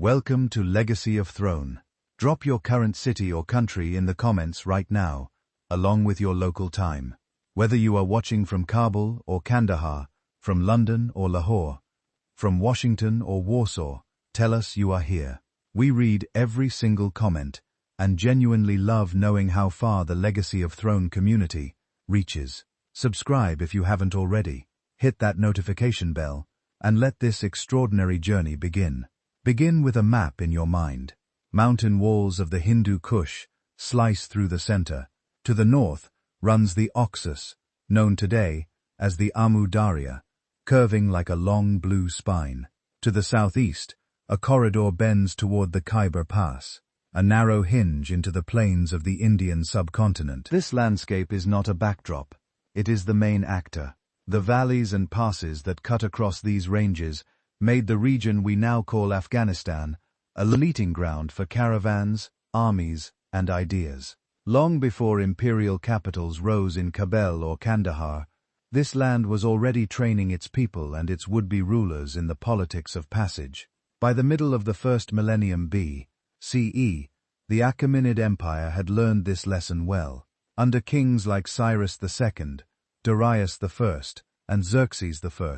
Welcome to Legacy of Throne. Drop your current city or country in the comments right now, along with your local time. Whether you are watching from Kabul or Kandahar, from London or Lahore, from Washington or Warsaw, tell us you are here. We read every single comment and genuinely love knowing how far the Legacy of Throne community reaches. Subscribe if you haven't already. Hit that notification bell and let this extraordinary journey begin. Begin with a map in your mind. Mountain walls of the Hindu Kush slice through the center. To the north runs the Oxus, known today as the Amu Darya, curving like a long blue spine. To the southeast, a corridor bends toward the Khyber Pass, a narrow hinge into the plains of the Indian subcontinent. This landscape is not a backdrop. It is the main actor. The valleys and passes that cut across these ranges made the region we now call Afghanistan a meeting ground for caravans, armies, and ideas. Long before imperial capitals rose in Kabul or Kandahar, this land was already training its people and its would-be rulers in the politics of passage. By the middle of the first millennium B.C.E., the Achaemenid Empire had learned this lesson well. Under kings like Cyrus II, Darius I, and Xerxes I,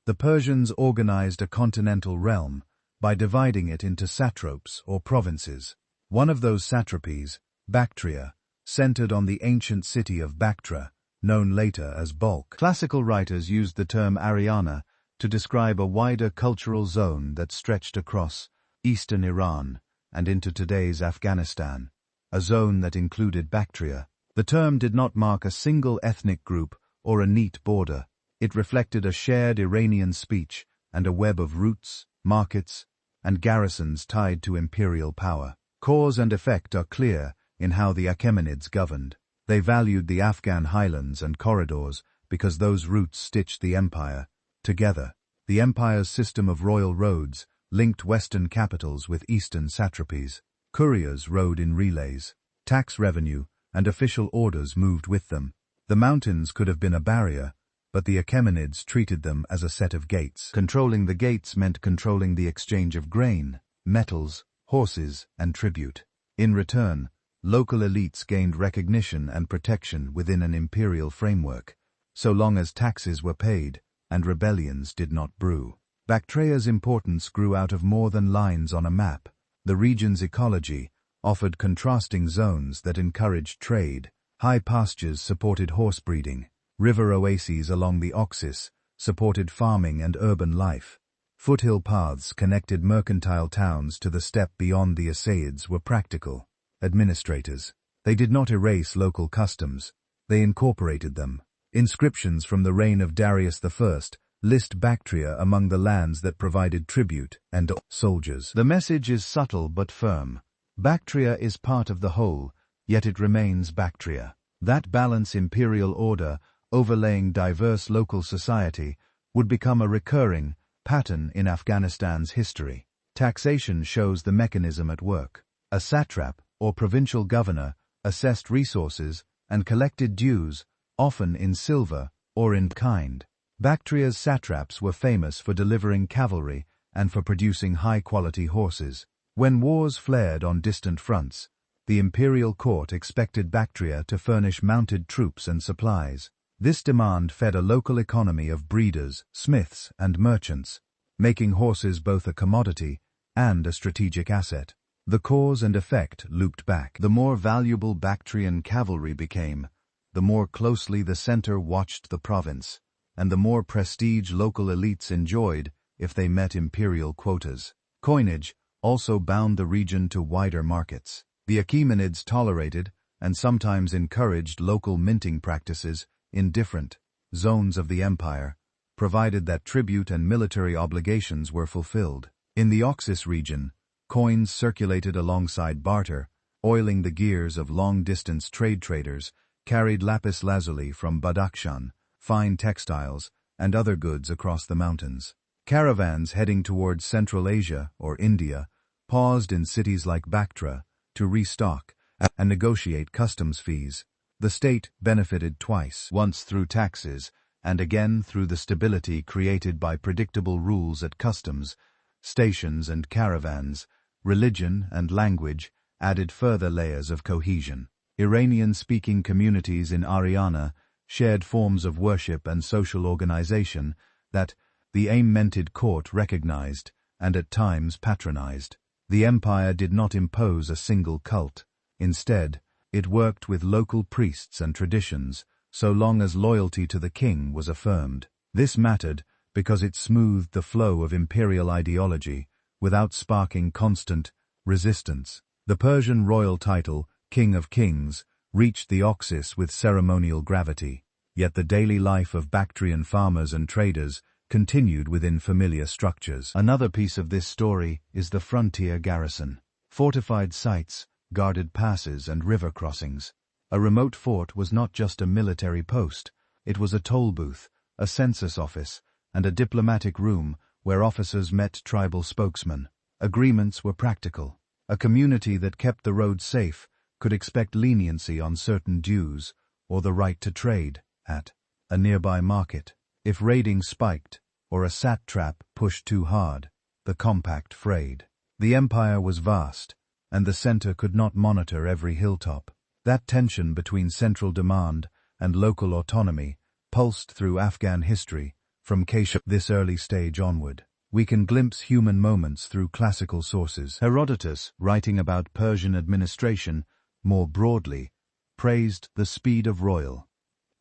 the Persians organized a continental realm by dividing it into satraps or provinces. One of those satrapies, Bactria, centered on the ancient city of Bactria, known later as Balkh. Classical writers used the term Ariana to describe a wider cultural zone that stretched across eastern Iran and into today's Afghanistan, a zone that included Bactria. The term did not mark a single ethnic group or a neat border. It reflected a shared Iranian speech and a web of routes, markets, and garrisons tied to imperial power. Cause and effect are clear in how the Achaemenids governed. They valued the Afghan highlands and corridors because those routes stitched the empire together. The empire's system of royal roads linked western capitals with eastern satrapies. Couriers rode in relays. Tax revenue and official orders moved with them. The mountains could have been a barrier, but the Achaemenids treated them as a set of gates. Controlling the gates meant controlling the exchange of grain, metals, horses, and tribute. In return, local elites gained recognition and protection within an imperial framework, so long as taxes were paid and rebellions did not brew. Bactria's importance grew out of more than lines on a map. The region's ecology offered contrasting zones that encouraged trade. High pastures supported horse breeding. River oases along the Oxus supported farming and urban life. Foothill paths connected mercantile towns to the steppe beyond. The Sassanids were practical administrators. They did not erase local customs. They incorporated them. Inscriptions from the reign of Darius I list Bactria among the lands that provided tribute and soldiers. The message is subtle but firm. Bactria is part of the whole, yet it remains Bactria. That balance, imperial order overlaying diverse local society, would become a recurring pattern in Afghanistan's history. Taxation shows the mechanism at work. A satrap, or provincial governor, assessed resources and collected dues, often in silver or in kind. Bactria's satraps were famous for delivering cavalry and for producing high-quality horses. When wars flared on distant fronts, the imperial court expected Bactria to furnish mounted troops and supplies. This demand fed a local economy of breeders, smiths, and merchants, making horses both a commodity and a strategic asset. The cause and effect looped back. The more valuable Bactrian cavalry became, the more closely the center watched the province, and the more prestige local elites enjoyed if they met imperial quotas. Coinage also bound the region to wider markets. The Achaemenids tolerated and sometimes encouraged local minting practices in different zones of the empire, provided that tribute and military obligations were fulfilled. In the Oxus region, coins circulated alongside barter, oiling the gears of long-distance trade. Traders carried lapis lazuli from Badakhshan, fine textiles, and other goods across the mountains. Caravans heading towards Central Asia or India paused in cities like Bactria to restock and negotiate customs fees. The state benefited twice, once through taxes and again through the stability created by predictable rules at customs stations and caravans, religion and language added further layers of cohesion. Iranian-speaking communities in Ariana shared forms of worship and social organization that the Amented court recognized and at times patronized. The empire did not impose a single cult. Instead, it worked with local priests and traditions, so long as loyalty to the king was affirmed. This mattered because it smoothed the flow of imperial ideology without sparking constant resistance. The Persian royal title, King of Kings, reached the Oxus with ceremonial gravity, yet the daily life of Bactrian farmers and traders continued within familiar structures. Another piece of this story is the frontier garrison. Fortified sites, guarded passes and river crossings. A remote fort was not just a military post, it was a toll booth, a census office, and a diplomatic room where officers met tribal spokesmen. Agreements were practical. A community that kept the roads safe could expect leniency on certain dues or the right to trade at a nearby market. If raiding spiked or a satrap pushed too hard, the compact frayed. The empire was vast, and the center could not monitor every hilltop. That tension between central demand and local autonomy pulsed through Afghan history from this early stage onward. We can glimpse human moments through classical sources. Herodotus, writing about Persian administration more broadly, praised the speed of royal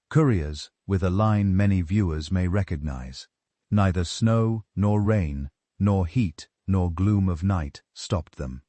couriers with a line many viewers may recognize. Neither snow nor rain, nor heat nor gloom of night stopped them.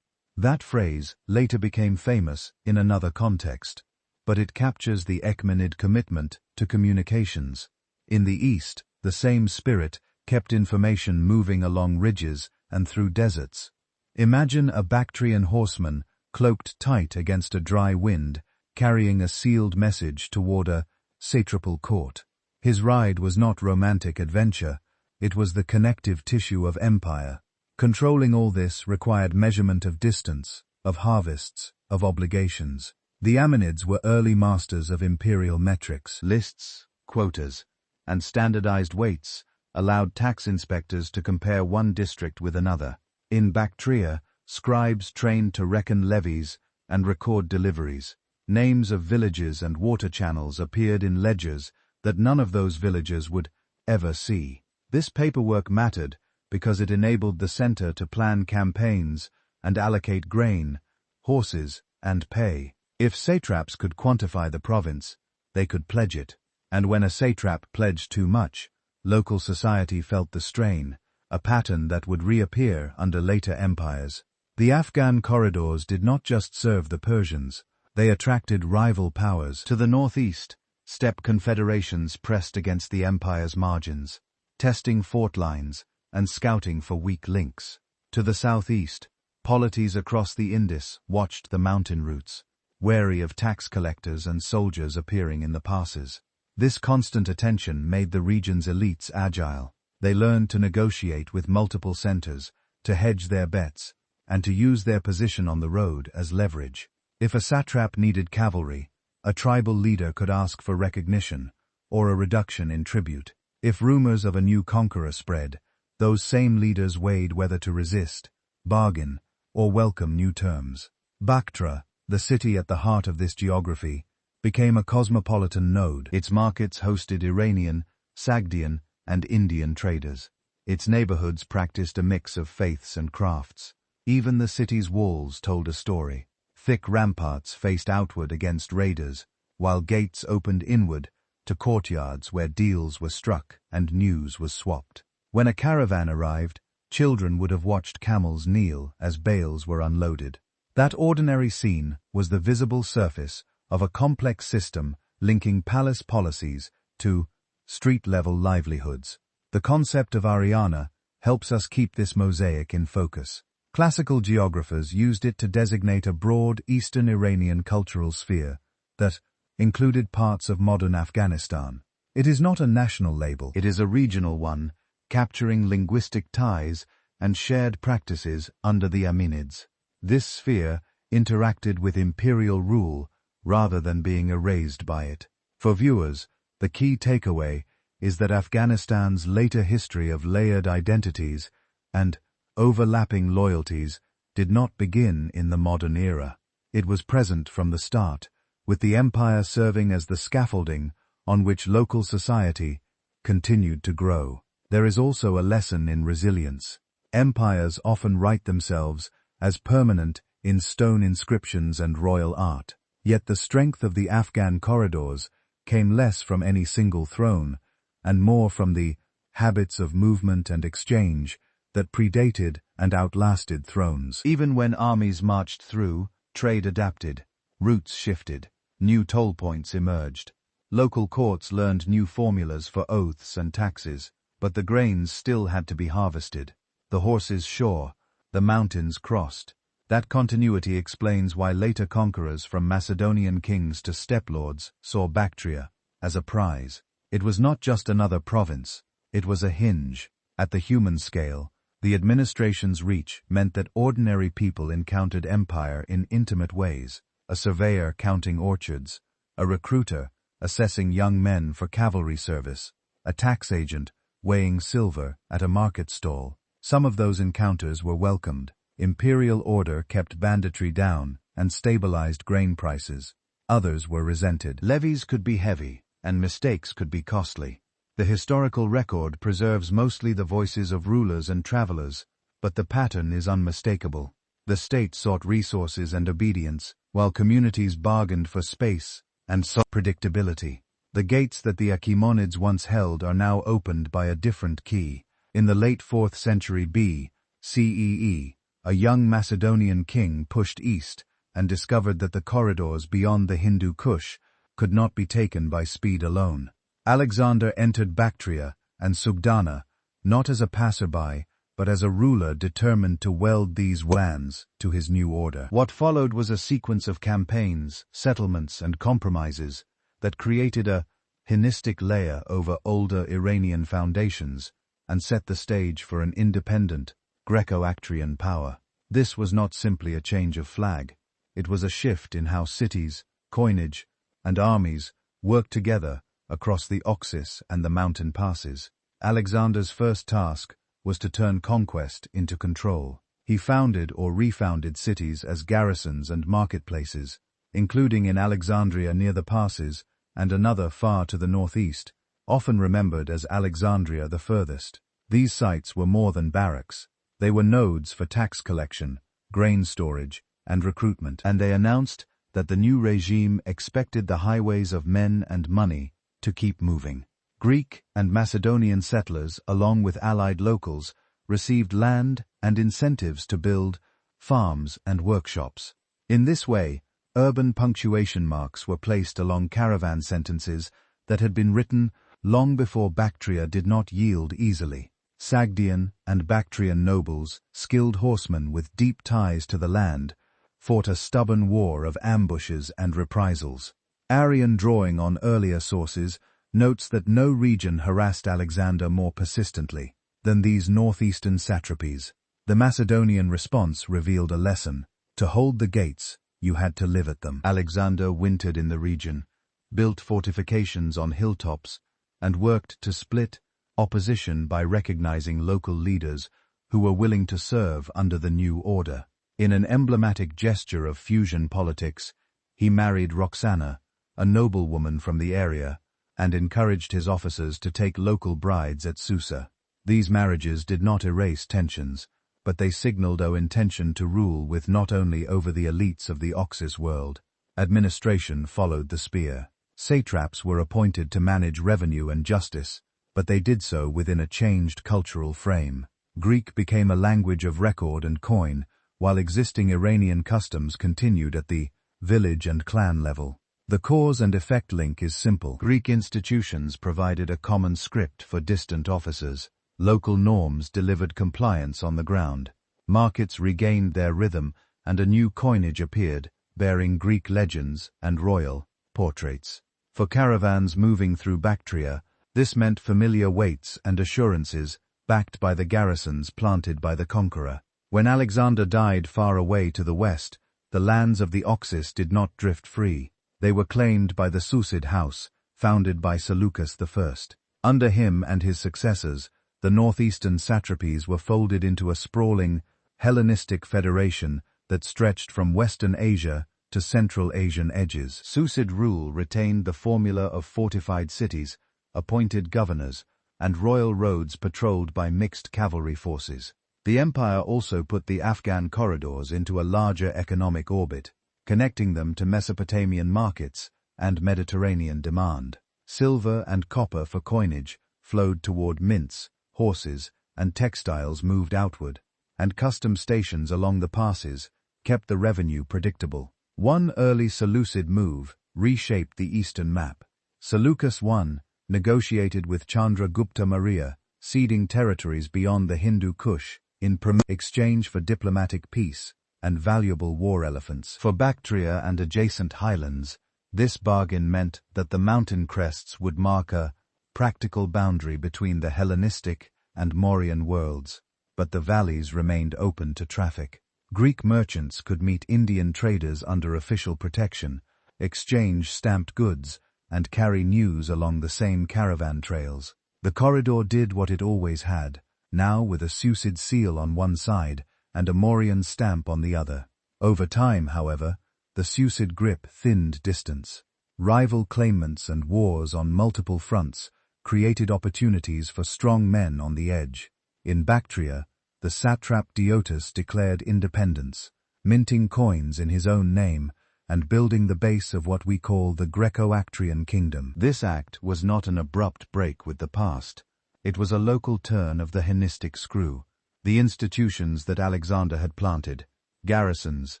That phrase later became famous in another context, but it captures the Achaemenid commitment to communications. In the East, the same spirit kept information moving along ridges and through deserts. Imagine a Bactrian horseman cloaked tight against a dry wind, carrying a sealed message toward a satrapal court. His ride was not romantic adventure, it was the connective tissue of empire. Controlling all this required measurement of distance, of harvests, of obligations. The Amanids were early masters of imperial metrics. Lists, quotas, and standardized weights allowed tax inspectors to compare one district with another. In Bactria, scribes trained to reckon levies and record deliveries. Names of villages and water channels appeared in ledgers that none of those villagers would ever see. This paperwork mattered because it enabled the center to plan campaigns and allocate grain, horses, and pay. If satraps could quantify the province, they could pledge it. And when a satrap pledged too much, local society felt the strain, a pattern that would reappear under later empires. The Afghan corridors did not just serve the Persians, they attracted rival powers. To the northeast, steppe confederations pressed against the empire's margins, testing fort lines and scouting for weak links. To the southeast, polities across the Indus watched the mountain routes, wary of tax collectors and soldiers appearing in the passes. This constant attention made the region's elites agile. They learned to negotiate with multiple centers, to hedge their bets, and to use their position on the road as leverage. If a satrap needed cavalry, a tribal leader could ask for recognition or a reduction in tribute. If rumors of a new conqueror spread, those same leaders weighed whether to resist, bargain, or welcome new terms. Bactria, the city at the heart of this geography, became a cosmopolitan node. Its markets hosted Iranian, Sogdian, and Indian traders. Its neighborhoods practiced a mix of faiths and crafts. Even the city's walls told a story. Thick ramparts faced outward against raiders, while gates opened inward to courtyards where deals were struck and news was swapped. When a caravan arrived, children would have watched camels kneel as bales were unloaded. That ordinary scene was the visible surface of a complex system linking palace policies to street-level livelihoods. The concept of Ariana helps us keep this mosaic in focus. Classical geographers used it to designate a broad Eastern Iranian cultural sphere that included parts of modern Afghanistan. It is not a national label, it is a regional one, capturing linguistic ties and shared practices under the Amanids. This sphere interacted with imperial rule rather than being erased by it. For viewers, the key takeaway is that Afghanistan's later history of layered identities and overlapping loyalties did not begin in the modern era. It was present from the start, with the empire serving as the scaffolding on which local society continued to grow. There is also a lesson in resilience. Empires often write themselves as permanent in stone inscriptions and royal art. Yet the strength of the Afghan corridors came less from any single throne, and more from the habits of movement and exchange that predated and outlasted thrones. Even when armies marched through, trade adapted, routes shifted, new toll points emerged. Local courts learned new formulas for oaths and taxes, but the grains still had to be harvested. The horses shore, the mountains crossed. That continuity explains why later conquerors from Macedonian kings to steppe lords saw Bactria as a prize. It was not just another province, it was a hinge. At the human scale, the administration's reach meant that ordinary people encountered empire in intimate ways: a surveyor counting orchards, a recruiter assessing young men for cavalry service, a tax agent weighing silver at a market stall. Some of those encounters were welcomed. Imperial order kept banditry down and stabilized grain prices. Others were resented. Levies could be heavy, and mistakes could be costly. The historical record preserves mostly the voices of rulers and travelers, but the pattern is unmistakable. The state sought resources and obedience, while communities bargained for space and sought predictability. The gates that the Achaemenids once held are now opened by a different key. In the late 4th century B.C.E., a young Macedonian king pushed east and discovered that the corridors beyond the Hindu Kush could not be taken by speed alone. Alexander entered Bactria and Sugdana, not as a passerby, but as a ruler determined to weld these lands to his new order. What followed was a sequence of campaigns, settlements, and compromises that created a Hellenistic layer over older Iranian foundations and set the stage for an independent Greco-Bactrian power. This was not simply a change of flag. It was a shift in how cities, coinage, and armies worked together across the Oxus and the mountain passes. Alexander's first task was to turn conquest into control. He founded or refounded cities as garrisons and marketplaces, including in Alexandria near the passes and another far to the northeast, often remembered as Alexandria the furthest. These sites were more than barracks. They were nodes for tax collection, grain storage, and recruitment, and they announced that the new regime expected the highways of men and money to keep moving. Greek and Macedonian settlers, along with allied locals, received land and incentives to build farms and workshops. In this way, urban punctuation marks were placed along caravan sentences that had been written long before Bactria did not yield easily. Sogdian and Bactrian nobles, skilled horsemen with deep ties to the land, fought a stubborn war of ambushes and reprisals. Arrian drawing on earlier sources notes that no region harassed Alexander more persistently than these northeastern satrapies. The Macedonian response revealed a lesson: to hold the gates, you had to live at them. Alexander wintered in the region, built fortifications on hilltops, and worked to split opposition by recognizing local leaders who were willing to serve under the new order. In an emblematic gesture of fusion politics, he married Roxana, a noblewoman from the area, and encouraged his officers to take local brides at Susa. These marriages did not erase tensions, but they signaled our intention to rule with not only over the elites of the Oxus world. Administration followed the spear. Satraps were appointed to manage revenue and justice, but they did so within a changed cultural frame. Greek became a language of record and coin, while existing Iranian customs continued at the village and clan level. The cause and effect link is simple. Greek institutions provided a common script for distant officers. Local norms delivered compliance on the ground. Markets regained their rhythm, and a new coinage appeared, bearing Greek legends and royal portraits. For caravans moving through Bactria, this meant familiar weights and assurances, backed by the garrisons planted by the conqueror. When Alexander died far away to the west, the lands of the Oxus did not drift free. They were claimed by the Sassanids house, founded by Seleucus I. Under him and his successors, the northeastern satrapies were folded into a sprawling, Hellenistic federation that stretched from Western Asia to Central Asian edges. Sassanid rule retained the formula of fortified cities, appointed governors, and royal roads patrolled by mixed cavalry forces. The empire also put the Afghan corridors into a larger economic orbit, connecting them to Mesopotamian markets and Mediterranean demand. Silver and copper for coinage flowed toward mints, horses, and textiles moved outward, and custom stations along the passes kept the revenue predictable. One early Seleucid move reshaped the eastern map. Seleucus I negotiated with Chandragupta Maurya, ceding territories beyond the Hindu Kush in exchange for diplomatic peace and valuable war elephants. For Bactria and adjacent highlands, this bargain meant that the mountain crests would mark a practical boundary between the Hellenistic and Mauryan worlds, but the valleys remained open to traffic. Greek merchants could meet Indian traders under official protection, exchange stamped goods, and carry news along the same caravan trails. The corridor did what it always had, now with a Sassanid seal on one side and a Mauryan stamp on the other. Over time, however, the Sassanid grip thinned distance. Rival claimants and wars on multiple fronts created opportunities for strong men on the edge. In Bactria, the satrap Diotis declared independence, minting coins in his own name and building the base of what we call the Greco-Bactrian Kingdom. This act was not an abrupt break with the past. It was a local turn of the Hellenistic screw. The institutions that Alexander had planted, garrisons,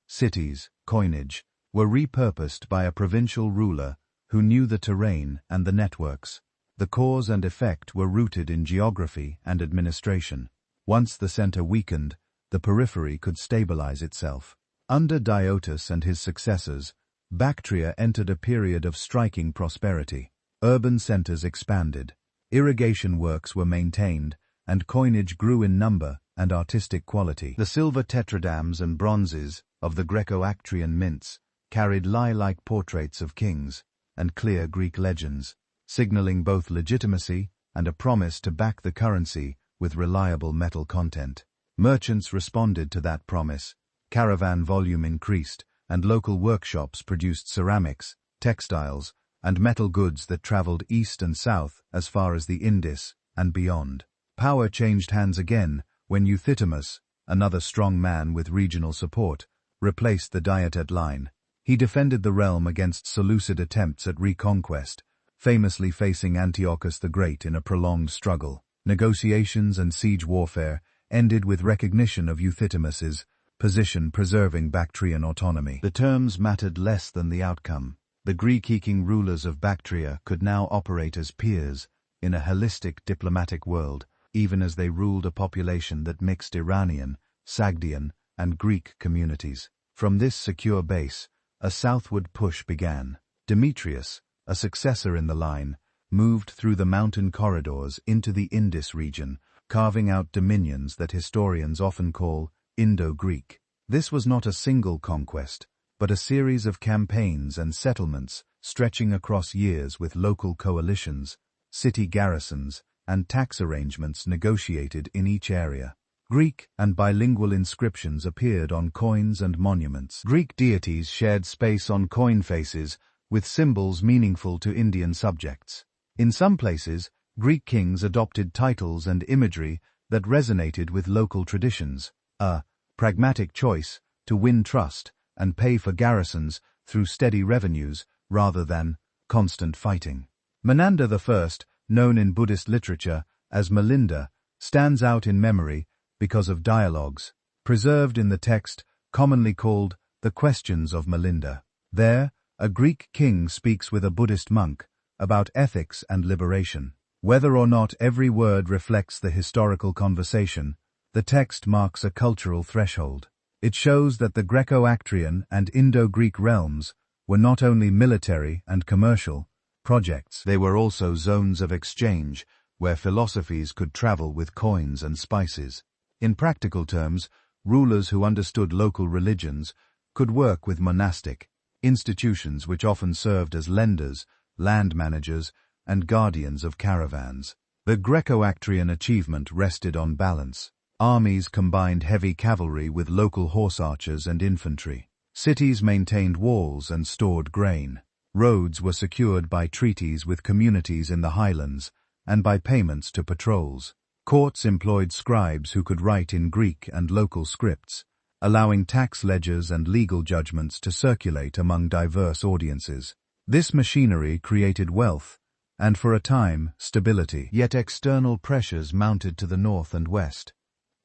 cities, coinage, were repurposed by a provincial ruler who knew the terrain and the networks. The cause and effect were rooted in geography and administration. Once the center weakened, the periphery could stabilize itself. Under Diotis and his successors, Bactria entered a period of striking prosperity. Urban centers expanded, irrigation works were maintained, and coinage grew in number and artistic quality. The silver tetradams and bronzes of the Greco-Bactrian mints carried lie-like portraits of kings and clear Greek legends, signaling both legitimacy and a promise to back the currency with reliable metal content. Merchants responded to that promise. Caravan volume increased, and local workshops produced ceramics, textiles, and metal goods that traveled east and south as far as the Indus and beyond. Power changed hands again when Euthydemus, another strong man with regional support, replaced the Diatet line. He defended the realm against Seleucid attempts at reconquest, famously facing Antiochus the Great in a prolonged struggle. Negotiations and siege warfare ended with recognition of Euthydemus's position preserving Bactrian autonomy. The terms mattered less than the outcome. The Greek-speaking rulers of Bactria could now operate as peers in a holistic diplomatic world, even as they ruled a population that mixed Iranian, Sogdian, and Greek communities. From this secure base, a southward push began. Demetrius, a successor in the line, moved through the mountain corridors into the Indus region, carving out dominions that historians often call Indo-Greek. This was not a single conquest, but a series of campaigns and settlements stretching across years with local coalitions, city garrisons, and tax arrangements negotiated in each area. Greek and bilingual inscriptions appeared on coins and monuments. Greek deities shared space on coin faces with symbols meaningful to Indian subjects. In some places, Greek kings adopted titles and imagery that resonated with local traditions, a pragmatic choice to win trust and pay for garrisons through steady revenues rather than constant fighting. Menander I, known in Buddhist literature as Melinda, stands out in memory because of dialogues preserved in the text commonly called the Questions of Melinda. There, a Greek king speaks with a Buddhist monk about ethics and liberation. Whether or not every word reflects the historical conversation, the text marks a cultural threshold. It shows that the Greco-Bactrian and Indo-Greek realms were not only military and commercial projects, they were also zones of exchange where philosophies could travel with coins and spices. In practical terms, rulers who understood local religions could work with monastic institutions which often served as lenders, land managers, and guardians of caravans. The Greco-Bactrian achievement rested on balance. Armies combined heavy cavalry with local horse archers and infantry. Cities maintained walls and stored grain. Roads were secured by treaties with communities in the highlands and by payments to patrols. Courts employed scribes who could write in Greek and local scripts, allowing tax ledgers and legal judgments to circulate among diverse audiences. This machinery created wealth and, for a time, stability. Yet external pressures mounted to the north and west.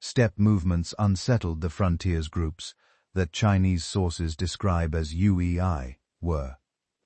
Steppe movements unsettled the frontiers groups that Chinese sources describe as UEI were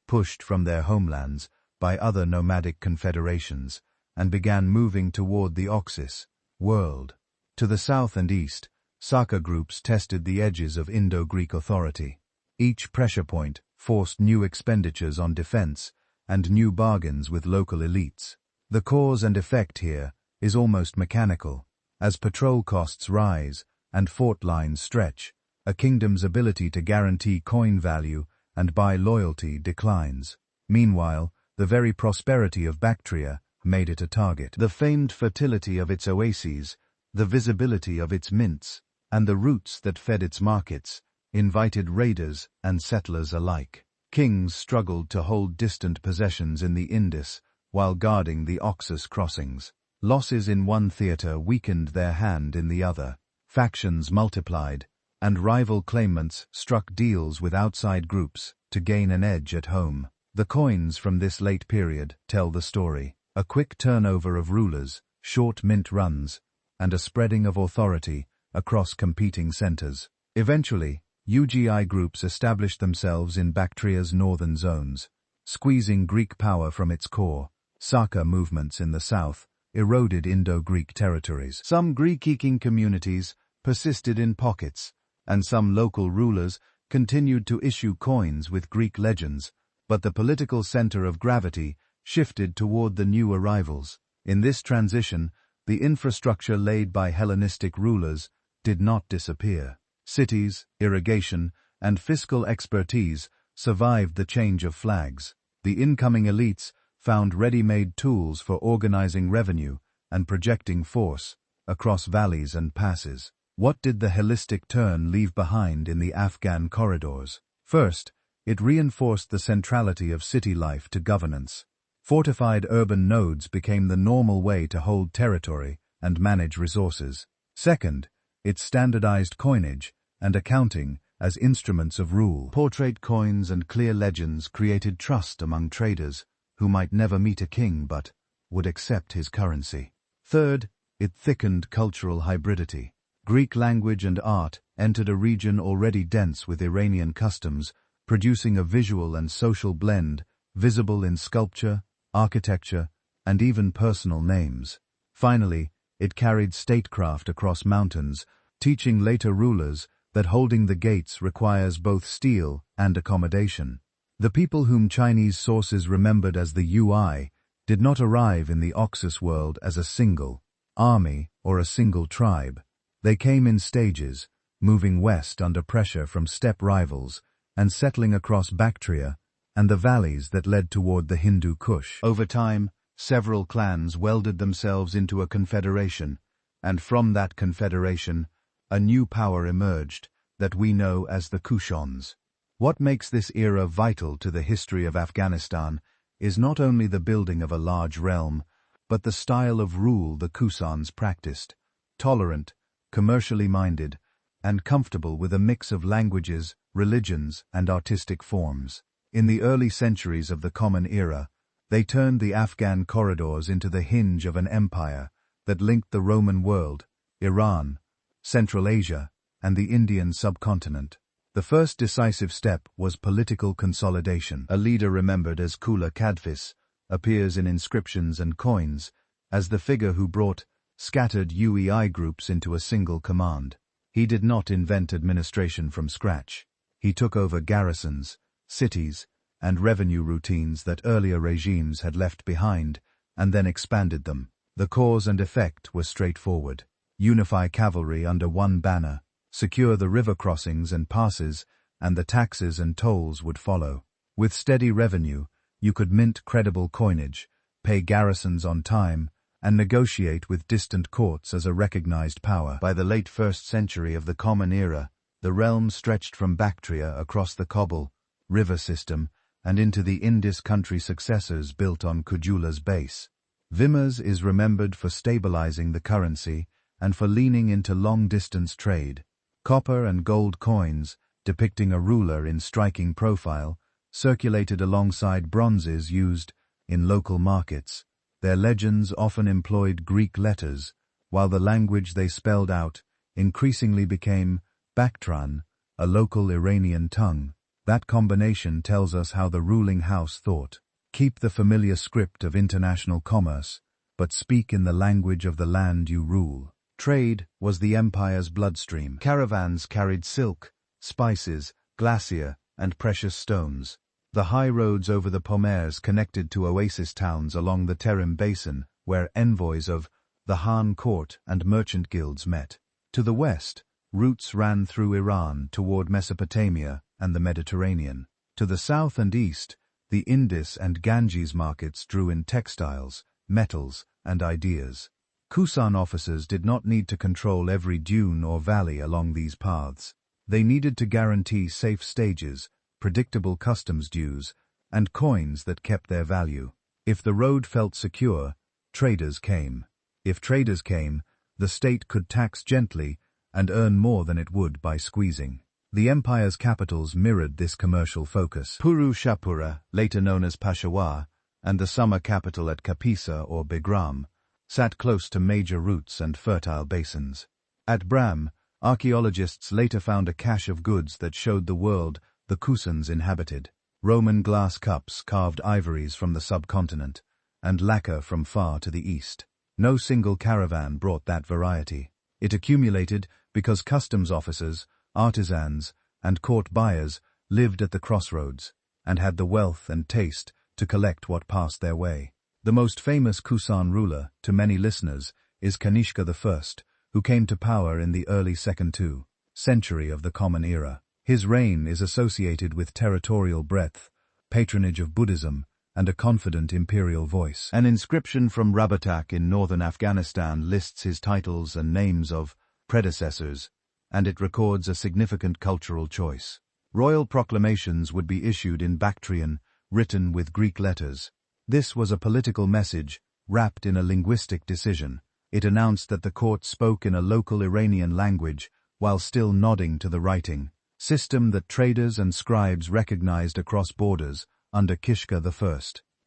pushed from their homelands by other nomadic confederations and began moving toward the Oxus world. To the south and east, Saka groups tested the edges of Indo-Greek authority. Each pressure point forced new expenditures on defense and new bargains with local elites. The cause and effect here is almost mechanical. As patrol costs rise and fort lines stretch, a kingdom's ability to guarantee coin value and buy loyalty declines. Meanwhile, the very prosperity of Bactria made it a target. The famed fertility of its oases, the visibility of its mints, and the routes that fed its markets invited raiders and settlers alike. Kings struggled to hold distant possessions in the Indus while guarding the Oxus crossings. Losses in one theater weakened their hand in the other. Factions multiplied, and rival claimants struck deals with outside groups to gain an edge at home. The coins from this late period tell the story. A quick turnover of rulers, short mint runs, and a spreading of authority across competing centers. Eventually, UGI groups established themselves in Bactria's northern zones, squeezing Greek power from its core. Saka movements in the south eroded Indo-Greek territories. Some Greek-speaking communities persisted in pockets, and some local rulers continued to issue coins with Greek legends, but the political center of gravity shifted toward the new arrivals. In this transition, the infrastructure laid by Hellenistic rulers did not disappear. Cities, irrigation, and fiscal expertise survived the change of flags. The incoming elites found ready-made tools for organizing revenue and projecting force across valleys and passes. What did the Hellenistic turn leave behind in the Afghan corridors? First, it reinforced the centrality of city life to governance. Fortified urban nodes became the normal way to hold territory and manage resources. Second, it standardized coinage and accounting as instruments of rule. Portrait coins and clear legends created trust among traders who might never meet a king but would accept his currency. Third, it thickened cultural hybridity. Greek language and art entered a region already dense with Iranian customs, producing a visual and social blend visible in sculpture, architecture, and even personal names. Finally, it carried statecraft across mountains, teaching later rulers that holding the gates requires both steel and accommodation. The people whom Chinese sources remembered as the UI did not arrive in the Oxus world as a single army or a single tribe. They came in stages, moving west under pressure from steppe rivals and settling across Bactria and the valleys that led toward the Hindu Kush. Over time, several clans welded themselves into a confederation, and from that confederation, a new power emerged that we know as the Kushans. What makes this era vital to the history of Afghanistan is not only the building of a large realm, but the style of rule the Kushans practiced: tolerant, commercially minded, and comfortable with a mix of languages, religions, and artistic forms. In the early centuries of the Common Era, they turned the Afghan corridors into the hinge of an empire that linked the Roman world, Iran, Central Asia, and the Indian subcontinent. The first decisive step was political consolidation. A leader remembered as Kula Kadphis appears in inscriptions and coins as the figure who brought scattered UEI groups into a single command. He did not invent administration from scratch. He took over garrisons, cities, and revenue routines that earlier regimes had left behind, and then expanded them. The cause and effect were straightforward. Unify cavalry under one banner, secure the river crossings and passes, and the taxes and tolls would follow. With steady revenue, you could mint credible coinage, pay garrisons on time, and negotiate with distant courts as a recognized power. By the late 1st century of the Common Era, the realm stretched from Bactria across the Kobul river system and into the Indus country successors built on Kujula's base. Vimas is remembered for stabilizing the currency and for leaning into long-distance trade. Copper and gold coins, depicting a ruler in striking profile, circulated alongside bronzes used in local markets. Their legends often employed Greek letters, while the language they spelled out increasingly became Bactran, a local Iranian tongue. That combination tells us how the ruling house thought. Keep the familiar script of international commerce, but speak in the language of the land you rule. Trade was the empire's bloodstream. Caravans carried silk, spices, glacier, and precious stones. The high roads over the Pomers connected to oasis towns along the Terim Basin, where envoys of the Han court and merchant guilds met. To the west, routes ran through Iran toward Mesopotamia and the Mediterranean. To the south and east, the Indus and Ganges markets drew in textiles, metals, and ideas. Kushan officers did not need to control every dune or valley along these paths. They needed to guarantee safe stages, predictable customs dues, and coins that kept their value. If the road felt secure, traders came. If traders came, the state could tax gently and earn more than it would by squeezing. The empire's capitals mirrored this commercial focus. Puru-Shapura, later known as Peshawar, and the summer capital at Kapisa or Begram, sat close to major routes and fertile basins. At Bram, archaeologists later found a cache of goods that showed the world the Kushans inhabited. Roman glass cups, carved ivories from the subcontinent, and lacquer from far to the east. No single caravan brought that variety. It accumulated because customs officers, artisans, and court buyers lived at the crossroads, and had the wealth and taste to collect what passed their way. The most famous Kushan ruler, to many listeners, is Kanishka I, who came to power in the early 2nd century of the Common Era. His reign is associated with territorial breadth, patronage of Buddhism, and a confident imperial voice. An inscription from Rabatak in northern Afghanistan lists his titles and names of predecessors, and it records a significant cultural choice. Royal proclamations would be issued in Bactrian, written with Greek letters. This was a political message, wrapped in a linguistic decision. It announced that the court spoke in a local Iranian language, while still nodding to the writing system that traders and scribes recognized across borders under Kishka I.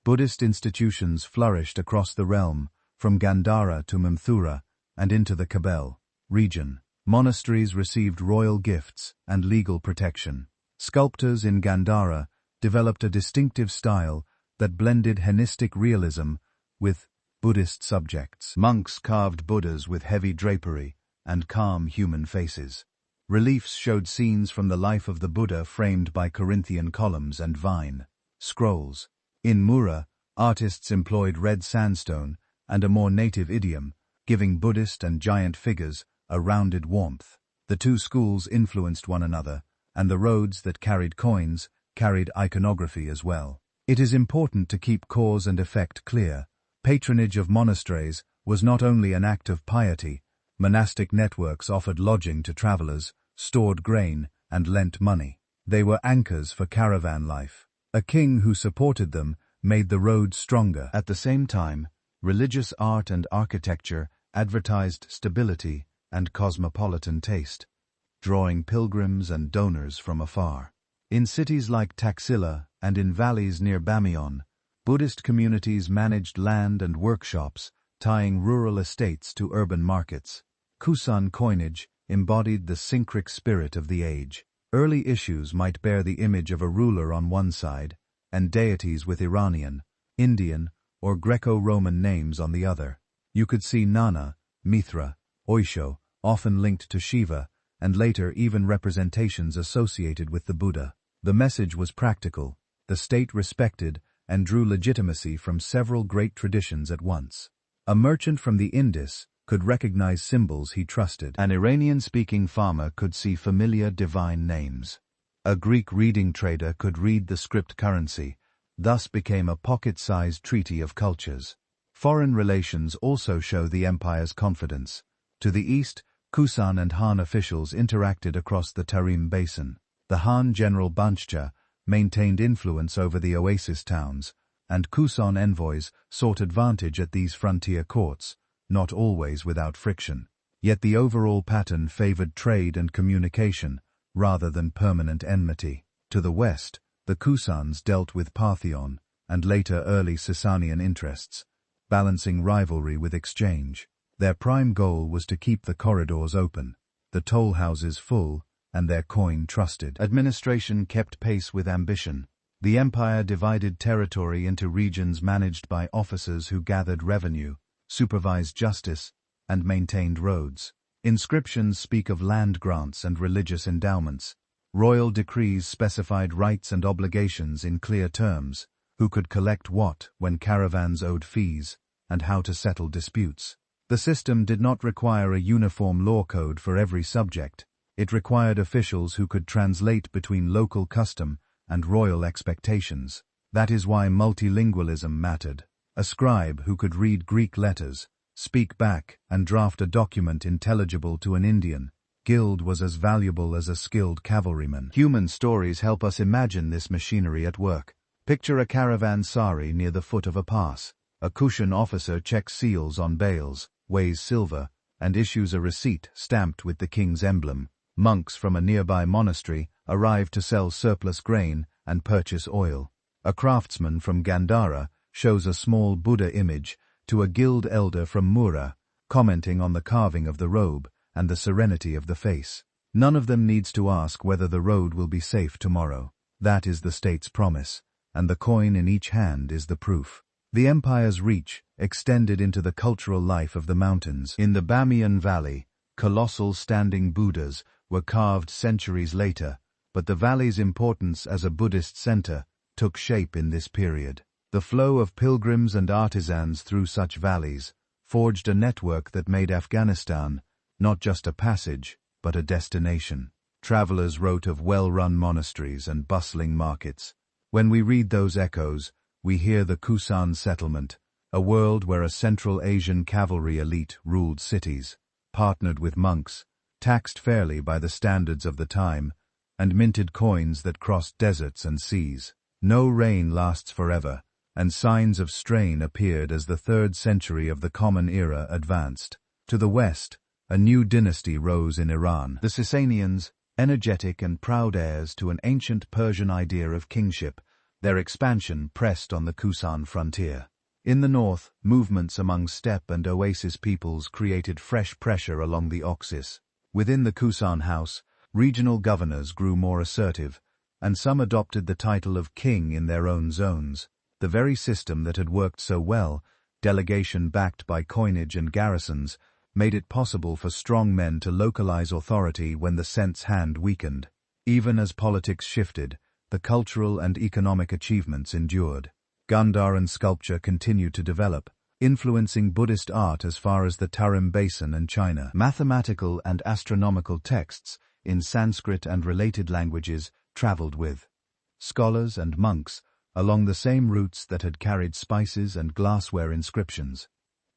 Buddhist institutions flourished across the realm, from Gandhara to Mamthura and into the Kabel region. Monasteries received royal gifts and legal protection. Sculptors in Gandhara developed a distinctive style that blended Hellenistic realism with Buddhist subjects. Monks carved Buddhas with heavy drapery and calm human faces. Reliefs showed scenes from the life of the Buddha framed by Corinthian columns and vine scrolls. In Mura, artists employed red sandstone and a more native idiom, giving Buddhist and giant figures a rounded warmth. The two schools influenced one another, and the roads that carried coins carried iconography as well. It is important to keep cause and effect clear. Patronage of monasteries was not only an act of piety. Monastic networks offered lodging to travelers, stored grain, and lent money. They were anchors for caravan life. A king who supported them made the road stronger. At the same time, religious art and architecture advertised stability and cosmopolitan taste, drawing pilgrims and donors from afar. In cities like Taxila and in valleys near Bamiyan, Buddhist communities managed land and workshops, tying rural estates to urban markets. Kushan coinage embodied the syncric spirit of the age. Early issues might bear the image of a ruler on one side, and deities with Iranian, Indian, or Greco-Roman names on the other. You could see Nana, Mithra, Oisho, often linked to Shiva, and later even representations associated with the Buddha. The message was practical. The state respected and drew legitimacy from several great traditions at once. A merchant from the Indus could recognize symbols he trusted. An Iranian-speaking farmer could see familiar divine names. A Greek reading trader could read the script currency, thus became a pocket-sized treaty of cultures. Foreign relations also show the empire's confidence. To the east, Kushan and Han officials interacted across the Tarim Basin. The Han general Bancha maintained influence over the oasis towns, and Kushan envoys sought advantage at these frontier courts, not always without friction. Yet the overall pattern favored trade and communication, rather than permanent enmity. To the west, the Kushans dealt with Parthian, and later early Sassanian interests, balancing rivalry with exchange. Their prime goal was to keep the corridors open, the toll houses full, and their coin trusted. Administration kept pace with ambition. The empire divided territory into regions managed by officers who gathered revenue, supervised justice, and maintained roads. Inscriptions speak of land grants and religious endowments. Royal decrees specified rights and obligations in clear terms, who could collect what when caravans owed fees, and how to settle disputes. The system did not require a uniform law code for every subject. It required officials who could translate between local custom and royal expectations. That is why multilingualism mattered. A scribe who could read Greek letters, speak back, and draft a document intelligible to an Indian guild was as valuable as a skilled cavalryman. Human stories help us imagine this machinery at work. Picture a caravanserai near the foot of a pass. A Kushan officer checks seals on bales, weighs silver, and issues a receipt stamped with the king's emblem. Monks from a nearby monastery arrive to sell surplus grain and purchase oil. A craftsman from Gandhara shows a small Buddha image to a guild elder from Mura, commenting on the carving of the robe and the serenity of the face. None of them needs to ask whether the road will be safe tomorrow. That is the state's promise, and the coin in each hand is the proof. The empire's reach extended into the cultural life of the mountains. In the Bamiyan Valley, colossal standing Buddhas were carved centuries later, but the valley's importance as a Buddhist center took shape in this period. The flow of pilgrims and artisans through such valleys forged a network that made Afghanistan not just a passage, but a destination. Travelers wrote of well-run monasteries and bustling markets. When we read those echoes, we hear the Kushan settlement, a world where a Central Asian cavalry elite ruled cities, partnered with monks, taxed fairly by the standards of the time, and minted coins that crossed deserts and seas. No reign lasts forever, and signs of strain appeared as the 3rd century of the Common Era advanced. To the west, a new dynasty rose in Iran. The Sassanians, energetic and proud heirs to an ancient Persian idea of kingship, their expansion pressed on the Kushan frontier. In the north, movements among steppe and oasis peoples created fresh pressure along the Oxus. Within the Kushan house, regional governors grew more assertive, and some adopted the title of king in their own zones. The very system that had worked so well, delegation backed by coinage and garrisons, made it possible for strong men to localize authority when the sense hand weakened. Even as politics shifted, the cultural and economic achievements endured. Gandharan sculpture continued to develop, influencing Buddhist art as far as the Tarim Basin and China. Mathematical and astronomical texts, in Sanskrit and related languages, traveled with scholars and monks along the same routes that had carried spices and glassware inscriptions,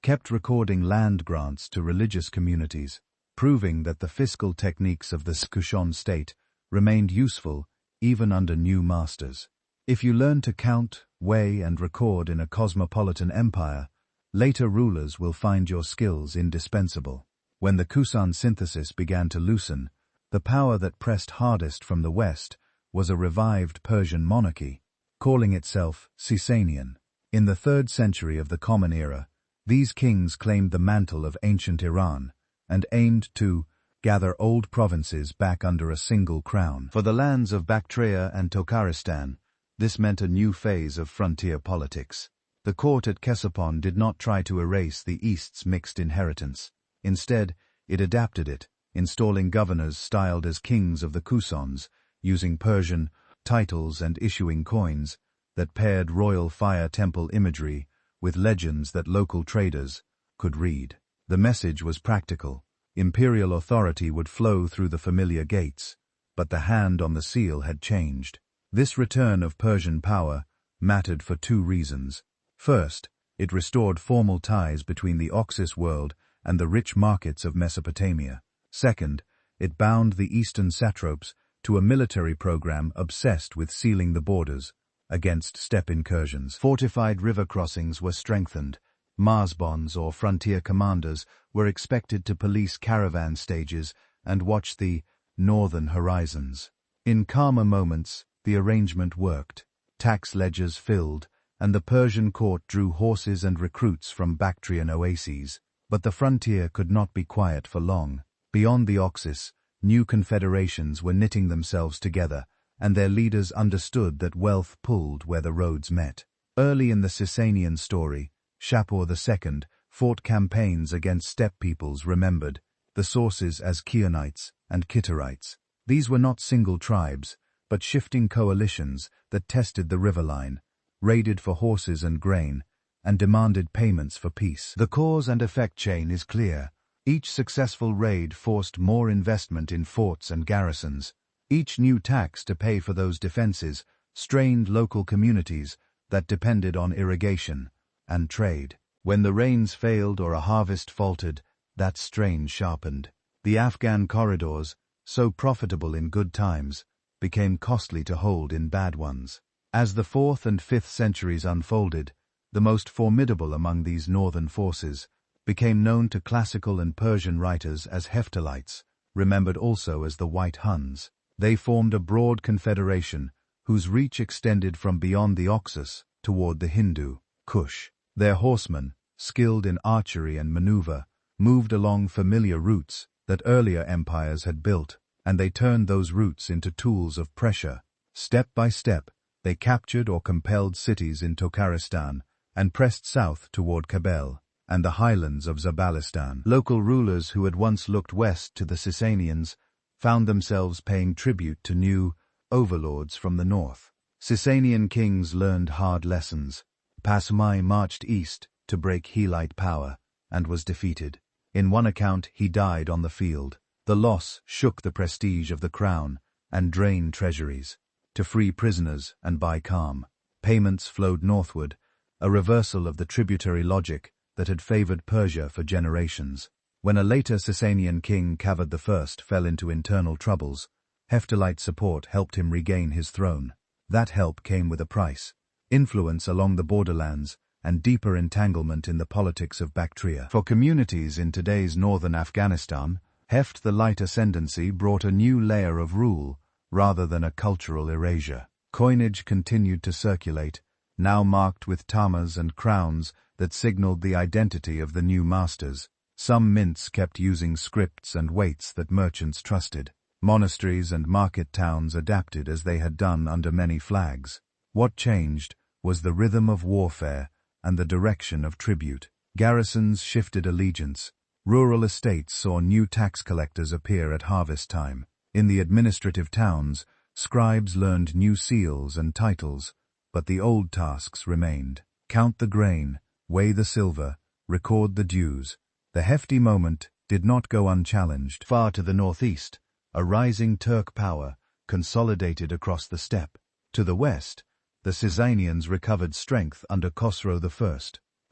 kept recording land grants to religious communities, proving that the fiscal techniques of the Kushan state remained useful even under new masters. If you learn to count, weigh, and record in a cosmopolitan empire, later rulers will find your skills indispensable. When the Kushan synthesis began to loosen, the power that pressed hardest from the west was a revived Persian monarchy, calling itself Sassanian. In the 3rd century of the Common Era, these kings claimed the mantle of ancient Iran and aimed to gather old provinces back under a single crown. For the lands of Bactria and Tokaristan, this meant a new phase of frontier politics. The court at Kesopon did not try to erase the East's mixed inheritance. Instead, it adapted it, installing governors styled as kings of the Kushans, using Persian titles and issuing coins that paired royal fire temple imagery with legends that local traders could read. The message was practical. Imperial authority would flow through the familiar gates, but the hand on the seal had changed. This return of Persian power mattered for 2 reasons. First, It restored formal ties between the Oxus world and the rich markets of Mesopotamia. Second, it bound the eastern satraps to a military program obsessed with sealing the borders against steppe incursions. Fortified river crossings were strengthened. Marsbons or frontier commanders were expected to police caravan stages and watch the northern horizons. In calmer moments, the arrangement worked. Tax ledgers filled, and the Persian court drew horses and recruits from Bactrian oases. But the frontier could not be quiet for long. Beyond the Oxus, new confederations were knitting themselves together, and their leaders understood that wealth pulled where the roads met. Early in the Sassanian story, Shapur II fought campaigns against steppe peoples remembered, the sources as Chionites and Kittites. These were not single tribes, but shifting coalitions that tested the riverline, raided for horses and grain, and demanded payments for peace. The cause and effect chain is clear. Each successful raid forced more investment in forts and garrisons. Each new tax to pay for those defenses strained local communities that depended on irrigation and trade. When the rains failed or a harvest faltered, that strain sharpened. The Afghan corridors, so profitable in good times, became costly to hold in bad ones. As the 4th and 5th centuries unfolded, the most formidable among these northern forces became known to classical and Persian writers as Hephthalites, remembered also as the White Huns. They formed a broad confederation whose reach extended from beyond the Oxus toward the Hindu Kush. Their horsemen, skilled in archery and maneuver, moved along familiar routes that earlier empires had built, and they turned those routes into tools of pressure. Step by step, they captured or compelled cities in Tokaristan and pressed south toward Kabul and the highlands of Zabalistan. Local rulers who had once looked west to the Sassanians found themselves paying tribute to new overlords from the north. Sassanian kings learned hard lessons. Pasumai marched east to break Helite power and was defeated. In one account, he died on the field. The loss shook the prestige of the crown and drained treasuries. To free prisoners and buy calm, payments flowed northward, a reversal of the tributary logic that had favored Persia for generations. When a later Sassanian king, Kavad I, fell into internal troubles, Hephthalite support helped him regain his throne. That help came with a price: influence along the borderlands and deeper entanglement in the politics of Bactria. For communities in today's northern Afghanistan, Hephthalite ascendancy brought a new layer of rule rather than a cultural erasure. Coinage continued to circulate, now marked with tamas and crowns that signaled the identity of the new masters. Some mints kept using scripts and weights that merchants trusted. Monasteries and market towns adapted as they had done under many flags. What changed was the rhythm of warfare and the direction of tribute. Garrisons shifted allegiance. Rural estates saw new tax collectors appear at harvest time. In the administrative towns, scribes learned new seals and titles, but the old tasks remained. Count the grain, weigh the silver, record the dues. The hefty moment did not go unchallenged. Far to the northeast, a rising Turk power consolidated across the steppe. To the west, the Sassanians recovered strength under Khosrow I,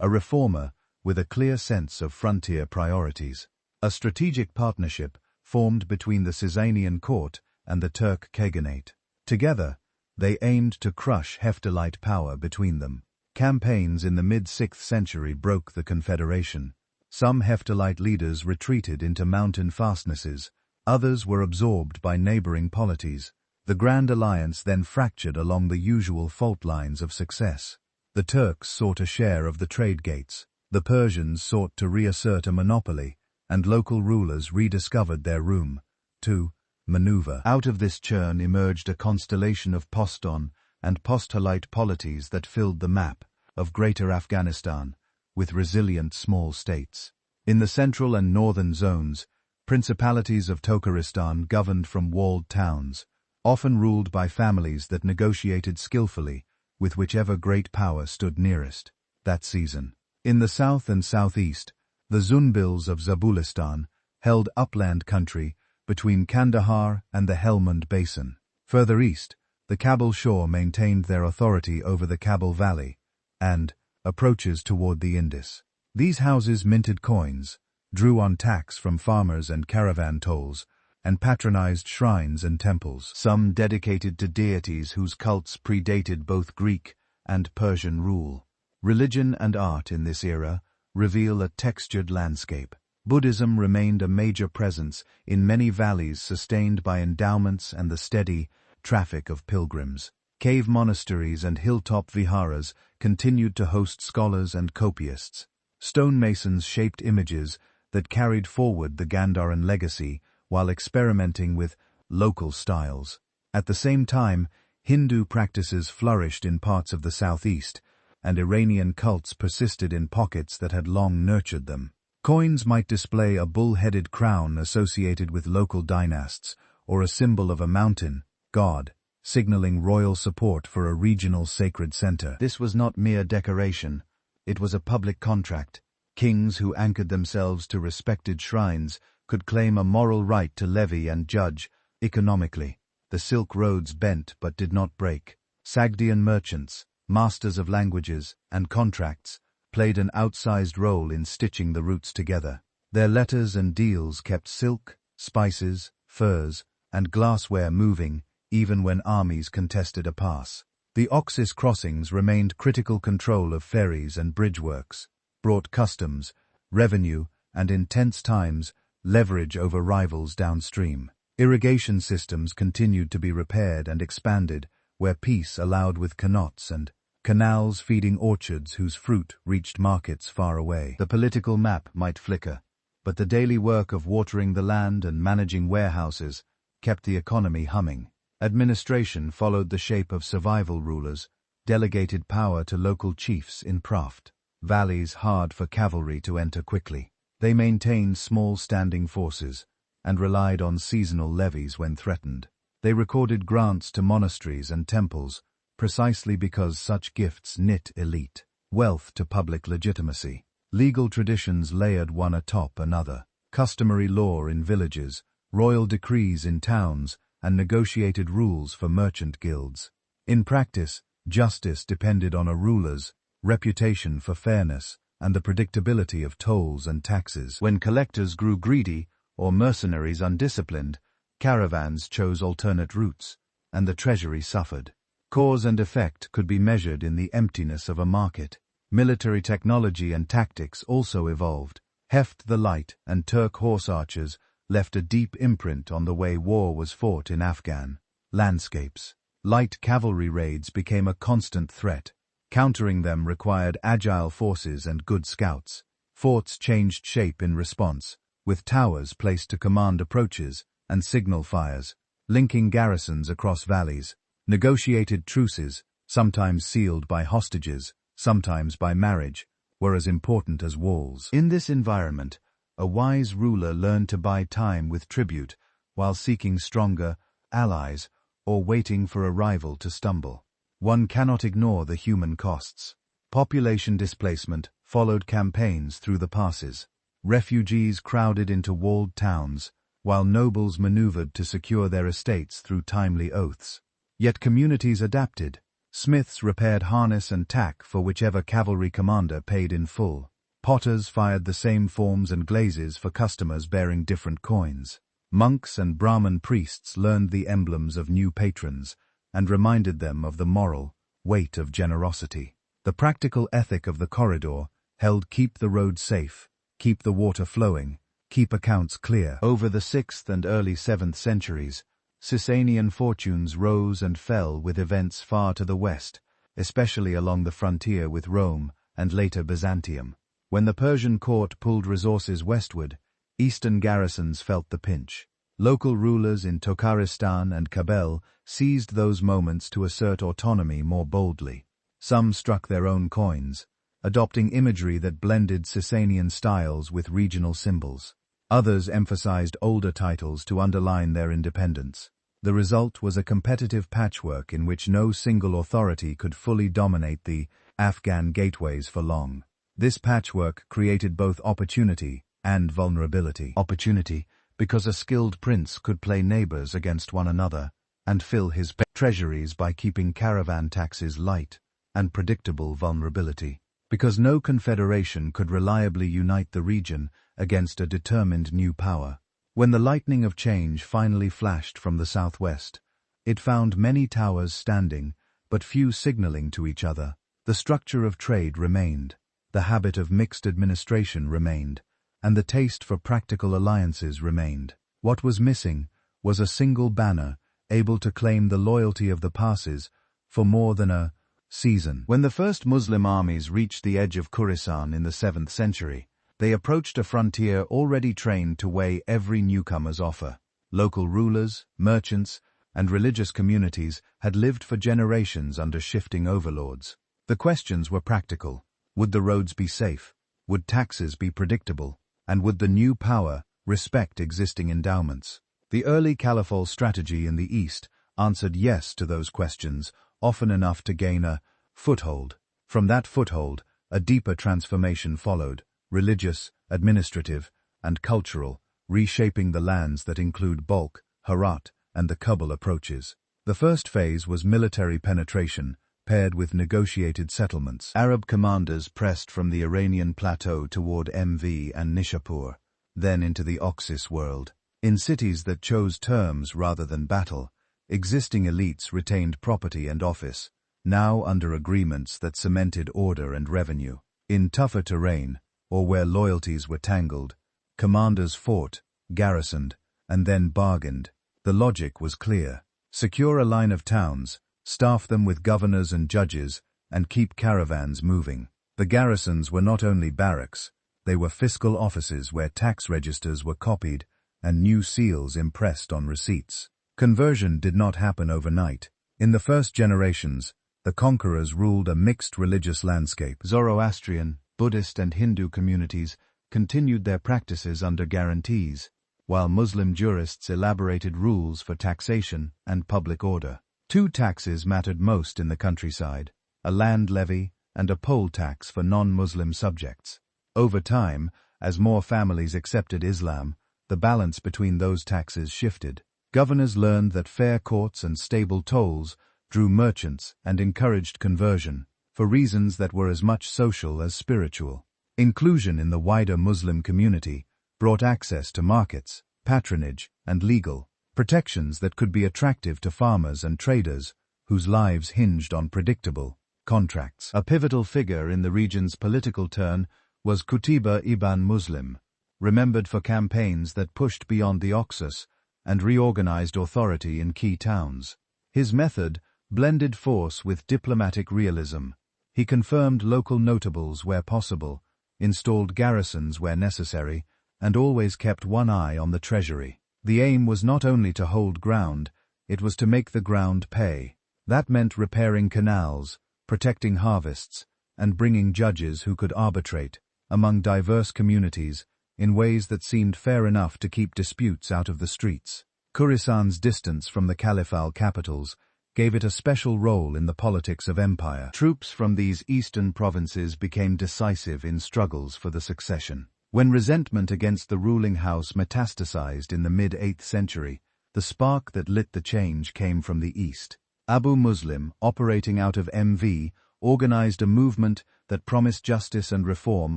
a reformer with a clear sense of frontier priorities. A strategic partnership formed between the Sassanian court and the Turk Khaganate. Together, they aimed to crush Hephthalite power between them. Campaigns in the mid-6th century broke the confederation. Some Hephthhalite leaders retreated into mountain fastnesses, others were absorbed by neighboring polities. The Grand Alliance then fractured along the usual fault lines of success. The Turks sought a share of the trade gates, the Persians sought to reassert a monopoly, and local rulers rediscovered their room to maneuver. Out of this churn emerged a constellation of Poston and Posthalite polities that filled the map of Greater Afghanistan with resilient small states. In the central and northern zones, principalities of Tokaristan governed from walled towns, often ruled by families that negotiated skillfully with whichever great power stood nearest that season. In the south and southeast, the Zunbils of Zabulistan held upland country between Kandahar and the Helmand Basin. Further east, the Kabul Shah maintained their authority over the Kabul Valley, and, approaches toward the Indus. These houses minted coins, drew on tax from farmers and caravan tolls, and patronized shrines and temples, some dedicated to deities whose cults predated both Greek and Persian rule. Religion and art in this era reveal a textured landscape. Buddhism remained a major presence in many valleys sustained by endowments and the steady traffic of pilgrims. Cave monasteries and hilltop viharas continued to host scholars and copyists. Stonemasons shaped images that carried forward the Gandharan legacy while experimenting with local styles. At the same time, Hindu practices flourished in parts of the southeast, and Iranian cults persisted in pockets that had long nurtured them. Coins might display a bull-headed crown associated with local dynasts, or a symbol of a mountain god, signaling royal support for a regional sacred center. This was not mere decoration, it was a public contract. Kings who anchored themselves to respected shrines could claim a moral right to levy and judge economically. The Silk Roads bent but did not break. Sogdian merchants, masters of languages and contracts, played an outsized role in stitching the routes together. Their letters and deals kept silk, spices, furs, and glassware moving even when armies contested a pass. The Oxus crossings remained critical control of ferries and bridgeworks, brought customs, revenue, and in tense times, leverage over rivals downstream. Irrigation systems continued to be repaired and expanded where peace allowed, with qanats and canals feeding orchards whose fruit reached markets far away. The political map might flicker, but the daily work of watering the land and managing warehouses kept the economy humming. Administration followed the shape of survival rulers, delegated power to local chiefs in craft. Valleys hard for cavalry to enter quickly. They maintained small standing forces and relied on seasonal levies when threatened. They recorded grants to monasteries and temples precisely because such gifts knit elite wealth to public legitimacy. Legal traditions layered one atop another. Customary law in villages, royal decrees in towns, and negotiated rules for merchant guilds. In practice, justice depended on a ruler's reputation for fairness and the predictability of tolls and taxes. When collectors grew greedy or mercenaries undisciplined, caravans chose alternate routes, and the treasury suffered. Cause and effect could be measured in the emptiness of a market. Military technology and tactics also evolved. Heft the Light and Turk horse archers left a deep imprint on the way war was fought in Afghan landscapes. Light cavalry raids became a constant threat. Countering them required agile forces and good scouts. Forts changed shape in response, with towers placed to command approaches and signal fires, linking garrisons across valleys. Negotiated truces, sometimes sealed by hostages, sometimes by marriage, were as important as walls. In this environment, a wise ruler learned to buy time with tribute while seeking stronger allies or waiting for a rival to stumble. One cannot ignore the human costs. Population displacement followed campaigns through the passes. Refugees crowded into walled towns, while nobles maneuvered to secure their estates through timely oaths. Yet communities adapted. Smiths repaired harness and tack for whichever cavalry commander paid in full. Potters fired the same forms and glazes for customers bearing different coins. Monks and Brahmin priests learned the emblems of new patrons and reminded them of the moral weight of generosity. The practical ethic of the corridor held keep the road safe, keep the water flowing, keep accounts clear. Over the 6th and early 7th centuries, Sasanian fortunes rose and fell with events far to the west, especially along the frontier with Rome and later Byzantium. When the Persian court pulled resources westward, eastern garrisons felt the pinch. Local rulers in Tokharistan and Kabul seized those moments to assert autonomy more boldly. Some struck their own coins, adopting imagery that blended Sasanian styles with regional symbols. Others emphasized older titles to underline their independence. The result was a competitive patchwork in which no single authority could fully dominate the Afghan gateways for long. This patchwork created both opportunity and vulnerability. Opportunity, because a skilled prince could play neighbors against one another and fill his treasuries by keeping caravan taxes light, and predictable vulnerability. because no confederation could reliably unite the region against a determined new power. When the lightning of change finally flashed from the southwest, it found many towers standing, but few signaling to each other. The structure of trade remained, the habit of mixed administration remained, and the taste for practical alliances remained. What was missing was a single banner able to claim the loyalty of the passes for more than a season. When the first Muslim armies reached the edge of Khorasan in the 7th century, they approached a frontier already trained to weigh every newcomer's offer. Local rulers, merchants, and religious communities had lived for generations under shifting overlords. The questions were practical. Would the roads be safe? Would taxes be predictable? And would the new power respect existing endowments? The early caliphal strategy in the East answered yes to those questions, often enough to gain a foothold. From that foothold, a deeper transformation followed, religious, administrative, and cultural, reshaping the lands that include Balkh, Herat, and the Kabul approaches. The first phase was military penetration, paired with negotiated settlements. Arab commanders pressed from the Iranian plateau toward Mv and Nishapur, then into the Oxus world. In cities that chose terms rather than battle, existing elites retained property and office, now under agreements that cemented order and revenue. In tougher terrain, or where loyalties were tangled, commanders fought, garrisoned, and then bargained. The logic was clear. Secure a line of towns, staff them with governors and judges, and keep caravans moving. The garrisons were not only barracks, they were fiscal offices where tax registers were copied and new seals impressed on receipts. Conversion did not happen overnight. In the first generations, the conquerors ruled a mixed religious landscape. Zoroastrian, Buddhist and Hindu communities continued their practices under guarantees, while Muslim jurists elaborated rules for taxation and public order. Two taxes mattered most in the countryside, a land levy and a poll tax for non-Muslim subjects. Over time, as more families accepted Islam, the balance between those taxes shifted. Governors learned that fair courts and stable tolls drew merchants and encouraged conversion, for reasons that were as much social as spiritual. Inclusion in the wider Muslim community brought access to markets, patronage, and legal protections that could be attractive to farmers and traders whose lives hinged on predictable contracts. A pivotal figure in the region's political turn was Qutayba ibn Muslim, remembered for campaigns that pushed beyond the Oxus and reorganized authority in key towns. His method blended force with diplomatic realism. He confirmed local notables where possible, installed garrisons where necessary, and always kept one eye on the treasury. The aim was not only to hold ground, it was to make the ground pay. That meant repairing canals, protecting harvests, and bringing judges who could arbitrate among diverse communities in ways that seemed fair enough to keep disputes out of the streets. Khorasan's distance from the caliphal capitals gave it a special role in the politics of empire. Troops from these eastern provinces became decisive in struggles for the succession. When resentment against the ruling house metastasized in the mid-8th century, the spark that lit the change came from the east. Abu Muslim, operating out of Mv, organized a movement that promised justice and reform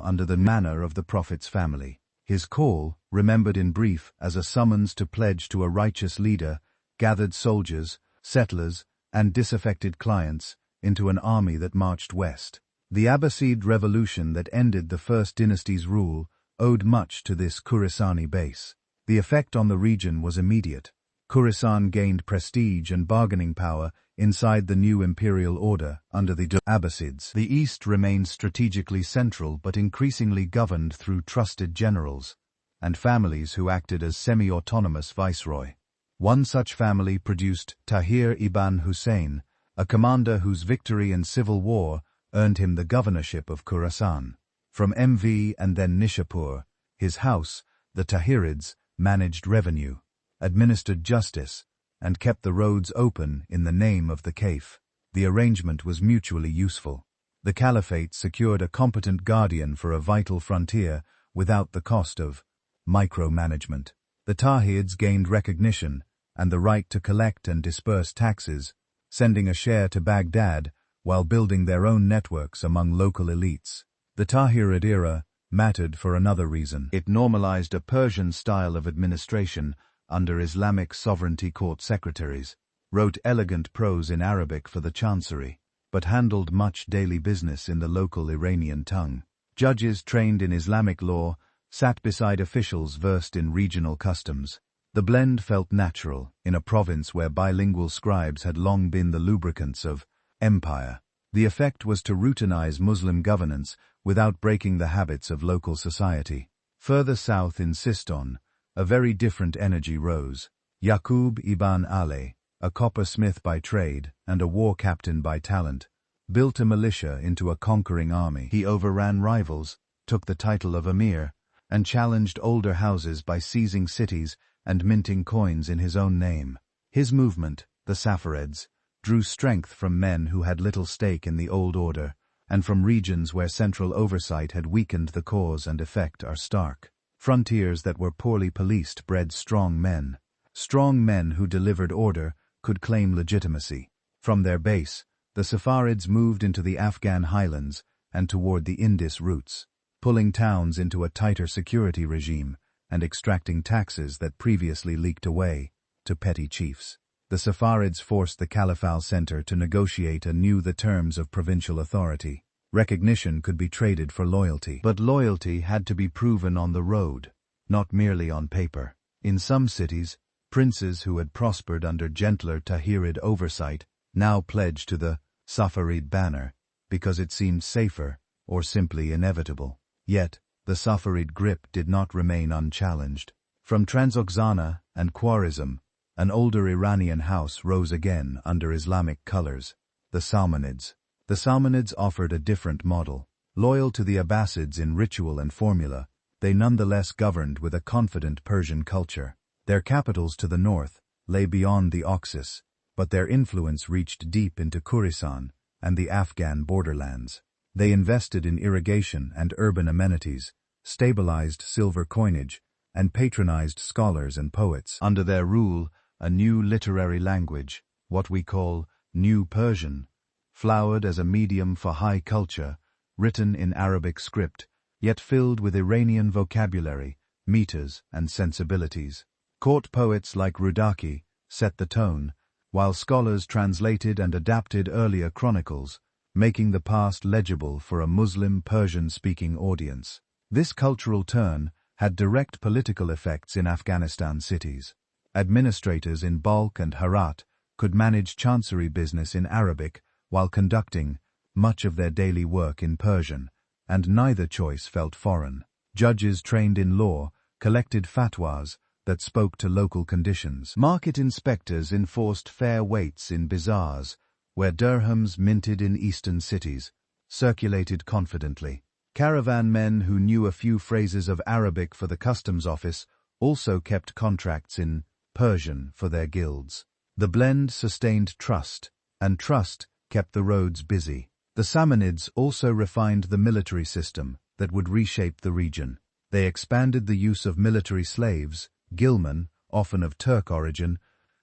under the manner of the Prophet's family. His call, remembered in brief as a summons to pledge to a righteous leader, gathered soldiers, settlers, and disaffected clients into an army that marched west. The Abbasid revolution that ended the First Dynasty's rule owed much to this Khorasani base. The effect on the region was immediate. Khorasan gained prestige and bargaining power inside the new imperial order under the Abbasids. The east remained strategically central but increasingly governed through trusted generals and families who acted as semi-autonomous viceroy. One such family produced Tahir ibn Hussein, a commander whose victory in civil war earned him the governorship of Khorasan. From Mv and then Nishapur, his house, the Tahirids, managed revenue, administered justice, and kept the roads open in the name of the Caliph. The arrangement was mutually useful. The Caliphate secured a competent guardian for a vital frontier without the cost of micromanagement. The Tahirids gained recognition and the right to collect and disperse taxes, sending a share to Baghdad while building their own networks among local elites. The Timurid era mattered for another reason. It normalized a Persian style of administration under Islamic sovereignty court secretaries, wrote elegant prose in Arabic for the chancery, but handled much daily business in the local Iranian tongue. Judges trained in Islamic law sat beside officials versed in regional customs. The blend felt natural in a province where bilingual scribes had long been the lubricants of empire. The effect was to routinize Muslim governance without breaking the habits of local society. Further south in Sistan, a very different energy rose. Yaqub ibn Ali, a coppersmith by trade and a war captain by talent, built a militia into a conquering army. He overran rivals, took the title of emir, and challenged older houses by seizing cities and minting coins in his own name. His movement, the Saffarids, drew strength from men who had little stake in the old order, and from regions where central oversight had weakened. The cause and effect are stark. Frontiers that were poorly policed bred strong men. Strong men who delivered order could claim legitimacy. From their base, the Saffarids moved into the Afghan highlands and toward the Indus routes, pulling towns into a tighter security regime and extracting taxes that previously leaked away to petty chiefs. The Saffarids forced the Caliphal center to negotiate anew the terms of provincial authority. Recognition could be traded for loyalty, but loyalty had to be proven on the road, not merely on paper. In some cities, princes who had prospered under gentler Timurid oversight now pledged to the Saffarid banner because it seemed safer or simply inevitable. Yet, the Saffarid grip did not remain unchallenged. From Transoxana and Khwarizm, an older Iranian house rose again under Islamic colors, the Samanids. The Samanids offered a different model. Loyal to the Abbasids in ritual and formula, they nonetheless governed with a confident Persian culture. Their capitals to the north lay beyond the Oxus, but their influence reached deep into Khorasan and the Afghan borderlands. They invested in irrigation and urban amenities, stabilized silver coinage, and patronized scholars and poets. Under their rule, a new literary language, what we call New Persian, flowered as a medium for high culture, written in Arabic script, yet filled with Iranian vocabulary, meters, and sensibilities. Court poets like Rudaki set the tone, while scholars translated and adapted earlier chronicles, making the past legible for a Muslim Persian-speaking audience. This cultural turn had direct political effects in Afghanistan cities. Administrators in Balkh and Herat could manage chancery business in Arabic while conducting much of their daily work in Persian, and neither choice felt foreign. Judges trained in law collected fatwas that spoke to local conditions. Market inspectors enforced fair weights in bazaars, where dirhams minted in eastern cities circulated confidently. Caravan men who knew a few phrases of Arabic for the customs office also kept contracts in Persian for their guilds. The blend sustained trust, and trust kept the roads busy. The Samanids also refined the military system that would reshape the region. They expanded the use of military slaves, gilman, often of Turk origin,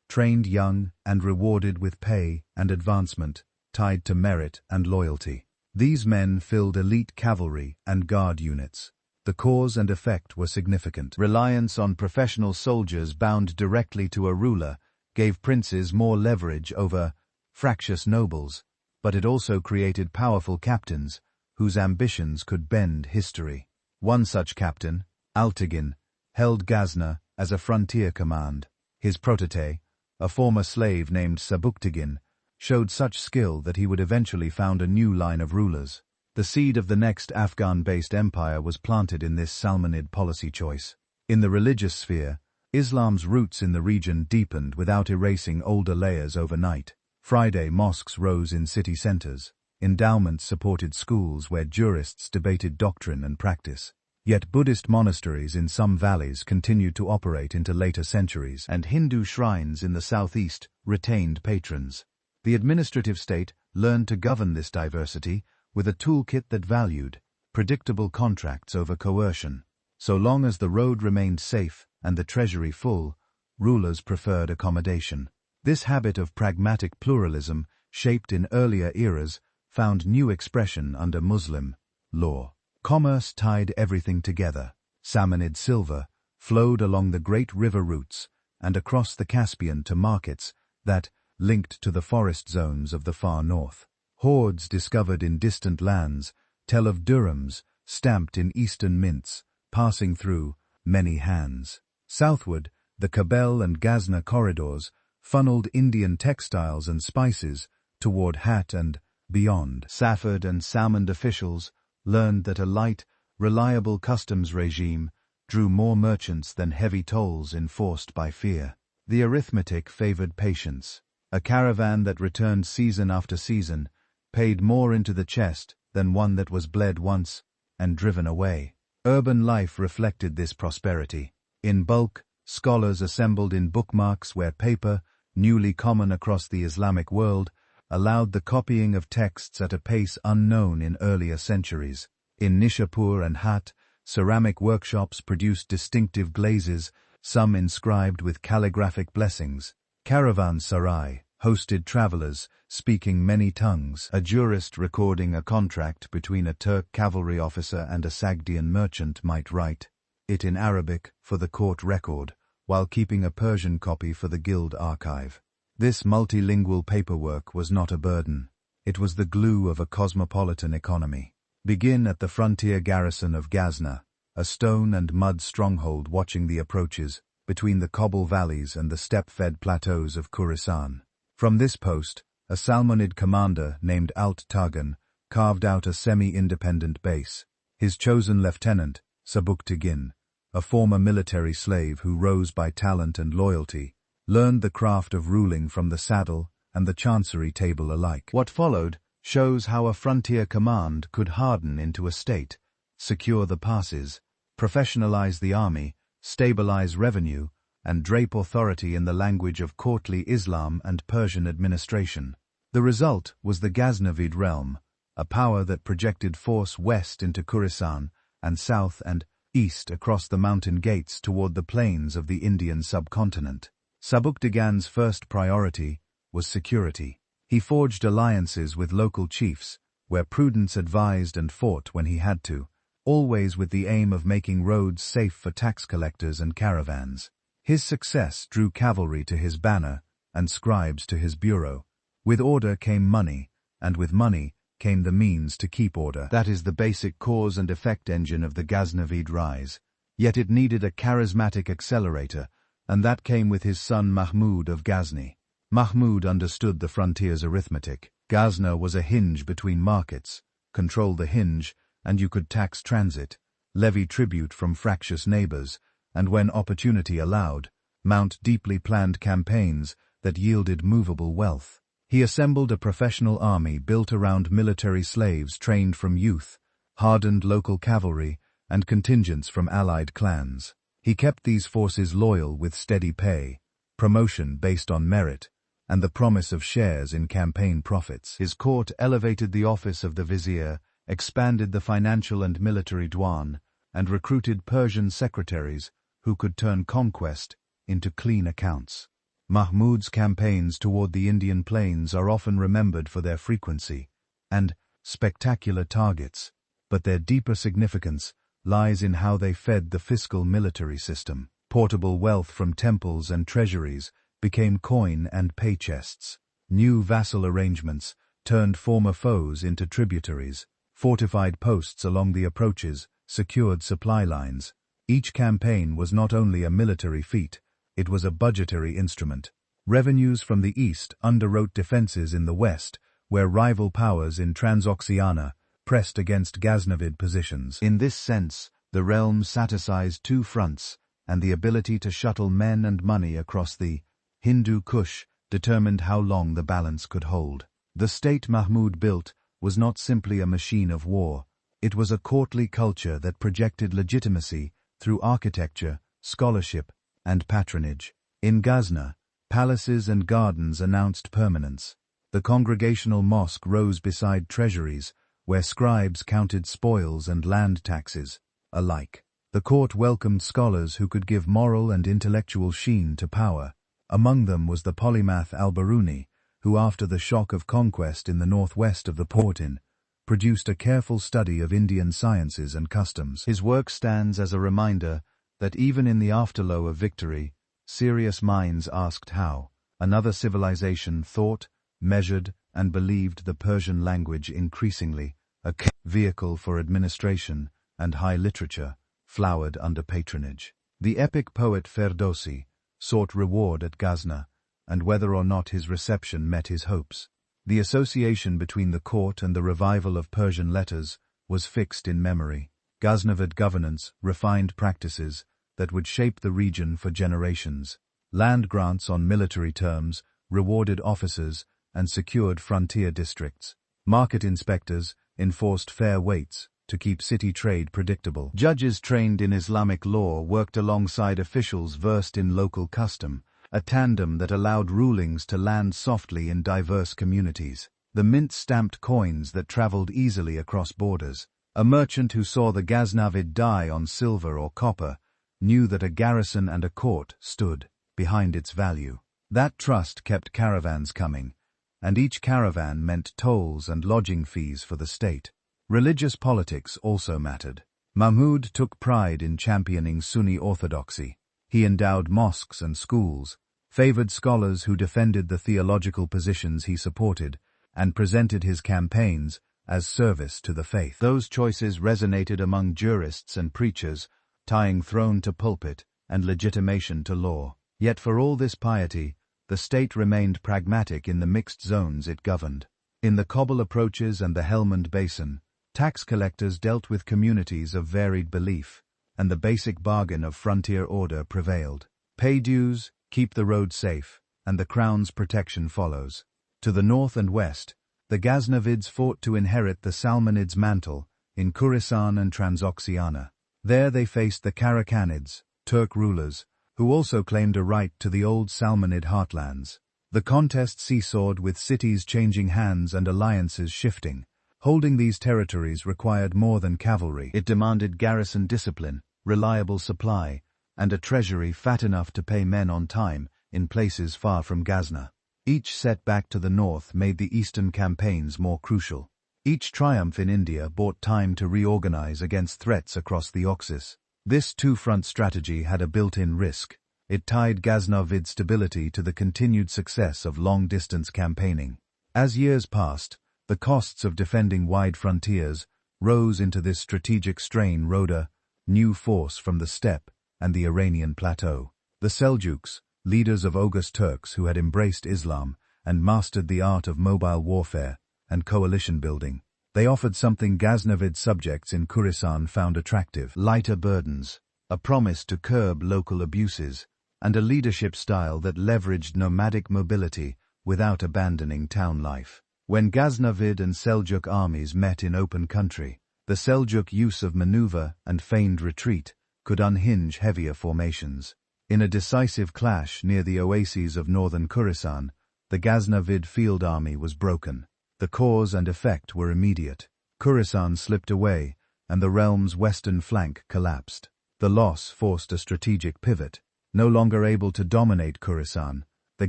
trained young and rewarded with pay and advancement tied to merit and loyalty. These men filled elite cavalry and guard units. The cause and effect were significant. Reliance on professional soldiers bound directly to a ruler gave princes more leverage over fractious nobles, but it also created powerful captains whose ambitions could bend history. One such captain, Altegin, held Ghazna as a frontier command. His protégé, a former slave named Sabuktigin, showed such skill that he would eventually found a new line of rulers. The seed of the next Afghan-based empire was planted in this Salmanid policy choice. In the religious sphere, Islam's roots in the region deepened without erasing older layers overnight. Friday mosques rose in city centers. Endowments supported schools where jurists debated doctrine and practice. Yet Buddhist monasteries in some valleys continued to operate into later centuries, and Hindu shrines in the southeast retained patrons. The administrative state learned to govern this diversity with a toolkit that valued predictable contracts over coercion. So long as the road remained safe and the treasury full, rulers preferred accommodation. This habit of pragmatic pluralism, shaped in earlier eras, found new expression under Muslim law. Commerce tied everything together. Samanid silver flowed along the great river routes and across the Caspian to markets that linked to the forest zones of the far north. Hoards discovered in distant lands tell of dirhams stamped in eastern mints, passing through many hands. Southward, the Kabel and Ghazna corridors funneled Indian textiles and spices toward Herat and beyond. Saffard and Samand officials learned that a light, reliable customs regime drew more merchants than heavy tolls enforced by fear. The arithmetic favored patience. A caravan that returned season after season paid more into the chest than one that was bled once and driven away. Urban life reflected this prosperity. In bulk, scholars assembled in bookmarks where paper, newly common across the Islamic world, allowed the copying of texts at a pace unknown in earlier centuries. In Nishapur and Herat, ceramic workshops produced distinctive glazes, some inscribed with calligraphic blessings. Caravansarai hosted travelers speaking many tongues, a jurist recording a contract between a Turk cavalry officer and a Sogdian merchant might write it in Arabic for the court record, while keeping a Persian copy for the guild archive. This multilingual paperwork was not a burden. It was the glue of a cosmopolitan economy. Begin at the frontier garrison of Ghazna, a stone and mud stronghold watching the approaches between the cobble valleys and the steppe-fed plateaus of Khorasan. From this post, a Salmonid commander named Alt Tagan carved out a semi-independent base. His chosen lieutenant, Sabuktigin, a former military slave who rose by talent and loyalty, learned the craft of ruling from the saddle and the chancery table alike. What followed shows how a frontier command could harden into a state, secure the passes, professionalize the army, stabilize revenue, and drape authority in the language of courtly Islam and Persian administration. The result was the Ghaznavid realm, a power that projected force west into Khorasan and south and east across the mountain gates toward the plains of the Indian subcontinent. Sabuktigan's first priority was security. He forged alliances with local chiefs, where prudence advised and fought when he had to, always with the aim of making roads safe for tax collectors and caravans. His success drew cavalry to his banner and scribes to his bureau. With order came money, and with money came the means to keep order. That is the basic cause and effect engine of the Ghaznavid rise. Yet it needed a charismatic accelerator, and that came with his son Mahmud of Ghazni. Mahmud understood the frontier's arithmetic. Ghazna was a hinge between markets. Control the hinge, and you could tax transit, levy tribute from fractious neighbors, and when opportunity allowed, mount deeply planned campaigns that yielded movable wealth. He assembled a professional army built around military slaves trained from youth, hardened local cavalry, and contingents from allied clans. He kept these forces loyal with steady pay, promotion based on merit, and the promise of shares in campaign profits. His court elevated the office of the vizier, expanded the financial and military douane, and recruited Persian secretaries who could turn conquest into clean accounts. Mahmud's campaigns toward the Indian plains are often remembered for their frequency and spectacular targets, but their deeper significance lies in how they fed the fiscal military system. Portable wealth from temples and treasuries became coin and pay chests. New vassal arrangements turned former foes into tributaries. Fortified posts along the approaches secured supply lines. Each campaign was not only a military feat, it was a budgetary instrument. Revenues from the east underwrote defenses in the west, where rival powers in Transoxiana pressed against Ghaznavid positions. In this sense, the realm satisfied two fronts, and the ability to shuttle men and money across the Hindu Kush determined how long the balance could hold. The state Mahmud built was not simply a machine of war. It was a courtly culture that projected legitimacy through architecture, scholarship, and patronage. In Ghazna, palaces and gardens announced permanence. The congregational mosque rose beside treasuries, where scribes counted spoils and land taxes alike. The court welcomed scholars who could give moral and intellectual sheen to power. Among them was the polymath al-Biruni, who after the shock of conquest in the northwest of the Portin, produced a careful study of Indian sciences and customs. His work stands as a reminder that even in the afterglow of victory, serious minds asked how. Another civilization thought, measured, and believed the Persian language increasingly, a vehicle for administration and high literature, flowered under patronage. The epic poet Ferdowsi sought reward at Ghazna, and whether or not his reception met his hopes. The association between the court and the revival of Persian letters was fixed in memory. Ghaznavid governance refined practices that would shape the region for generations. Land grants on military terms rewarded officers and secured frontier districts. Market inspectors enforced fair weights to keep city trade predictable. Judges trained in Islamic law worked alongside officials versed in local custom, a tandem that allowed rulings to land softly in diverse communities. The mint-stamped coins that traveled easily across borders. A merchant who saw the Ghaznavid die on silver or copper knew that a garrison and a court stood behind its value. That trust kept caravans coming, and each caravan meant tolls and lodging fees for the state. Religious politics also mattered. Mahmud took pride in championing Sunni orthodoxy. He endowed mosques and schools, favored scholars who defended the theological positions he supported, and presented his campaigns as service to the faith. Those choices resonated among jurists and preachers, tying throne to pulpit and legitimation to law. Yet for all this piety, the state remained pragmatic in the mixed zones it governed. In the Kabul approaches and the Helmand Basin, tax collectors dealt with communities of varied belief, and the basic bargain of frontier order prevailed. Pay dues, keep the road safe, and the crown's protection follows. To the north and west, the Ghaznavids fought to inherit the Samanids' mantle in Khorasan and Transoxiana. There they faced the Karakhanids, Turk rulers, who also claimed a right to the old Salmanid heartlands. The contest seesawed with cities changing hands and alliances shifting. Holding these territories required more than cavalry. It demanded garrison discipline, reliable supply, and a treasury fat enough to pay men on time in places far from Ghazna. Each setback to the north made the eastern campaigns more crucial. Each triumph in India bought time to reorganize against threats across the Oxus. This two-front strategy had a built-in risk. It tied Ghaznavid stability to the continued success of long-distance campaigning. As years passed, the costs of defending wide frontiers rose into this strategic strain. Rhoda, new force from the steppe and the Iranian plateau. The Seljuks, leaders of Oghuz Turks who had embraced Islam and mastered the art of mobile warfare and coalition building. They offered something Ghaznavid subjects in Khorasan found attractive: lighter burdens, a promise to curb local abuses, and a leadership style that leveraged nomadic mobility without abandoning town life. When Ghaznavid and Seljuk armies met in open country, the Seljuk use of maneuver and feigned retreat could unhinge heavier formations. In a decisive clash near the oases of northern Khorasan, the Ghaznavid field army was broken. The cause and effect were immediate. Khorasan slipped away, and the realm's western flank collapsed. The loss forced a strategic pivot. No longer able to dominate Khorasan, the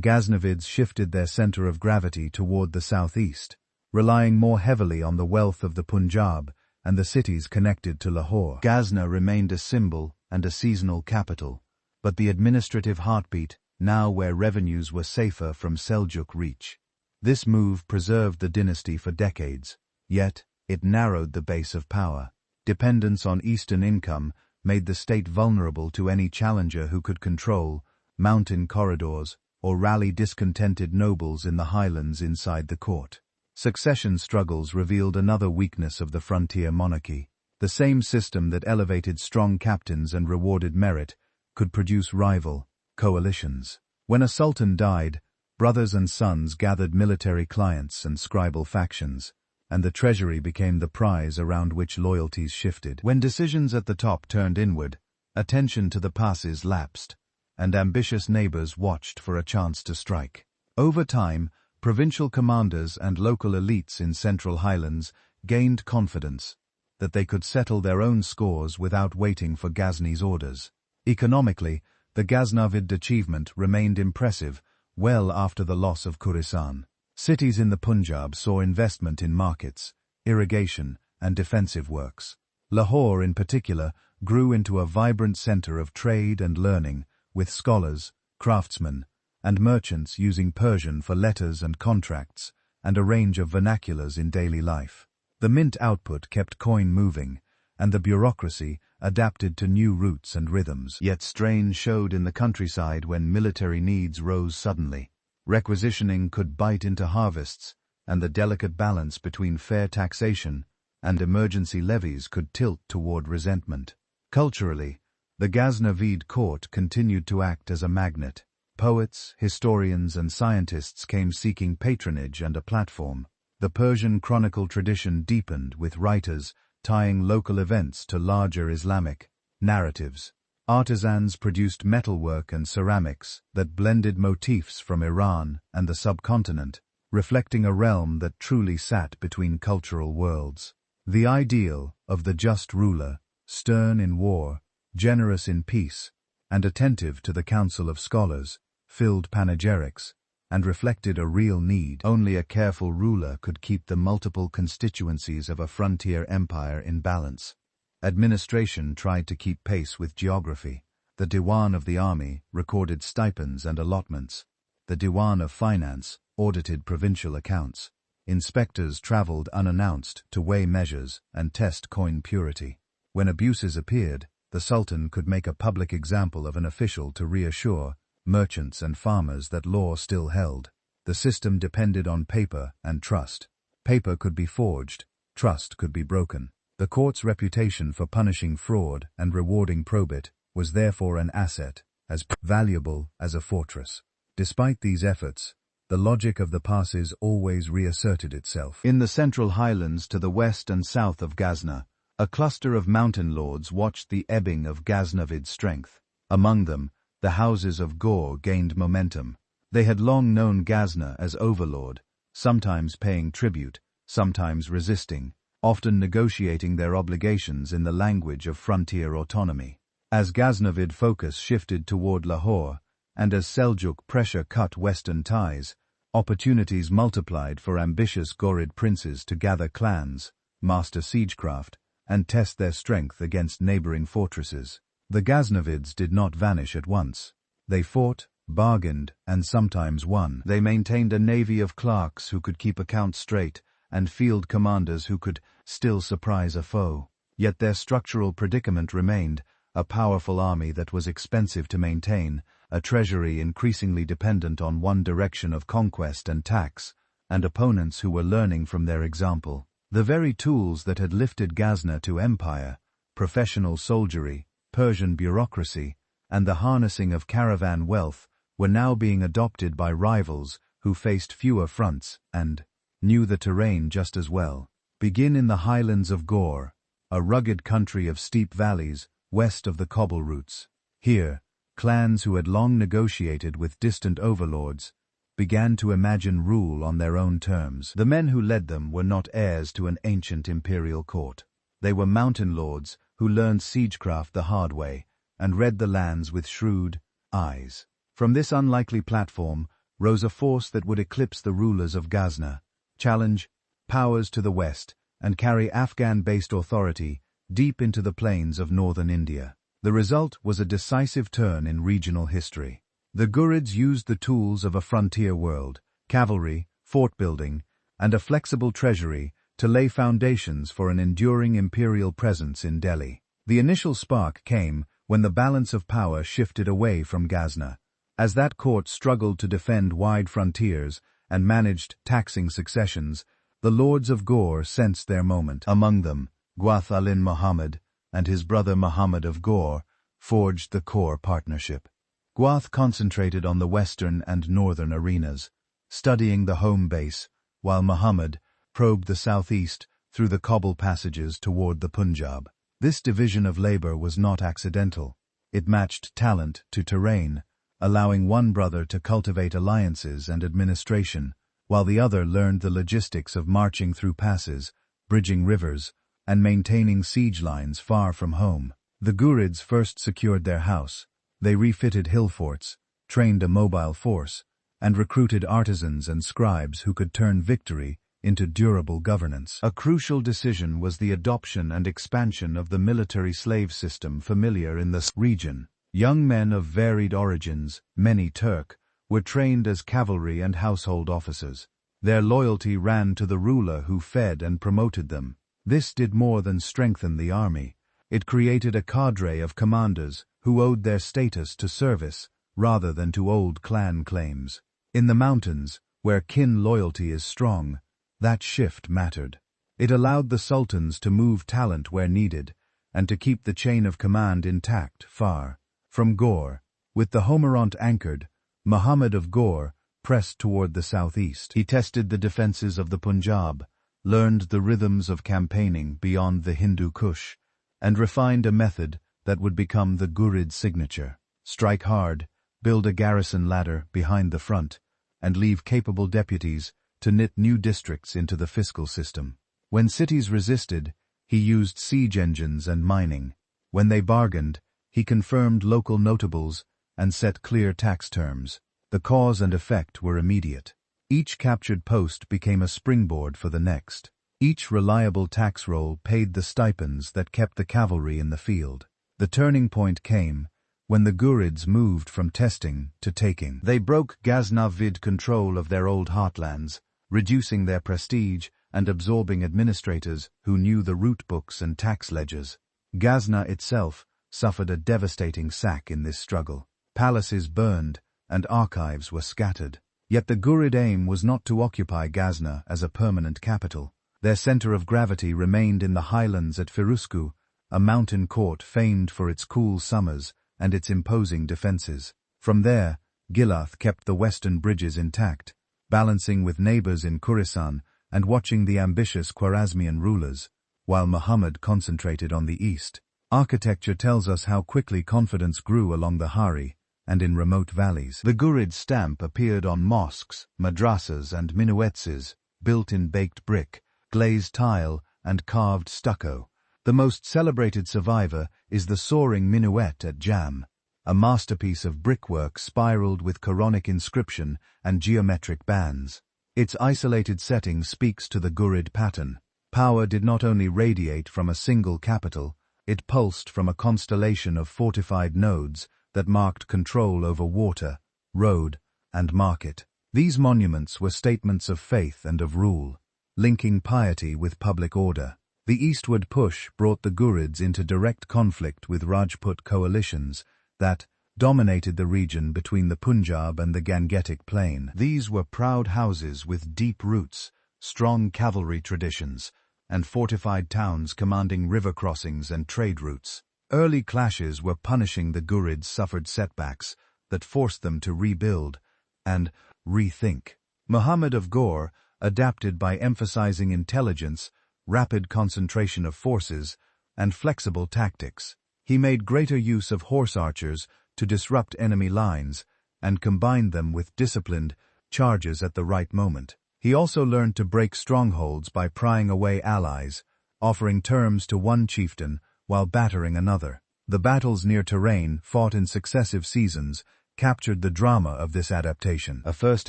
Ghaznavids shifted their center of gravity toward the southeast, relying more heavily on the wealth of the Punjab and the cities connected to Lahore. Ghazna remained a symbol and a seasonal capital, but the administrative heartbeat, now where revenues were safer from Seljuk reach. This move preserved the dynasty for decades, yet it narrowed the base of power. Dependence on eastern income made the state vulnerable to any challenger who could control mountain corridors or rally discontented nobles in the highlands inside the court. Succession struggles revealed another weakness of the frontier monarchy. The same system that elevated strong captains and rewarded merit could produce rival coalitions. When a sultan died, brothers and sons gathered military clients and scribal factions, and the treasury became the prize around which loyalties shifted. When decisions at the top turned inward, attention to the passes lapsed, and ambitious neighbors watched for a chance to strike. Over time, provincial commanders and local elites in Central Highlands gained confidence that they could settle their own scores without waiting for Ghazni's orders. Economically, the Ghaznavid achievement remained impressive well after the loss of Khorasan. Cities in the Punjab saw investment in markets, irrigation, and defensive works. Lahore, in particular, grew into a vibrant center of trade and learning, with scholars, craftsmen, and merchants using Persian for letters and contracts, and a range of vernaculars in daily life. The mint output kept coin moving, and the bureaucracy adapted to new routes and rhythms. Yet strain showed in the countryside when military needs rose suddenly. Requisitioning could bite into harvests, and the delicate balance between fair taxation and emergency levies could tilt toward resentment. Culturally, the Ghaznavid court continued to act as a magnet. Poets, historians, and scientists came seeking patronage and a platform. The Persian chronicle tradition deepened with writers tying local events to larger Islamic narratives. Artisans produced metalwork and ceramics that blended motifs from Iran and the subcontinent, reflecting a realm that truly sat between cultural worlds. The ideal of the just ruler, stern in war, generous in peace, and attentive to the counsel of scholars, filled panegyrics, and reflected a real need. Only a careful ruler could keep the multiple constituencies of a frontier empire in balance. Administration tried to keep pace with geography. The Diwan of the army recorded stipends and allotments. The Diwan of finance audited provincial accounts. Inspectors traveled unannounced to weigh measures and test coin purity. When abuses appeared, the Sultan could make a public example of an official to reassure merchants and farmers that law still held. The system depended on paper and trust. Paper could be forged, trust could be broken. The court's reputation for punishing fraud and rewarding probit was therefore an asset, as valuable as a fortress. Despite these efforts, the logic of the passes always reasserted itself. In the central highlands to the west and south of Ghazna, a cluster of mountain lords watched the ebbing of Ghaznavid's strength. Among them, the houses of Ghor gained momentum. They had long known Ghazna as overlord, sometimes paying tribute, sometimes resisting, often negotiating their obligations in the language of frontier autonomy. As Ghaznavid focus shifted toward Lahore, and as Seljuk pressure cut western ties, opportunities multiplied for ambitious Ghurid princes to gather clans, master siegecraft, and test their strength against neighboring fortresses. The Ghaznavids did not vanish at once. They fought, bargained, and sometimes won. They maintained a navy of clerks who could keep accounts straight, and field commanders who could still surprise a foe. Yet their structural predicament remained: a powerful army that was expensive to maintain, a treasury increasingly dependent on one direction of conquest and tax, and opponents who were learning from their example. The very tools that had lifted Ghazna to empire, professional soldiery, Persian bureaucracy, and the harnessing of caravan wealth, were now being adopted by rivals who faced fewer fronts and knew the terrain just as well. Begin in the highlands of Ghor, a rugged country of steep valleys west of the cobble routes. Here, clans who had long negotiated with distant overlords began to imagine rule on their own terms. The men who led them were not heirs to an ancient imperial court. They were mountain lords who learned siegecraft the hard way and read the lands with shrewd eyes. From this unlikely platform rose a force that would eclipse the rulers of Ghazna, challenge powers to the west, and carry Afghan-based authority deep into the plains of northern India. The result was a decisive turn in regional history. The Ghurids used the tools of a frontier world, cavalry, fort building, and a flexible treasury to lay foundations for an enduring imperial presence in Delhi. The initial spark came when the balance of power shifted away from Ghazna. As that court struggled to defend wide frontiers and managed taxing successions, the lords of Ghor sensed their moment. Among them, Gwath Alin Muhammad and his brother Mahmud of Ghor forged the core partnership. Gwath concentrated on the western and northern arenas, studying the home base, while Muhammad probed the southeast through the cobble passages toward the Punjab. This division of labor was not accidental. It matched talent to terrain, allowing one brother to cultivate alliances and administration, while the other learned the logistics of marching through passes, bridging rivers, and maintaining siege lines far from home. The Ghurids first secured their house. They refitted hill forts, trained a mobile force, and recruited artisans and scribes who could turn victory into durable governance. A crucial decision was the adoption and expansion of the military slave system familiar in the region. Young men of varied origins, many Turk, were trained as cavalry and household officers. Their loyalty ran to the ruler who fed and promoted them. This did more than strengthen the army. It created a cadre of commanders who owed their status to service rather than to old clan claims. In the mountains, where kin loyalty is strong, that shift mattered. It allowed the sultans to move talent where needed and to keep the chain of command intact far from Ghor. With the Homorant anchored, Mahmud of Ghor pressed toward the southeast. He tested the defenses of the Punjab, learned the rhythms of campaigning beyond the Hindu Kush, and refined a method that would become the Ghurid signature. Strike hard, build a garrison ladder behind the front, and leave capable deputies to knit new districts into the fiscal system. When cities resisted, he used siege engines and mining. When they bargained, he confirmed local notables and set clear tax terms. The cause and effect were immediate. Each captured post became a springboard for the next. Each reliable tax roll paid the stipends that kept the cavalry in the field. The turning point came when the Ghurids moved from testing to taking. They broke Ghaznavid control of their old heartlands, reducing their prestige and absorbing administrators who knew the route books and tax ledgers. Ghazna itself suffered a devastating sack in this struggle. Palaces burned and archives were scattered. Yet the Ghurid aim was not to occupy Ghazna as a permanent capital. Their center of gravity remained in the highlands at Firuzkoh, a mountain court famed for its cool summers and its imposing defenses. From there, Gilath kept the western bridges intact, balancing with neighbors in Khorasan and watching the ambitious Khwarezmian rulers, while Muhammad concentrated on the east. Architecture tells us how quickly confidence grew along the Hari and in remote valleys. The Ghurid stamp appeared on mosques, madrasas and minarets, built in baked brick, glazed tile and carved stucco. The most celebrated survivor is the soaring minaret at Jam, a masterpiece of brickwork spiraled with Quranic inscription and geometric bands. Its isolated setting speaks to the Ghurid pattern. Power did not only radiate from a single capital, it pulsed from a constellation of fortified nodes that marked control over water, road, and market. These monuments were statements of faith and of rule, linking piety with public order. The eastward push brought the Ghurids into direct conflict with Rajput coalitions that dominated the region between the Punjab and the Gangetic Plain. These were proud houses with deep roots, strong cavalry traditions, and fortified towns commanding river crossings and trade routes. Early clashes were punishing the Ghurids suffered setbacks that forced them to rebuild and rethink. Muhammad of Ghor adapted by emphasizing intelligence, rapid concentration of forces, and flexible tactics. He made greater use of horse archers to disrupt enemy lines and combined them with disciplined charges at the right moment. He also learned to break strongholds by prying away allies, offering terms to one chieftain while battering another. The battles near Terrain, fought in successive seasons, captured the drama of this adaptation. A first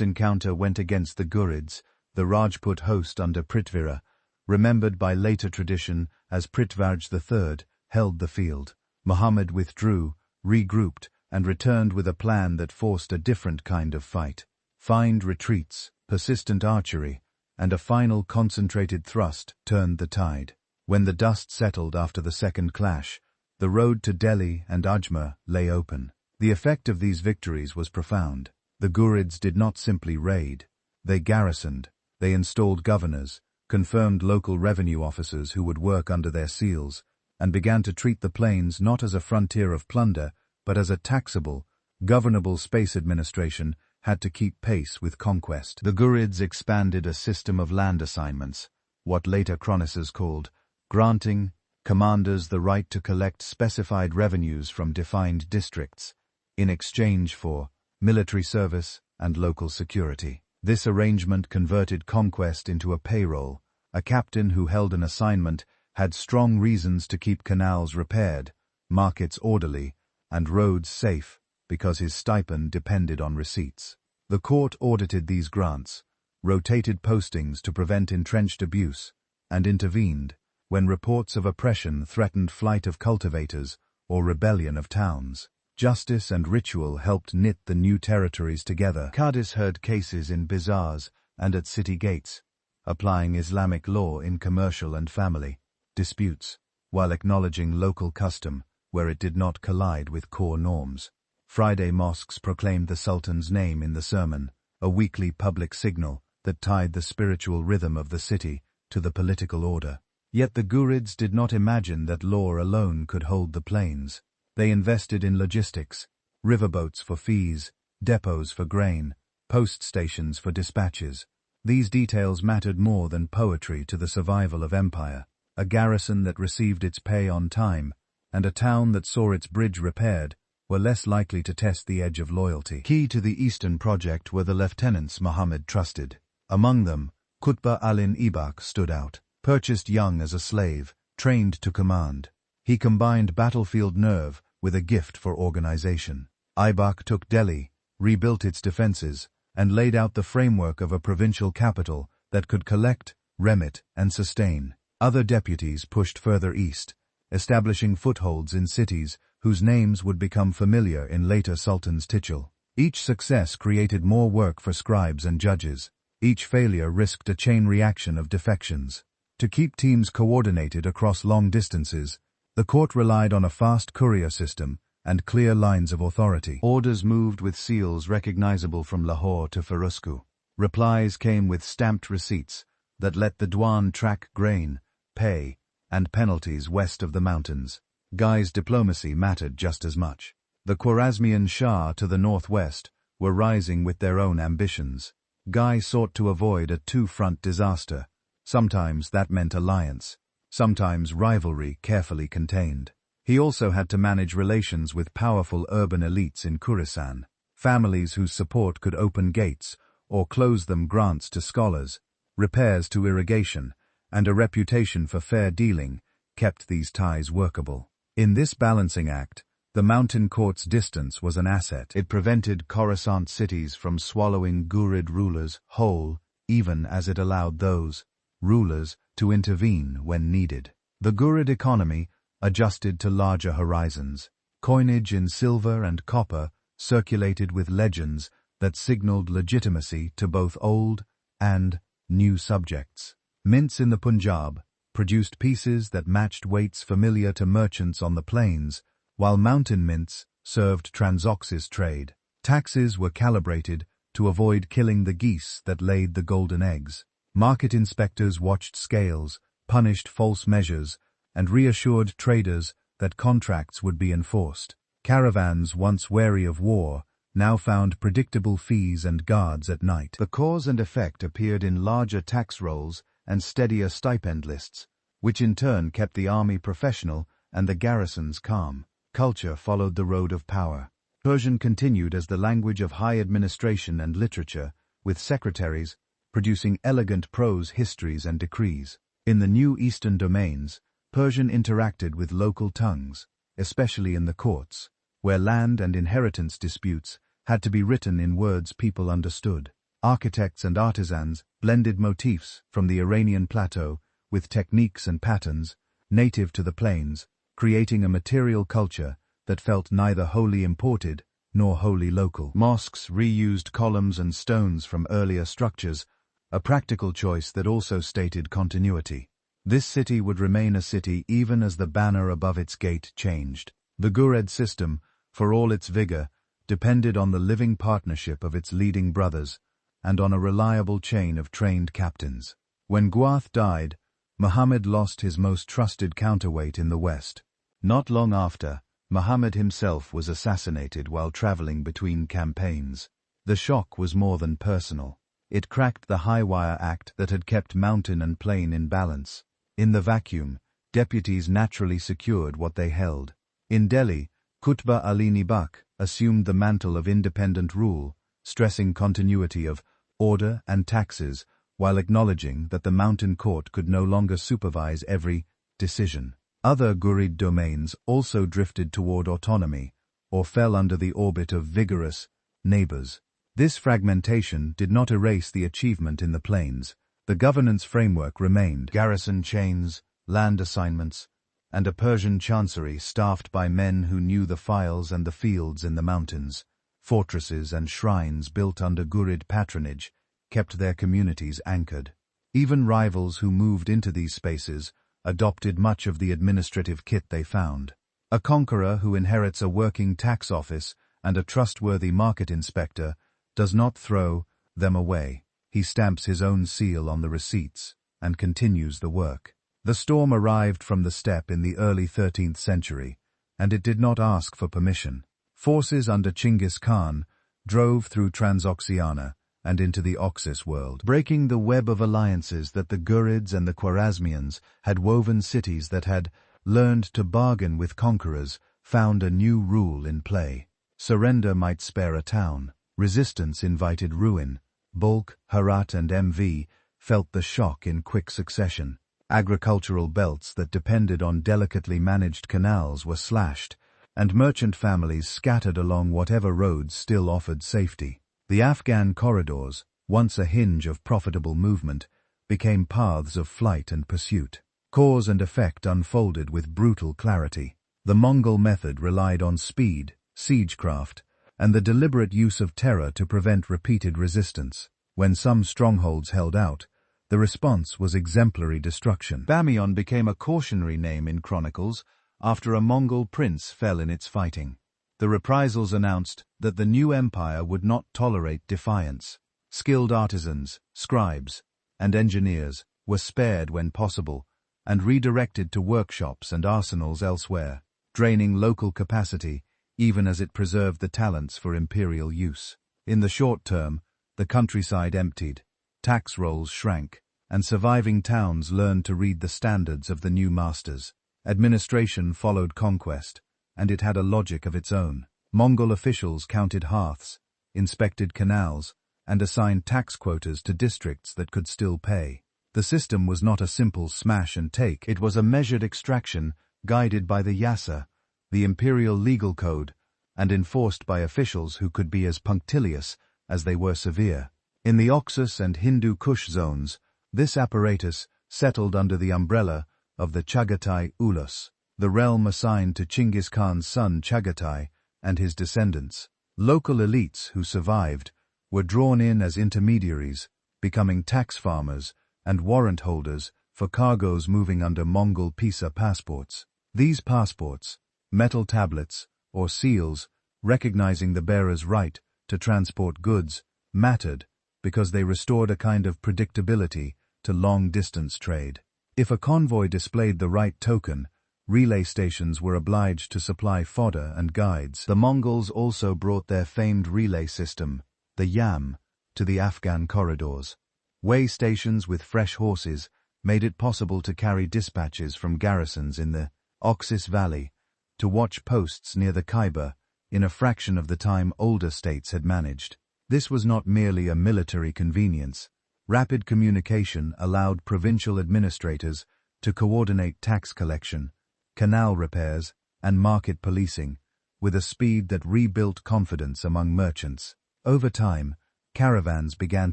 encounter went against the Ghurids, the Rajput host under Prithvira, remembered by later tradition as Prithviraj III, held the field. Muhammad withdrew, regrouped, and returned with a plan that forced a different kind of fight. Feigned retreats, persistent archery, and a final concentrated thrust turned the tide. When the dust settled after the second clash, the road to Delhi and Ajmer lay open. The effect of these victories was profound. The Ghurids did not simply raid. They garrisoned, they installed governors, confirmed local revenue officers who would work under their seals, and began to treat the plains not as a frontier of plunder, but as a taxable, governable space. Administration had to keep pace with conquest. The Ghurids expanded a system of land assignments, what later chroniclers called granting commanders the right to collect specified revenues from defined districts, in exchange for military service and local security. This arrangement converted conquest into a payroll. A captain who held an assignment had strong reasons to keep canals repaired, markets orderly, and roads safe, because his stipend depended on receipts. The court audited these grants, rotated postings to prevent entrenched abuse, and intervened when reports of oppression threatened flight of cultivators or rebellion of towns. Justice and ritual helped knit the new territories together. Qadis heard cases in bazaars and at city gates, applying Islamic law in commercial and family disputes, while acknowledging local custom where it did not collide with core norms. Friday mosques proclaimed the Sultan's name in the sermon, a weekly public signal that tied the spiritual rhythm of the city to the political order. Yet the Ghurids did not imagine that law alone could hold the plains. They invested in logistics, riverboats for fees, depots for grain, post stations for dispatches. These details mattered more than poetry to the survival of empire. A garrison that received its pay on time, and a town that saw its bridge repaired, were less likely to test the edge of loyalty. Key to the Eastern project were the lieutenants Muhammad trusted. Among them, Qutb al-Din Aibak stood out. Purchased young as a slave, trained to command, he combined battlefield nerve with a gift for organization. Aibak took Delhi, rebuilt its defenses, and laid out the framework of a provincial capital that could collect, remit, and sustain. Other deputies pushed further east, establishing footholds in cities whose names would become familiar in later sultans' titule. Each success created more work for scribes and judges. Each failure risked a chain reaction of defections. To keep teams coordinated across long distances, the court relied on a fast courier system and clear lines of authority. Orders moved with seals recognizable from Lahore to Firuzkoh. Replies came with stamped receipts that let the Diwan track grain, pay, and penalties west of the mountains. Guy's diplomacy mattered just as much. The Khwarezmian Shah to the northwest were rising with their own ambitions. Guy sought to avoid a two-front disaster. Sometimes that meant alliance, sometimes rivalry carefully contained. He also had to manage relations with powerful urban elites in Khorasan, families whose support could open gates or close them, grants to scholars, repairs to irrigation, and a reputation for fair dealing kept these ties workable. In this balancing act, the mountain court's distance was an asset. It prevented Khorasan cities from swallowing Ghurid rulers whole, even as it allowed those rulers to intervene when needed. The Ghurid economy adjusted to larger horizons. Coinage in silver and copper circulated with legends that signaled legitimacy to both old and new subjects. Mints in the Punjab produced pieces that matched weights familiar to merchants on the plains, while mountain mints served transoxis trade. Taxes were calibrated to avoid killing the geese that laid the golden eggs. Market inspectors watched scales, punished false measures, and reassured traders that contracts would be enforced. Caravans, once wary of war, now found predictable fees and guards at night. The cause and effect appeared in larger tax rolls and steadier stipend lists, which in turn kept the army professional and the garrisons calm. Culture followed the road of power. Persian continued as the language of high administration and literature, with secretaries producing elegant prose histories and decrees. In the new eastern domains, Persian interacted with local tongues, especially in the courts, where land and inheritance disputes had to be written in words people understood. Architects and artisans blended motifs from the Iranian plateau with techniques and patterns native to the plains, creating a material culture that felt neither wholly imported nor wholly local. Mosques reused columns and stones from earlier structures, a practical choice that also stated continuity. This city would remain a city even as the banner above its gate changed. The Ghurid system, for all its vigor, depended on the living partnership of its leading brothers and on a reliable chain of trained captains. When Ghuath died, Muhammad lost his most trusted counterweight in the west. Not long after, Muhammad himself was assassinated while traveling between campaigns. The shock was more than personal. It cracked the high-wire act that had kept mountain and plain in balance. In the vacuum, deputies naturally secured what they held. In Delhi, Qutb al-Din Aibak assumed the mantle of independent rule, stressing continuity of order and taxes, while acknowledging that the mountain court could no longer supervise every decision. Other Ghurid domains also drifted toward autonomy, or fell under the orbit of vigorous neighbors. This fragmentation did not erase the achievement in the plains. The governance framework remained: garrison chains, land assignments, and a Persian chancery staffed by men who knew the files and the fields in the mountains. Fortresses and shrines built under Ghurid patronage kept their communities anchored. Even rivals who moved into these spaces adopted much of the administrative kit they found. A conqueror who inherits a working tax office and a trustworthy market inspector does not throw them away. He stamps his own seal on the receipts and continues the work. The storm arrived from the steppe in the early 13th century, and it did not ask for permission. Forces under Genghis Khan drove through Transoxiana and into the Oxus world, breaking the web of alliances that the Ghurids and the Khwarezmians had woven. Cities that had learned to bargain with conquerors found a new rule in play. Surrender might spare a town. Resistance invited ruin. Balkh, Herat and MV felt the shock in quick succession. Agricultural belts that depended on delicately managed canals were slashed, and merchant families scattered along whatever roads still offered safety. The Afghan corridors, once a hinge of profitable movement, became paths of flight and pursuit. Cause and effect unfolded with brutal clarity. The Mongol method relied on speed, siegecraft, and the deliberate use of terror to prevent repeated resistance. When some strongholds held out, the response was exemplary destruction. Bamiyan became a cautionary name in chronicles after a Mongol prince fell in its fighting. The reprisals announced that the new empire would not tolerate defiance. Skilled artisans, scribes, and engineers were spared when possible and redirected to workshops and arsenals elsewhere, draining local capacity even as it preserved the talents for imperial use. In the short term, the countryside emptied, tax rolls shrank, and surviving towns learned to read the standards of the new masters. Administration followed conquest, and it had a logic of its own. Mongol officials counted hearths, inspected canals, and assigned tax quotas to districts that could still pay. The system was not a simple smash and take, it was a measured extraction guided by the Yasa, the imperial legal code, and enforced by officials who could be as punctilious as they were severe. In the Oxus and Hindu Kush zones, this apparatus settled under the umbrella of the Chagatai Ulus, the realm assigned to Genghis Khan's son Chagatai and his descendants. Local elites who survived were drawn in as intermediaries, becoming tax farmers and warrant holders for cargoes moving under Mongol Pisa passports. These passports, metal tablets or seals recognizing the bearer's right to transport goods, mattered because they restored a kind of predictability to long-distance trade. If a convoy displayed the right token, relay stations were obliged to supply fodder and guides. The Mongols also brought their famed relay system, the Yam, to the Afghan corridors. Way stations with fresh horses made it possible to carry dispatches from garrisons in the Oxus Valley to watch posts near the Khyber in a fraction of the time older states had managed. This was not merely a military convenience. Rapid communication allowed provincial administrators to coordinate tax collection, canal repairs, and market policing, with a speed that rebuilt confidence among merchants. Over time, caravans began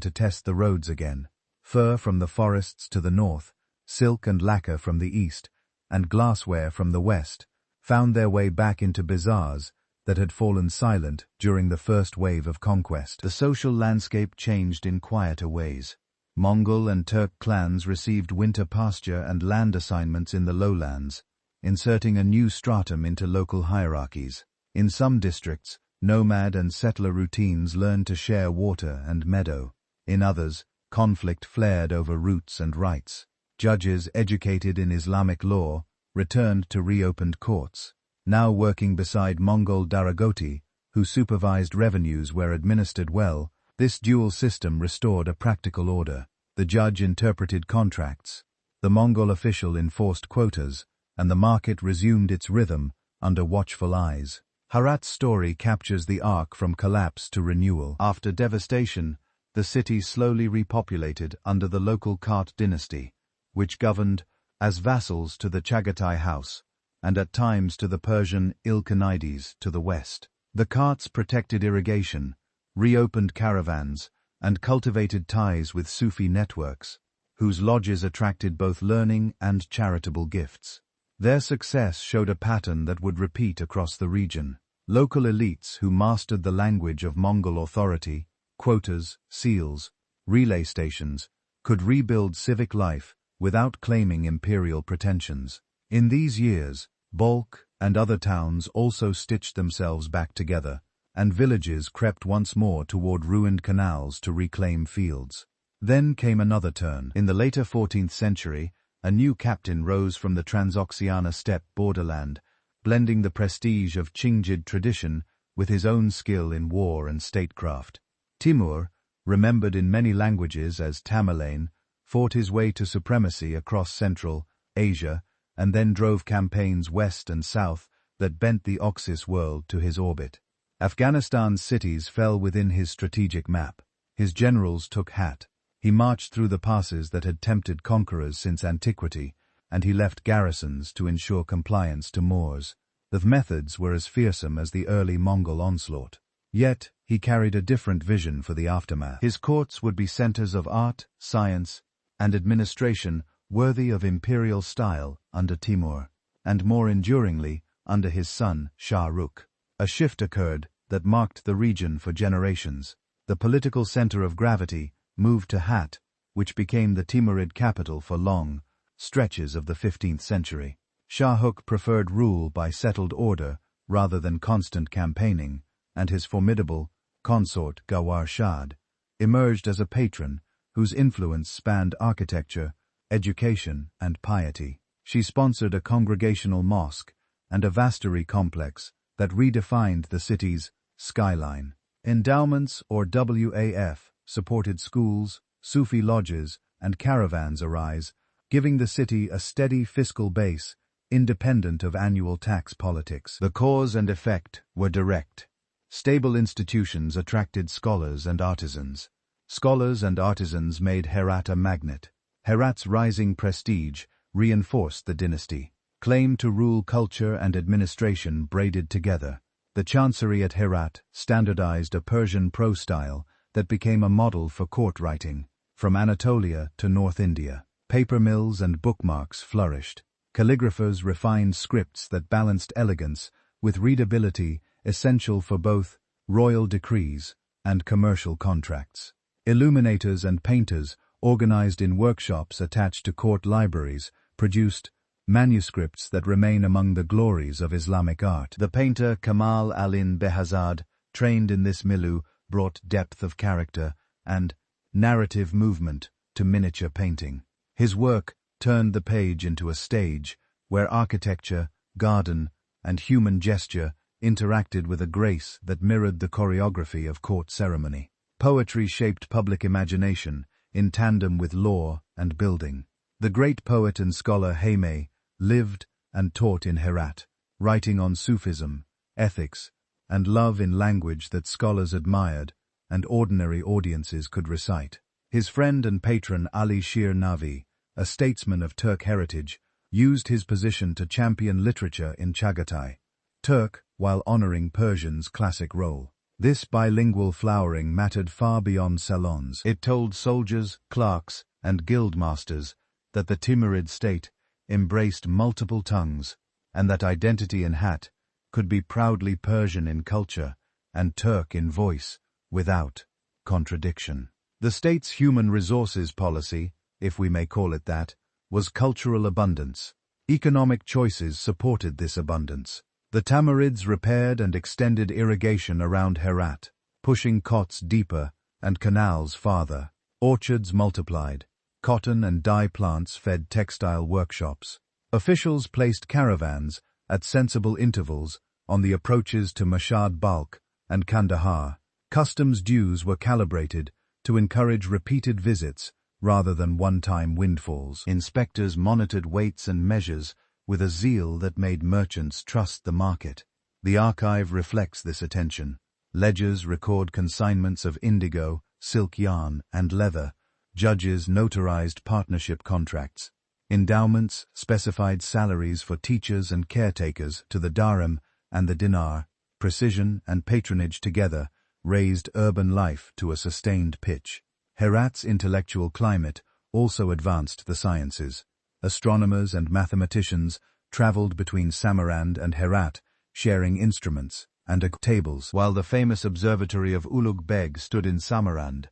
to test the roads again. Fur from the forests to the north, silk and lacquer from the east, and glassware from the west found their way back into bazaars that had fallen silent during the first wave of conquest. The social landscape changed in quieter ways. Mongol and Turk clans received winter pasture and land assignments in the lowlands, inserting a new stratum into local hierarchies. In some districts, nomad and settler routines learned to share water and meadow. In others, conflict flared over roots and rights. Judges educated in Islamic law returned to reopened courts, now working beside Mongol daragoti, who supervised revenues where administered well. This dual system restored a practical order. The judge interpreted contracts, the Mongol official enforced quotas, and the market resumed its rhythm under watchful eyes. Herat's story captures the arc from collapse to renewal. After devastation, the city slowly repopulated under the local Kart dynasty, which governed as vassals to the Chagatai house, and at times to the Persian Ilkhanides to the west. The Karts protected irrigation, reopened caravans, and cultivated ties with Sufi networks, whose lodges attracted both learning and charitable gifts. Their success showed a pattern that would repeat across the region. Local elites who mastered the language of Mongol authority, quotas, seals, relay stations, could rebuild civic life without claiming imperial pretensions. In these years, Balkh and other towns also stitched themselves back together, and villages crept once more toward ruined canals to reclaim fields. Then came another turn. In the later 14th century, a new captain rose from the Transoxiana steppe borderland, blending the prestige of Chinggid tradition with his own skill in war and statecraft. Timur, remembered in many languages as Tamerlane, fought his way to supremacy across Central Asia, and then drove campaigns west and south that bent the Oxus world to his orbit. Afghanistan's cities fell within his strategic map. His generals took hat. He marched through the passes that had tempted conquerors since antiquity, and he left garrisons to ensure compliance to Moors. The methods were as fearsome as the early Mongol onslaught. Yet, he carried a different vision for the aftermath. His courts would be centers of art, science, and administration worthy of imperial style under Timur, and more enduringly under his son Shah Rukh. A shift occurred that marked the region for generations. The political center of gravity moved to Hat, which became the Timurid capital for long stretches of the 15th century. Shah Rukh preferred rule by settled order rather than constant campaigning, and his formidable consort Gawar Shad emerged as a patron whose influence spanned architecture, education, and piety. She sponsored a congregational mosque and a vastery complex that redefined the city's skyline. Endowments, or WAF, supported schools, Sufi lodges, and caravans arise, giving the city a steady fiscal base independent of annual tax politics. The cause and effect were direct. Stable institutions attracted scholars and artisans. Scholars and artisans made Herat a magnet. Herat's rising prestige reinforced the dynasty. Claim to rule culture and administration braided together. The chancery at Herat standardized a Persian prose style that became a model for court writing. From Anatolia to North India, paper mills and bookmarks flourished. Calligraphers refined scripts that balanced elegance with readability essential for both royal decrees and commercial contracts. Illuminators and painters, organized in workshops attached to court libraries, produced manuscripts that remain among the glories of Islamic art. The painter Kamal Alin Behazad, trained in this milieu, brought depth of character and narrative movement to miniature painting. His work turned the page into a stage where architecture, garden, and human gesture interacted with a grace that mirrored the choreography of court ceremony. Poetry shaped public imagination in tandem with law and building. The great poet and scholar Hayme lived and taught in Herat, writing on Sufism, ethics, and love in language that scholars admired and ordinary audiences could recite. His friend and patron Ali Shir Navi, a statesman of Turk heritage, used his position to champion literature in Chagatai, Turk, while honoring Persian's classic role. This bilingual flowering mattered far beyond salons. It told soldiers, clerks, and guildmasters that the Timurid state embraced multiple tongues, and that identity in Hat could be proudly Persian in culture and Turk in voice, without contradiction. The state's human resources policy, if we may call it that, was cultural abundance. Economic choices supported this abundance. The Timurids repaired and extended irrigation around Herat, pushing cots deeper and canals farther. Orchards multiplied. Cotton and dye plants fed textile workshops. Officials placed caravans at sensible intervals on the approaches to Mashhad Balkh and Kandahar. Customs dues were calibrated to encourage repeated visits rather than one-time windfalls. Inspectors monitored weights and measures with a zeal that made merchants trust the market. The archive reflects this attention. Ledgers record consignments of indigo, silk yarn, and leather. Judges notarized partnership contracts. Endowments specified salaries for teachers and caretakers to the dirham and the dinar. Precision and patronage together raised urban life to a sustained pitch. Herat's intellectual climate also advanced the sciences. Astronomers and mathematicians traveled between Samarkand and Herat, sharing instruments and tables. While the famous observatory of Ulugh Beg stood in Samarkand,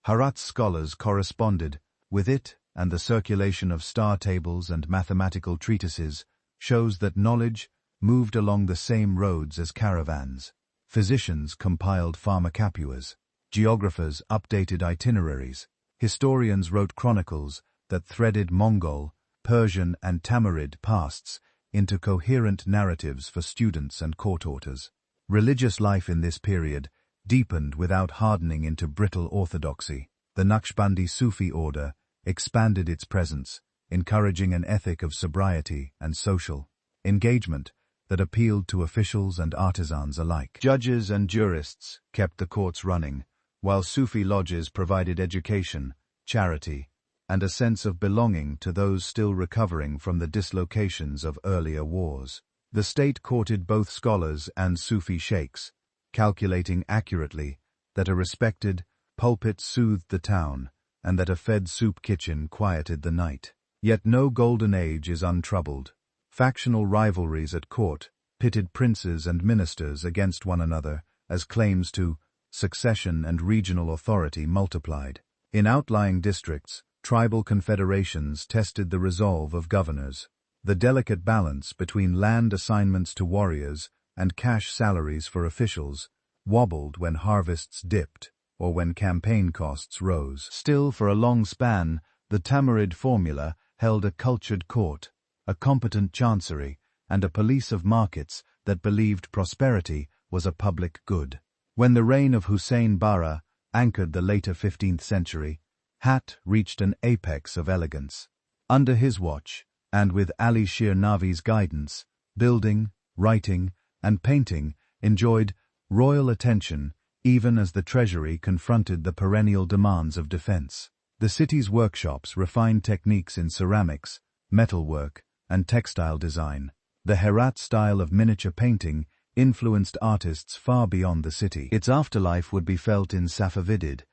Herat's scholars corresponded with it, and the circulation of star tables and mathematical treatises shows that knowledge moved along the same roads as caravans. Physicians compiled pharmacopoeias. Geographers updated itineraries. Historians wrote chronicles that threaded Mongol, Persian and Timurid pasts into coherent narratives for students and court authors. Religious life in this period deepened without hardening into brittle orthodoxy. The Naqshbandi Sufi order expanded its presence, encouraging an ethic of sobriety and social engagement that appealed to officials and artisans alike. Judges and jurists kept the courts running, while Sufi lodges provided education, charity, and a sense of belonging to those still recovering from the dislocations of earlier wars. The state courted both scholars and Sufi sheikhs, calculating accurately that a respected pulpit soothed the town and that a fed soup kitchen quieted the night. Yet no golden age is untroubled. Factional rivalries at court pitted princes and ministers against one another as claims to succession and regional authority multiplied. In outlying districts, tribal confederations tested the resolve of governors. The delicate balance between land assignments to warriors and cash salaries for officials wobbled when harvests dipped or when campaign costs rose. Still, for a long span, the Timurid formula held a cultured court, a competent chancery, and a police of markets that believed prosperity was a public good. When the reign of Hussein Bara anchored the later 15th century, Hat reached an apex of elegance. Under his watch, and with Ali Shir Navi's guidance, building, writing, and painting enjoyed royal attention even as the treasury confronted the perennial demands of defense. The city's workshops refined techniques in ceramics, metalwork, and textile design. The Herat style of miniature painting influenced artists far beyond the city. Its afterlife would be felt in Safavid,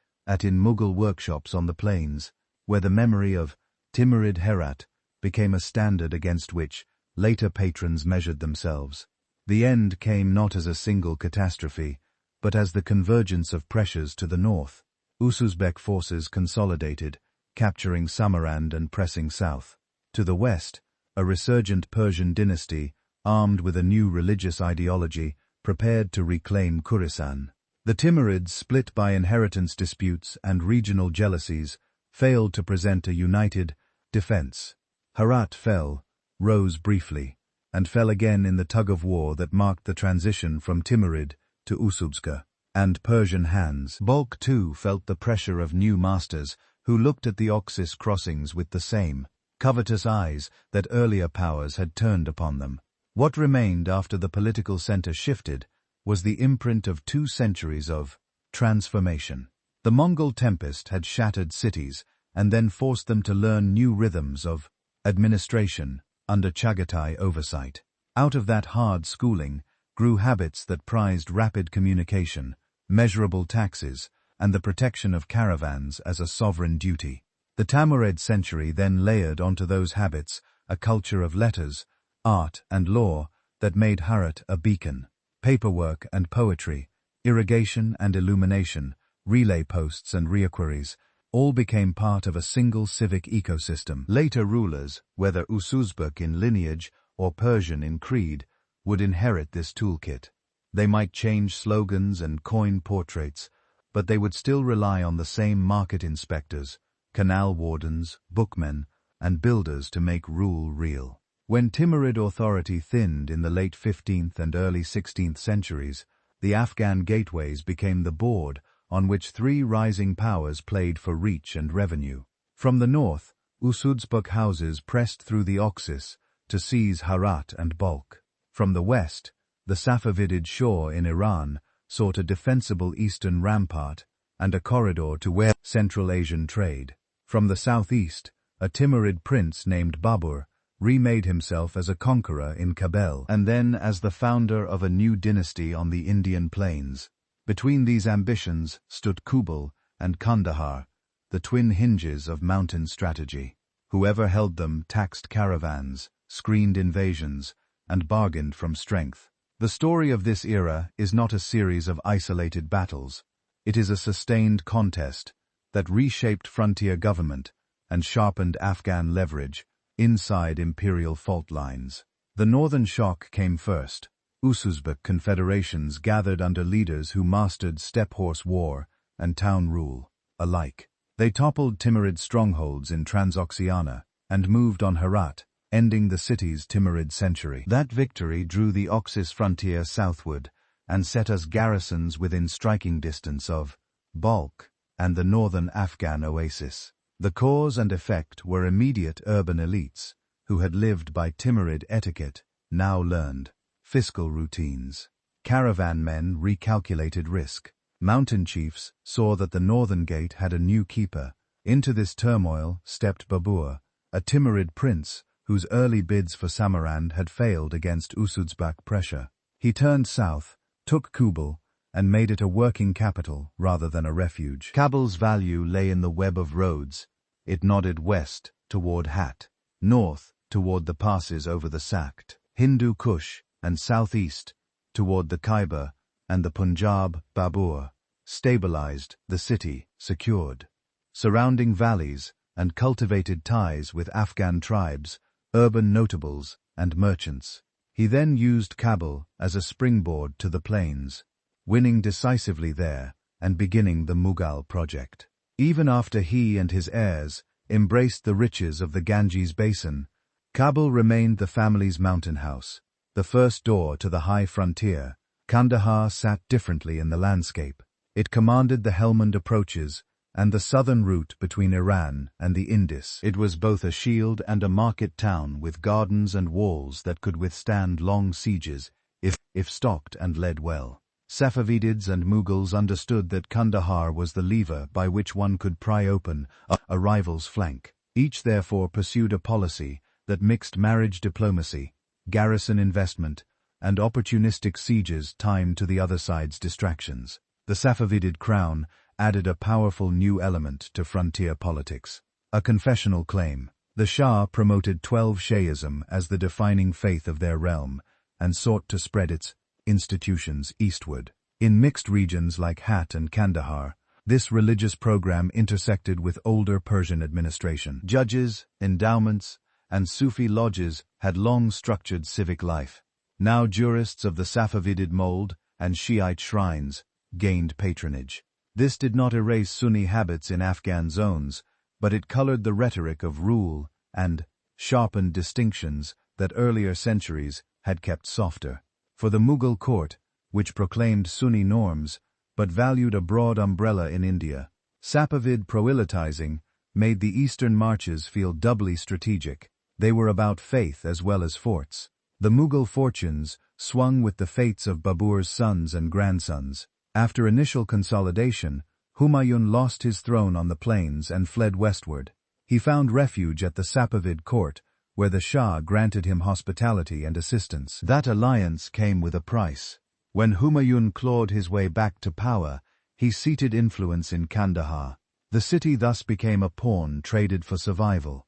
in Mughal workshops on the plains, where the memory of Timurid Herat became a standard against which later patrons measured themselves. The end came not as a single catastrophe, but as the convergence of pressures to the north. Uzbek forces consolidated, capturing Samarkand and pressing south. To the west, a resurgent Persian dynasty, armed with a new religious ideology, prepared to reclaim Khorasan. The Timurids, split by inheritance disputes and regional jealousies, failed to present a united defense. Herat fell, rose briefly, and fell again in the tug-of-war that marked the transition from Timurid to Uzbek and Persian hands. Balkh too felt the pressure of new masters who looked at the Oxus crossings with the same covetous eyes that earlier powers had turned upon them. What remained after the political center shifted was the imprint of 2 centuries of transformation. The Mongol tempest had shattered cities and then forced them to learn new rhythms of administration under Chagatai oversight. Out of that hard schooling grew habits that prized rapid communication, measurable taxes, and the protection of caravans as a sovereign duty. The Timurid century then layered onto those habits a culture of letters, art, and law that made Herat a beacon. Paperwork and poetry, irrigation and illumination, relay posts and reliquaries, all became part of a single civic ecosystem. Later rulers, whether Uzbek in lineage or Persian in creed, would inherit this toolkit. They might change slogans and coin portraits, but they would still rely on the same market inspectors, canal wardens, bookmen, and builders to make rule real. When Timurid authority thinned in the late 15th and early 16th centuries, the Afghan gateways became the board on which 3 rising powers played for reach and revenue. From the north, Uzbek houses pressed through the Oxus to seize Herat and Balkh. From the west, the Safavid Shah in Iran sought a defensible eastern rampart and a corridor to where Central Asian trade. From the southeast, a Timurid prince named Babur remade himself as a conqueror in Kabul and then as the founder of a new dynasty on the Indian plains. Between these ambitions stood Kubul and Kandahar, the twin hinges of mountain strategy. Whoever held them taxed caravans, screened invasions, and bargained from strength. The story of this era is not a series of isolated battles. It is a sustained contest that reshaped frontier government and sharpened Afghan leverage inside imperial fault lines. The northern shock came first. Uzbek confederations gathered under leaders who mastered steppe horse war and town rule alike. They toppled Timurid strongholds in Transoxiana and moved on Herat, ending the city's Timurid century. That victory drew the Oxus frontier southward and set us garrisons within striking distance of Balkh and the northern Afghan oasis. The cause and effect were immediate urban elites who had lived by Timurid etiquette, now learned fiscal routines. Caravan men recalculated risk. Mountain chiefs saw that the northern gate had a new keeper. Into this turmoil stepped Babur, a Timurid prince whose early bids for Samarkand had failed against Uzbek pressure. He turned south, took Kubul, and made it a working capital rather than a refuge. Kabul's value lay in the web of roads. It nodded west toward Hat, north toward the passes over the sacked Hindu Kush, and southeast toward the Khyber and the Punjab. Babur stabilized the city, secured surrounding valleys, and cultivated ties with Afghan tribes, urban notables, and merchants. He then used Kabul as a springboard to the plains, winning decisively there and beginning the Mughal project. Even after he and his heirs embraced the riches of the Ganges basin, Kabul remained the family's mountain house, the first door to the high frontier. Kandahar sat differently in the landscape. It commanded the Helmand approaches and the southern route between Iran and the Indus. It was both a shield and a market town with gardens and walls that could withstand long sieges if stocked and led well. Saffarids and Mughals understood that Kandahar was the lever by which one could pry open a rival's flank. Each therefore pursued a policy that mixed marriage diplomacy, garrison investment, and opportunistic sieges timed to the other side's distractions. The Safavid crown added a powerful new element to frontier politics. A confessional claim. The Shah promoted 12 Shahism as the defining faith of their realm and sought to spread its institutions eastward. In mixed regions like Hat and Kandahar, this religious program intersected with older Persian administration. Judges, endowments, and Sufi lodges had long structured civic life. Now jurists of the Safavid mold and Shiite shrines gained patronage. This did not erase Sunni habits in Afghan zones, but it colored the rhetoric of rule and sharpened distinctions that earlier centuries had kept softer. For the Mughal court, which proclaimed Sunni norms but valued a broad umbrella in India, Safavid proselytizing made the eastern marches feel doubly strategic. They were about faith as well as forts. The Mughal fortunes swung with the fates of Babur's sons and grandsons. After initial consolidation, Humayun lost his throne on the plains and fled westward. He found refuge at the Safavid court, where the Shah granted him hospitality and assistance. That alliance came with a price. When Humayun clawed his way back to power, he ceded influence in Kandahar. The city thus became a pawn traded for survival,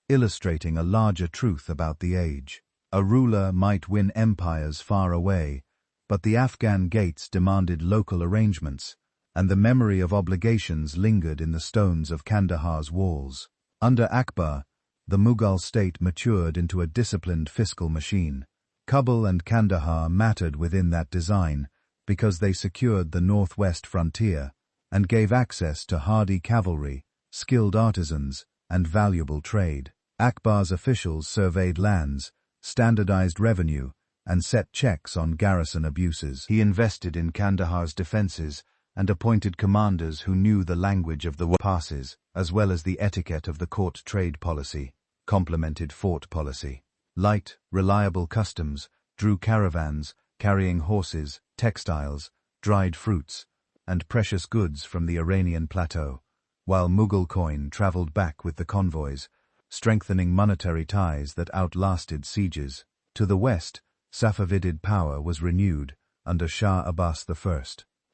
illustrating a larger truth about the age. A ruler might win empires far away, but the Afghan gates demanded local arrangements, and the memory of obligations lingered in the stones of Kandahar's walls. Under Akbar, the Mughal state matured into a disciplined fiscal machine. Kabul and Kandahar mattered within that design because they secured the northwest frontier and gave access to hardy cavalry, skilled artisans, and valuable trade. Akbar's officials surveyed lands, standardized revenue, and set checks on garrison abuses. He invested in Kandahar's defenses and appointed commanders who knew the language of the passes, as well as the etiquette of the court trade policy, complemented fort policy. Light, reliable customs drew caravans carrying horses, textiles, dried fruits, and precious goods from the Iranian plateau, while Mughal coin traveled back with the convoys, strengthening monetary ties that outlasted sieges. To the west, Safavid power was renewed under Shah Abbas I.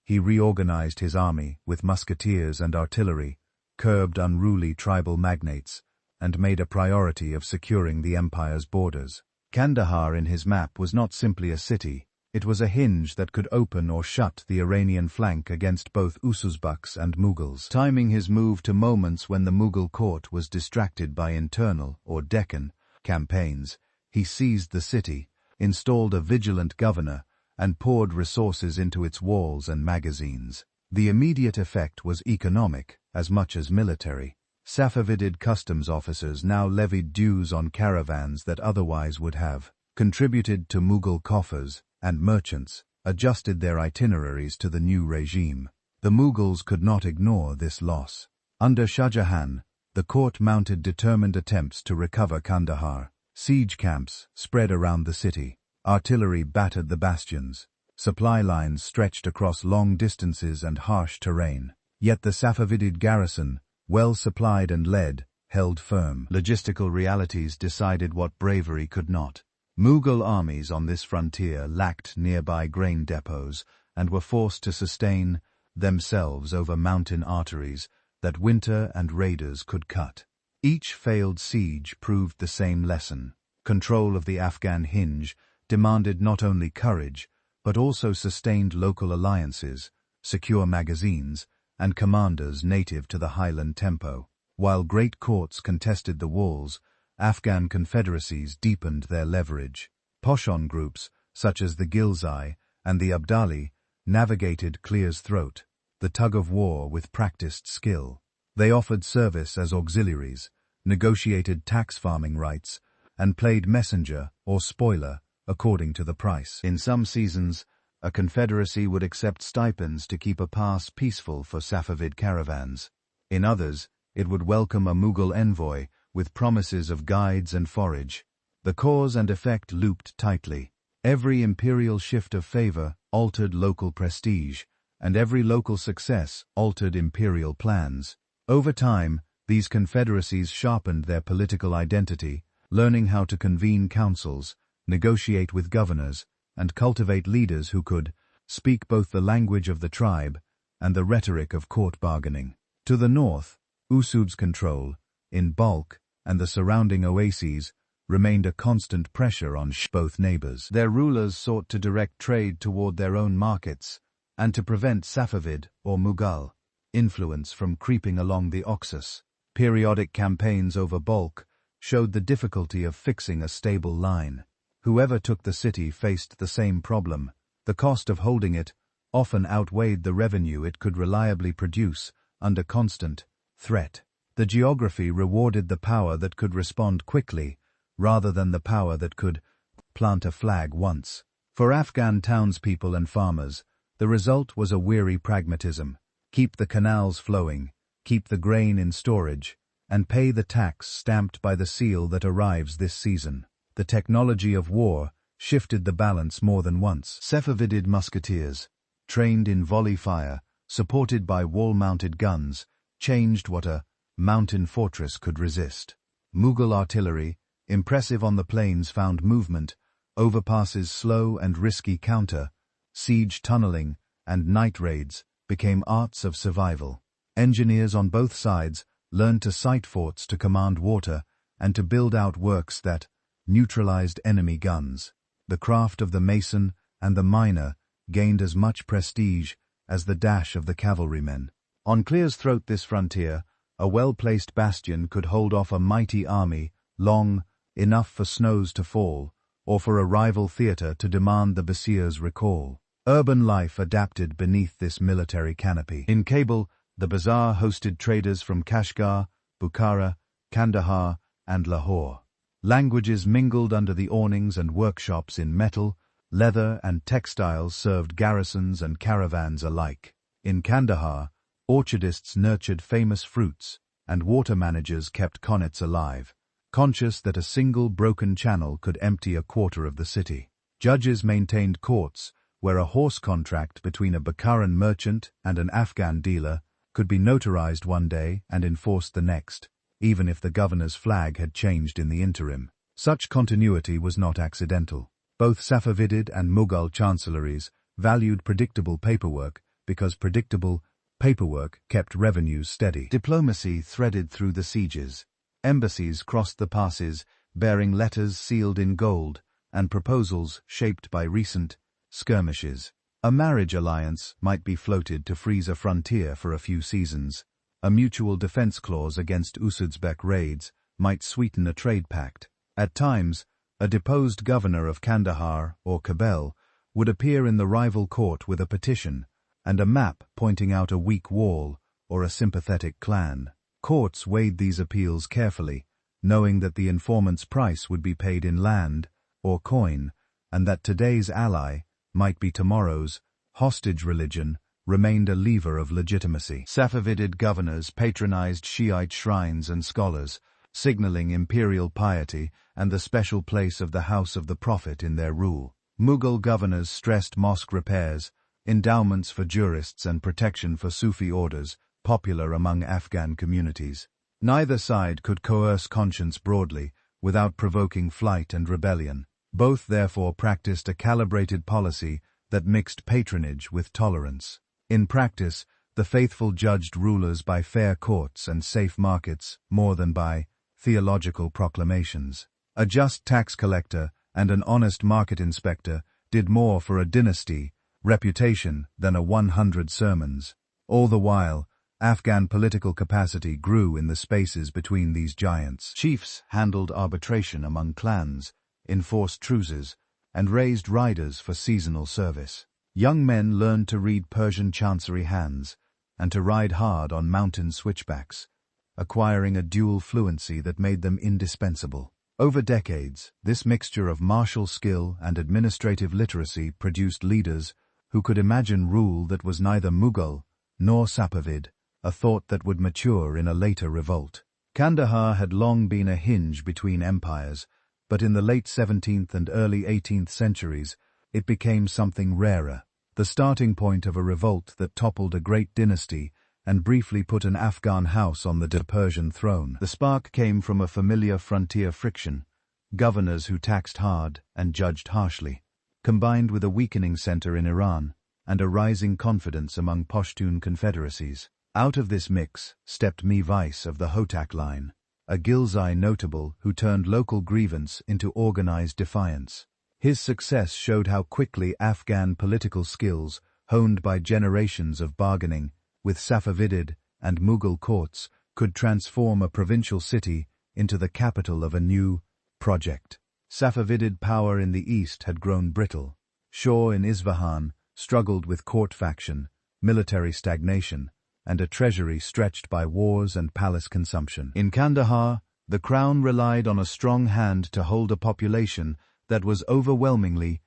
He reorganized his army with musketeers and artillery, curbed unruly tribal magnates, and made a priority of securing the empire's borders. Kandahar in his map was not simply a city, it was a hinge that could open or shut the Iranian flank against both Uzbeks and Mughals. Timing his move to moments when the Mughal court was distracted by internal, or Deccan, campaigns, he seized the city, installed a vigilant governor, and poured resources into its walls and magazines. The immediate effect was economic as much as military. Safavid customs officers now levied dues on caravans that otherwise would have contributed to Mughal coffers, and merchants adjusted their itineraries to the new regime. The Mughals could not ignore this loss. Under Shah Jahan, the court mounted determined attempts to recover Kandahar. Siege camps spread around the city. Artillery battered the bastions. Supply lines stretched across long distances and harsh terrain. Yet the Safavid garrison, well supplied and led, held firm. Logistical realities decided what bravery could not. Mughal armies on this frontier lacked nearby grain depots and were forced to sustain themselves over mountain arteries that winter and raiders could cut. Each failed siege proved the same lesson. Control of the Afghan hinge demanded not only courage, but also sustained local alliances, secure magazines, and commanders native to the highland tempo. While great courts contested the walls, Afghan confederacies deepened their leverage. Poshan groups, such as the Ghilzai and the Abdali, navigated Clear's throat, the tug-of-war with practiced skill. They offered service as auxiliaries, negotiated tax farming rights, and played messenger or spoiler according to the price. In some seasons, a confederacy would accept stipends to keep a pass peaceful for Safavid caravans. In others, it would welcome a Mughal envoy with promises of guides and forage. The cause and effect looped tightly. Every imperial shift of favor altered local prestige, and every local success altered imperial plans. Over time, these confederacies sharpened their political identity, learning how to convene councils, negotiate with governors, and cultivate leaders who could speak both the language of the tribe and the rhetoric of court bargaining. To the north, Usub's control, in bulk, and the surrounding oases, remained a constant pressure on both neighbors. Their rulers sought to direct trade toward their own markets, and to prevent Safavid or Mughal influence from creeping along the Oxus. Periodic campaigns over bulk showed the difficulty of fixing a stable line. Whoever took the city faced the same problem. The cost of holding it often outweighed the revenue it could reliably produce under constant threat. The geography rewarded the power that could respond quickly, rather than the power that could plant a flag once. For Afghan townspeople and farmers, the result was a weary pragmatism. Keep the canals flowing, keep the grain in storage, and pay the tax stamped by the seal that arrives this season. The technology of war shifted the balance more than once. Safavid musketeers, trained in volley fire, supported by wall-mounted guns, changed what a mountain fortress could resist. Mughal artillery, impressive on the plains, found movement, overpasses slow and risky counter, siege tunneling, and night raids became arts of survival. Engineers on both sides learned to site forts to command water and to build out works that neutralized enemy guns. The craft of the mason and the miner gained as much prestige as the dash of the cavalrymen. On Clear's throat, this frontier, a well-placed bastion could hold off a mighty army long enough for snows to fall, or for a rival theater to demand the Basir's recall. Urban life adapted beneath this military canopy. In Kabul, the bazaar hosted traders from Kashgar, Bukhara, Kandahar, and Lahore. Languages mingled under the awnings, and workshops in metal, leather, and textiles served garrisons and caravans alike. In Kandahar, orchardists nurtured famous fruits, and water managers kept connets alive, conscious that a single broken channel could empty a quarter of the city. Judges maintained courts where a horse contract between a Bukharan merchant and an Afghan dealer could be notarized one day and enforced the next, even if the governor's flag had changed in the interim. Such continuity was not accidental. Both Safavid and Mughal chancelleries valued predictable paperwork because predictable paperwork kept revenues steady. Diplomacy threaded through the sieges. Embassies crossed the passes, bearing letters sealed in gold, and proposals shaped by recent skirmishes. A marriage alliance might be floated to freeze a frontier for a few seasons. A mutual defense clause against Uzbek raids might sweeten a trade pact. At times, a deposed governor of Kandahar or Kabul would appear in the rival court with a petition and a map pointing out a weak wall or a sympathetic clan. Courts weighed these appeals carefully, knowing that the informant's price would be paid in land or coin, and that today's ally might be tomorrow's. Hostage religion remained a lever of legitimacy. Safavid governors patronized Shiite shrines and scholars, signaling imperial piety and the special place of the House of the Prophet in their rule. Mughal governors stressed mosque repairs, endowments for jurists and protection for Sufi orders, popular among Afghan communities. Neither side could coerce conscience broadly without provoking flight and rebellion. Both therefore practiced a calibrated policy that mixed patronage with tolerance. In practice, the faithful judged rulers by fair courts and safe markets more than by theological proclamations. A just tax collector and an honest market inspector did more for a dynasty reputation than 100 sermons. All the while, Afghan political capacity grew in the spaces between these giants. Chiefs handled arbitration among clans, enforced truces, and raised riders for seasonal service. Young men learned to read Persian chancery hands and to ride hard on mountain switchbacks, acquiring a dual fluency that made them indispensable. Over decades, this mixture of martial skill and administrative literacy produced leaders who could imagine rule that was neither Mughal nor Safavid, a thought that would mature in a later revolt. Kandahar had long been a hinge between empires, but in the late 17th and early 18th centuries, it became something rarer, the starting point of a revolt that toppled a great dynasty and briefly put an Afghan house on the Persian throne. The spark came from a familiar frontier friction, governors who taxed hard and judged harshly, combined with a weakening center in Iran and a rising confidence among Pashtun confederacies. Out of this mix stepped Vice of the Hotak line, a Ghilzai notable who turned local grievance into organized defiance. His success showed how quickly Afghan political skills, honed by generations of bargaining with Safavid and Mughal courts, could transform a provincial city into the capital of a new project. Safavid power in the east had grown brittle. Shah in Isfahan struggled with court faction, military stagnation, and a treasury stretched by wars and palace consumption. In Kandahar, the crown relied on a strong hand to hold a population that was overwhelmingly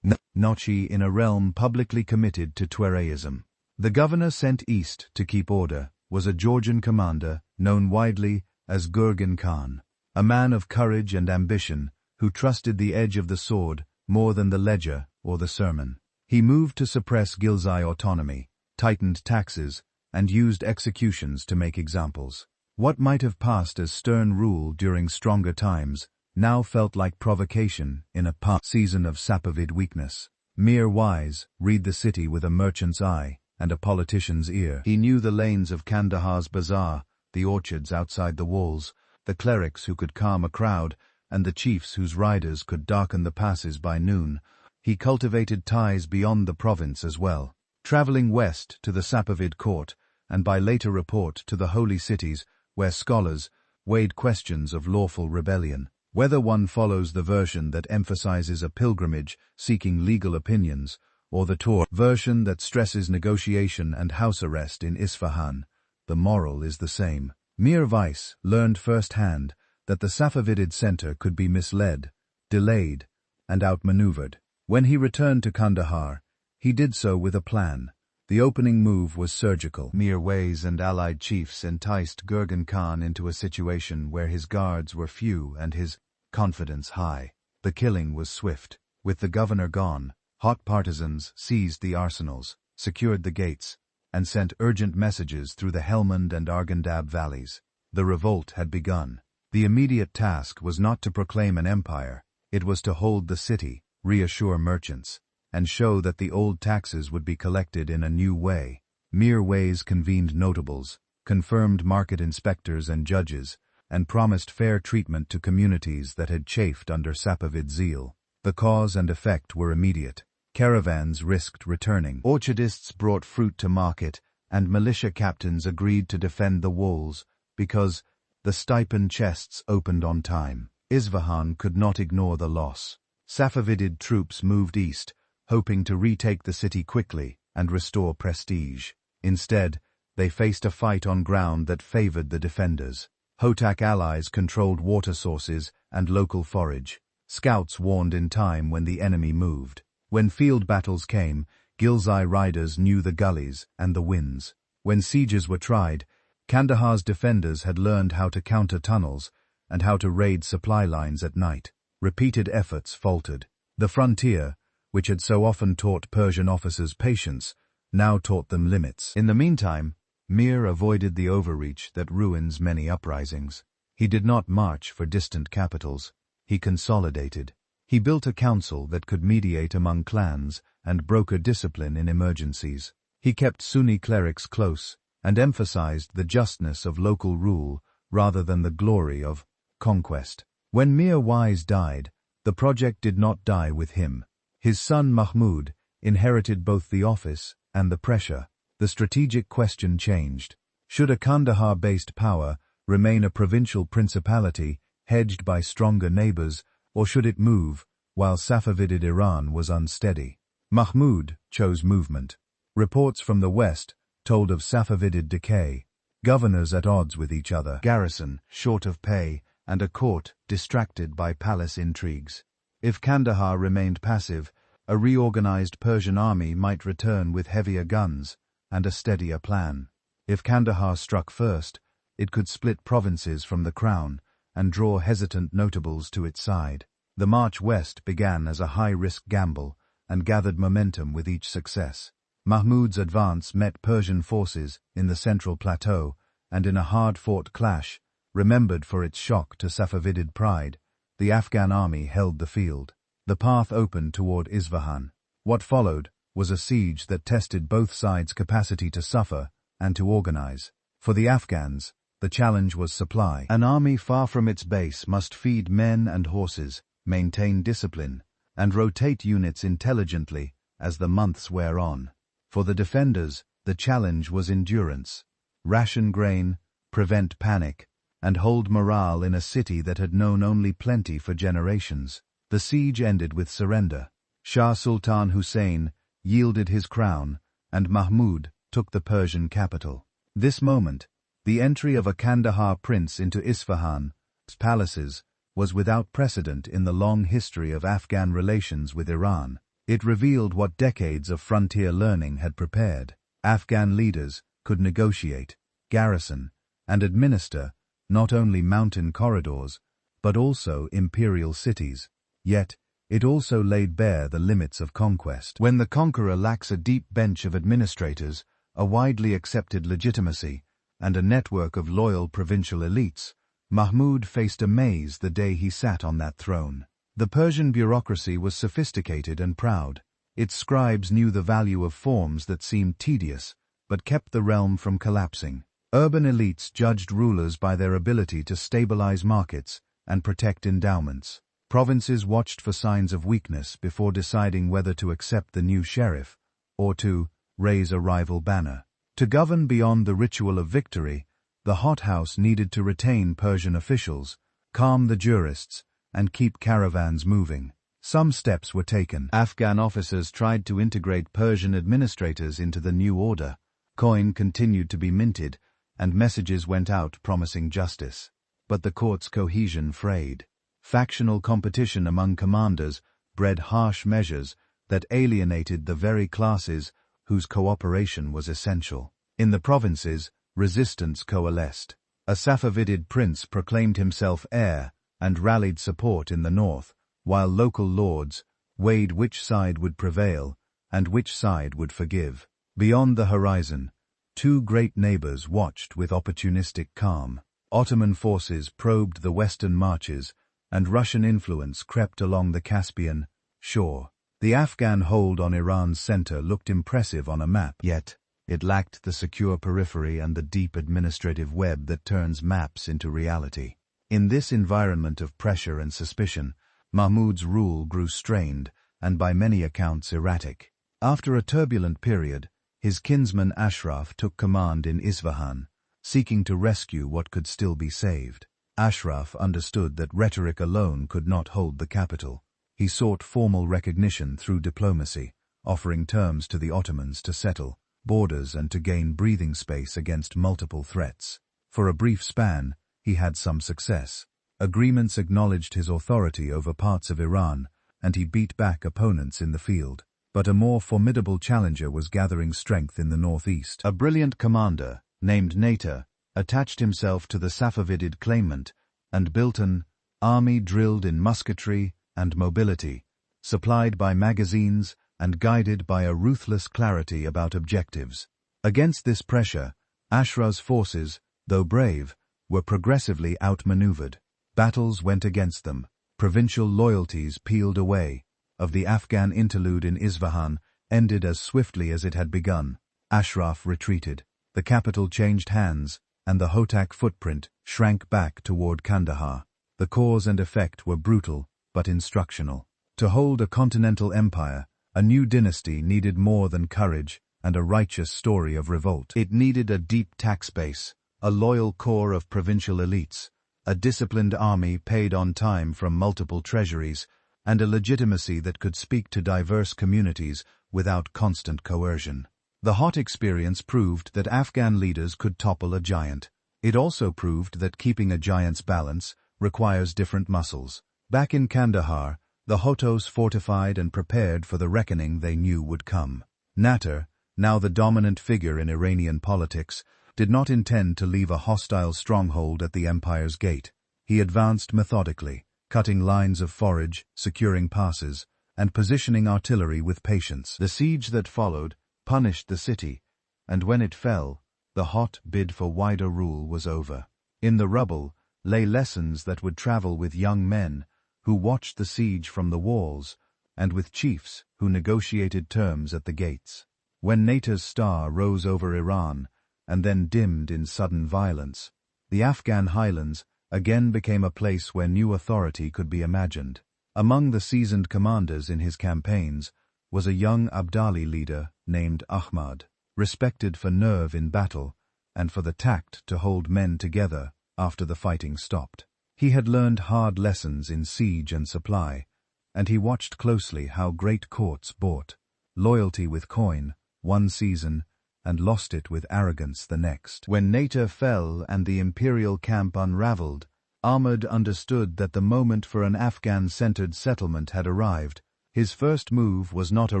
Nachi in a realm publicly committed to Tuaregism. The governor sent east to keep order was a Georgian commander known widely as Genghis Khan, a man of courage and ambition who trusted the edge of the sword more than the ledger or the sermon. He moved to suppress Ghilzai autonomy, tightened taxes, and used executions to make examples. What might have passed as stern rule during stronger times now felt like provocation in a past season of Safavid weakness. Mere wise read the city with a merchant's eye and a politician's ear. He knew the lanes of Kandahar's bazaar, the orchards outside the walls, the clerics who could calm a crowd, and the chiefs whose riders could darken the passes by noon. He cultivated ties beyond the province as well, traveling west to the Safavid court, and by later report to the holy cities where scholars weighed questions of lawful rebellion. Whether one follows the version that emphasizes a pilgrimage seeking legal opinions, or the Tor version that stresses negotiation and house arrest in Isfahan, the moral is the same. Mir Vice learned firsthand that the Safavid center could be misled, delayed, and outmaneuvered. When he returned to Kandahar, he did so with a plan. The opening move was surgical. Mirwais and allied chiefs enticed Genghis Khan into a situation where his guards were few and his confidence high. The killing was swift. With the governor gone, hot partisans seized the arsenals, secured the gates, and sent urgent messages through the Helmand and Arghandab valleys. The revolt had begun. The immediate task was not to proclaim an empire, it was to hold the city, reassure merchants, and show that the old taxes would be collected in a new way. Mir convened notables, confirmed market inspectors and judges, and promised fair treatment to communities that had chafed under Safavid zeal. The cause and effect were immediate. Caravans risked returning. Orchardists brought fruit to market, and militia captains agreed to defend the walls because the stipend chests opened on time. Isfahan could not ignore the loss. Safavid troops moved east, hoping to retake the city quickly and restore prestige. Instead, they faced a fight on ground that favored the defenders. Hotak allies controlled water sources and local forage. Scouts warned in time when the enemy moved. When field battles came, Ghilzai riders knew the gullies and the winds. When sieges were tried, Kandahar's defenders had learned how to counter tunnels and how to raid supply lines at night. Repeated efforts faltered. The frontier, which had so often taught Persian officers patience, now taught them limits. In the meantime, Mir avoided the overreach that ruins many uprisings. He did not march for distant capitals. He consolidated. He built a council that could mediate among clans and broker discipline in emergencies. He kept Sunni clerics close and emphasized the justness of local rule rather than the glory of conquest. When Mir Wise died, the project did not die with him. His son Mahmud inherited both the office and the pressure. The strategic question changed. Should a Kandahar-based power remain a provincial principality hedged by stronger neighbors, or should it move while Safavid Iran was unsteady? Mahmud chose movement. Reports from the west told of Safavid decay, governors at odds with each other, garrison short of pay, and a court distracted by palace intrigues. If Kandahar remained passive, a reorganized Persian army might return with heavier guns and a steadier plan. If Kandahar struck first, it could split provinces from the crown and draw hesitant notables to its side. The march west began as a high-risk gamble and gathered momentum with each success. Mahmud's advance met Persian forces in the central plateau, and in a hard-fought clash, remembered for its shock to Safavid pride, the Afghan army held the field. The path opened toward Isfahan. What followed was a siege that tested both sides' capacity to suffer and to organize. For the Afghans, the challenge was supply. An army far from its base must feed men and horses, maintain discipline, and rotate units intelligently as the months wear on. For the defenders, the challenge was endurance. Ration grain, prevent panic, and hold morale in a city that had known only plenty for generations. The siege ended with surrender. Shah Sultan Hussein yielded his crown, and Mahmud took the Persian capital. This moment, the entry of a Kandahar prince into Isfahan's palaces, was without precedent in the long history of Afghan relations with Iran. It revealed what decades of frontier learning had prepared. Afghan leaders could negotiate, garrison, and administer not only mountain corridors, but also imperial cities. Yet, it also laid bare the limits of conquest. When the conqueror lacks a deep bench of administrators, a widely accepted legitimacy, and a network of loyal provincial elites, Mahmud faced a maze the day he sat on that throne. The Persian bureaucracy was sophisticated and proud. Its scribes knew the value of forms that seemed tedious, but kept the realm from collapsing. Urban elites judged rulers by their ability to stabilize markets and protect endowments. Provinces watched for signs of weakness before deciding whether to accept the new sheriff or to raise a rival banner. To govern beyond the ritual of victory, the hothouse needed to retain Persian officials, calm the jurists, and keep caravans moving. Some steps were taken. Afghan officers tried to integrate Persian administrators into the new order. Coin continued to be minted, and messages went out promising justice. But the court's cohesion frayed. Factional competition among commanders bred harsh measures that alienated the very classes whose cooperation was essential. In the provinces, resistance coalesced. A Safavid prince proclaimed himself heir and rallied support in the north, while local lords weighed which side would prevail and which side would forgive. Beyond the horizon, two great neighbors watched with opportunistic calm. Ottoman forces probed the western marches, and Russian influence crept along the Caspian shore. The Afghan hold on Iran's center looked impressive on a map, yet It lacked the secure periphery and the deep administrative web that turns maps into reality. In this environment of pressure and suspicion, Mahmud's rule grew strained and by many accounts erratic. After a turbulent period, his kinsman Ashraf took command in Isfahan, seeking to rescue what could still be saved. Ashraf understood that rhetoric alone could not hold the capital. He sought formal recognition through diplomacy, offering terms to the Ottomans to settle borders and to gain breathing space against multiple threats. For a brief span, he had some success. Agreements acknowledged his authority over parts of Iran, and he beat back opponents in the field. But a more formidable challenger was gathering strength in the northeast. A brilliant commander, named Nater, attached himself to the Safavid claimant and built an army drilled in musketry and mobility, supplied by magazines and guided by a ruthless clarity about objectives. Against this pressure, Ashraf's forces, though brave, were progressively outmaneuvered. Battles went against them. Provincial loyalties peeled away. Of the Afghan interlude in Isfahan ended as swiftly as it had begun. Ashraf retreated. The capital changed hands, and the Hotak footprint shrank back toward Kandahar. The cause and effect were brutal, but instructional. To hold a continental empire, a new dynasty needed more than courage and a righteous story of revolt. It needed a deep tax base, a loyal core of provincial elites, a disciplined army paid on time from multiple treasuries, and a legitimacy that could speak to diverse communities without constant coercion. The hot experience proved that Afghan leaders could topple a giant. It also proved that keeping a giant's balance requires different muscles. Back in Kandahar, the Hotos fortified and prepared for the reckoning they knew would come. Natter, now the dominant figure in Iranian politics, did not intend to leave a hostile stronghold at the empire's gate. He advanced methodically, cutting lines of forage, securing passes, and positioning artillery with patience. The siege that followed punished the city, and when it fell, the hot bid for wider rule was over. In the rubble lay lessons that would travel with young men who watched the siege from the walls, and with chiefs who negotiated terms at the gates. When Nater's star rose over Iran, and then dimmed in sudden violence, the Afghan highlands again became a place where new authority could be imagined. Among the seasoned commanders in his campaigns was a young Abdali leader named Ahmad, respected for nerve in battle and for the tact to hold men together after the fighting stopped. He had learned hard lessons in siege and supply, and he watched closely how great courts bought loyalty with coin one season and lost it with arrogance the next. When Nater fell and the imperial camp unraveled, Ahmad understood that the moment for an Afghan-centered settlement had arrived. His first move was not a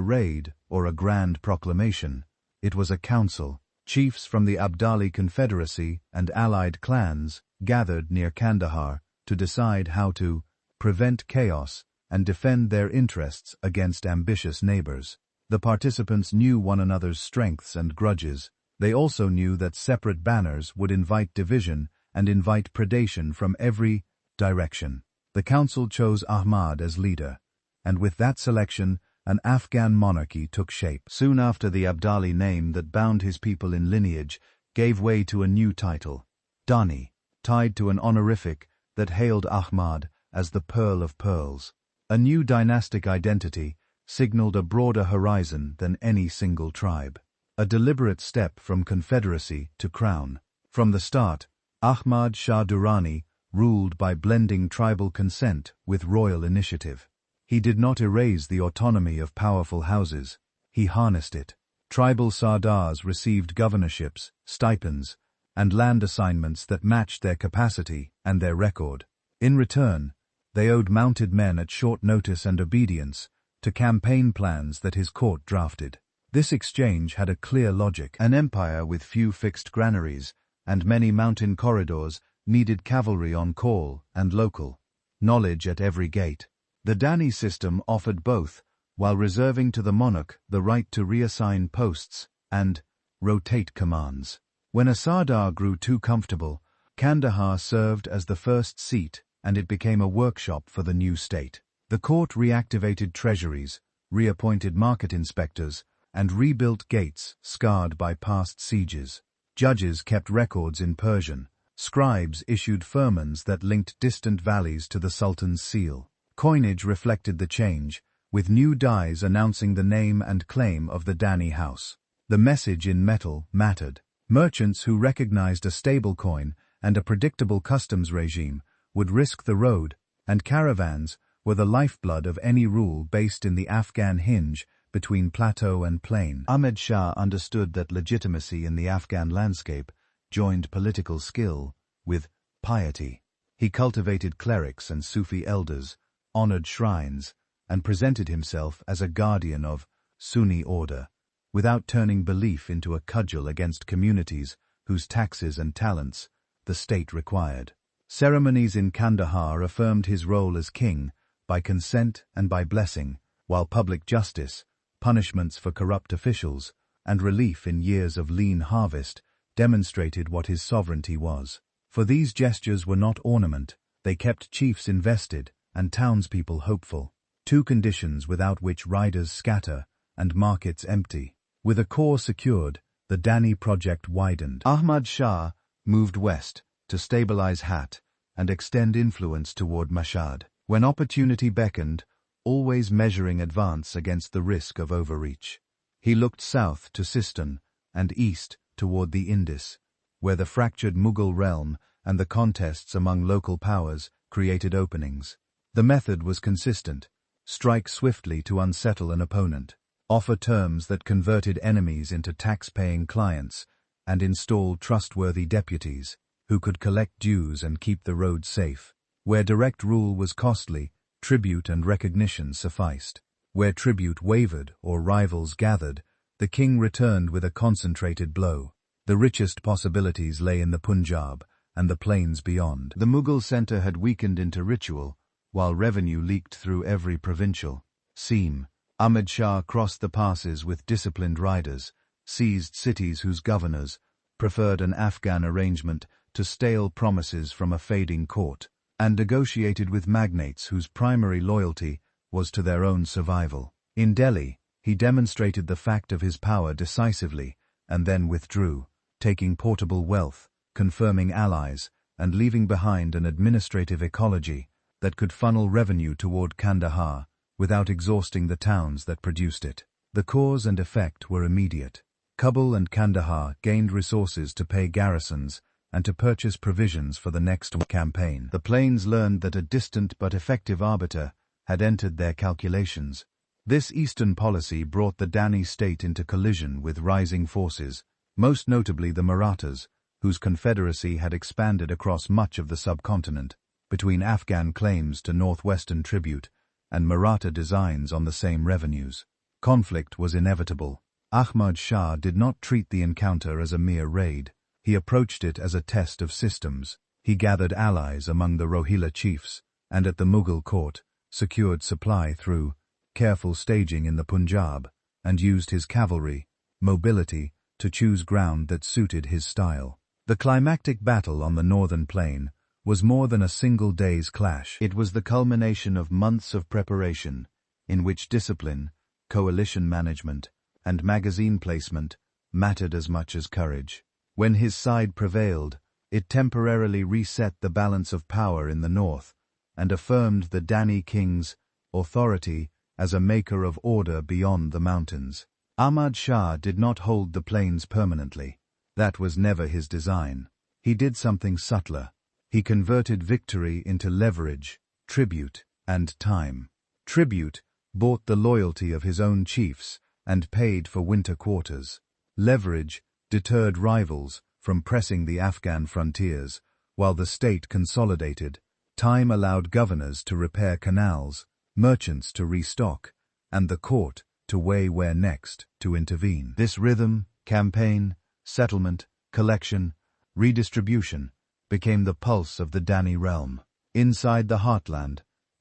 raid or a grand proclamation. It was a council. Chiefs from the Abdali Confederacy and allied clans gathered near Kandahar to decide how to prevent chaos and defend their interests against ambitious neighbors. The participants knew one another's strengths and grudges. They also knew that separate banners would invite division and invite predation from every direction. The council chose Ahmad as leader, and with that selection, an Afghan monarchy took shape. Soon after, the Abdali name that bound his people in lineage gave way to a new title, Dani, tied to an honorific that hailed Ahmad as the Pearl of Pearls. A new dynastic identity signaled a broader horizon than any single tribe. A deliberate step from confederacy to crown. From the start, Ahmad Shah Durrani ruled by blending tribal consent with royal initiative. He did not erase the autonomy of powerful houses. He harnessed it. Tribal sardars received governorships, stipends, and land assignments that matched their capacity and their record. In return, they owed mounted men at short notice and obedience to campaign plans that his court drafted. This exchange had a clear logic. An empire with few fixed granaries and many mountain corridors needed cavalry on call and local knowledge at every gate. The Dani system offered both, while reserving to the monarch the right to reassign posts and rotate commands. When a Sardar grew too comfortable, Kandahar served as the first seat, and it became a workshop for the new state. The court reactivated treasuries, reappointed market inspectors, and rebuilt gates scarred by past sieges. Judges kept records in Persian. Scribes issued firmans that linked distant valleys to the Sultan's seal. Coinage reflected the change, with new dies announcing the name and claim of the Dani house. The message in metal mattered. Merchants who recognized a stable coin and a predictable customs regime would risk the road, and caravans were the lifeblood of any rule based in the Afghan hinge between plateau and plain. Ahmed Shah understood that legitimacy in the Afghan landscape joined political skill with piety. He cultivated clerics and Sufi elders, honored shrines, and presented himself as a guardian of Sunni order, without turning belief into a cudgel against communities whose taxes and talents the state required. Ceremonies in Kandahar affirmed his role as king by consent and by blessing, while public justice, punishments for corrupt officials, and relief in years of lean harvest demonstrated what his sovereignty was. For these gestures were not ornament, they kept chiefs invested and townspeople hopeful, two conditions without which riders scatter and markets empty. With a core secured, the Dani project widened. Ahmad Shah moved west to stabilize Herat and extend influence toward Mashhad. When opportunity beckoned, always measuring advance against the risk of overreach. He looked south to Sistan and east toward the Indus, where the fractured Mughal realm and the contests among local powers created openings. The method was consistent: strike swiftly to unsettle an opponent, offer terms that converted enemies into tax-paying clients, and install trustworthy deputies who could collect dues and keep the road safe. Where direct rule was costly, tribute and recognition sufficed. Where tribute wavered or rivals gathered, the king returned with a concentrated blow. The richest possibilities lay in the Punjab and the plains beyond. The Mughal center had weakened into ritual, while revenue leaked through every provincial seam. Ahmed Shah crossed the passes with disciplined riders, seized cities whose governors preferred an Afghan arrangement to stale promises from a fading court, and negotiated with magnates whose primary loyalty was to their own survival. In Delhi, he demonstrated the fact of his power decisively, and then withdrew, taking portable wealth, confirming allies, and leaving behind an administrative ecology that could funnel revenue toward Kandahar without exhausting the towns that produced it. The cause and effect were immediate. Kabul and Kandahar gained resources to pay garrisons and to purchase provisions for the next campaign. The plains learned that a distant but effective arbiter had entered their calculations. This eastern policy brought the Dani state into collision with rising forces, most notably the Marathas, whose confederacy had expanded across much of the subcontinent, between Afghan claims to northwestern tribute and Maratha designs on the same revenues. Conflict was inevitable. Ahmad Shah did not treat the encounter as a mere raid. He approached it as a test of systems. He gathered allies among the Rohilla chiefs, and at the Mughal court, secured supply through careful staging in the Punjab, and used his cavalry mobility to choose ground that suited his style. The climactic battle on the northern plain was more than a single day's clash. It was the culmination of months of preparation, in which discipline, coalition management, and magazine placement mattered as much as courage. When his side prevailed, it temporarily reset the balance of power in the north and affirmed the Dani king's authority as a maker of order beyond the mountains. Ahmad Shah did not hold the plains permanently. That was never his design. He did something subtler. He converted victory into leverage, tribute, and time. Tribute bought the loyalty of his own chiefs and paid for winter quarters. Leverage deterred rivals from pressing the Afghan frontiers, while the state consolidated. Time allowed governors to repair canals, merchants to restock, and the court to weigh where next to intervene. This rhythm, campaign, settlement, collection, redistribution, became the pulse of the Dani realm. Inside the heartland,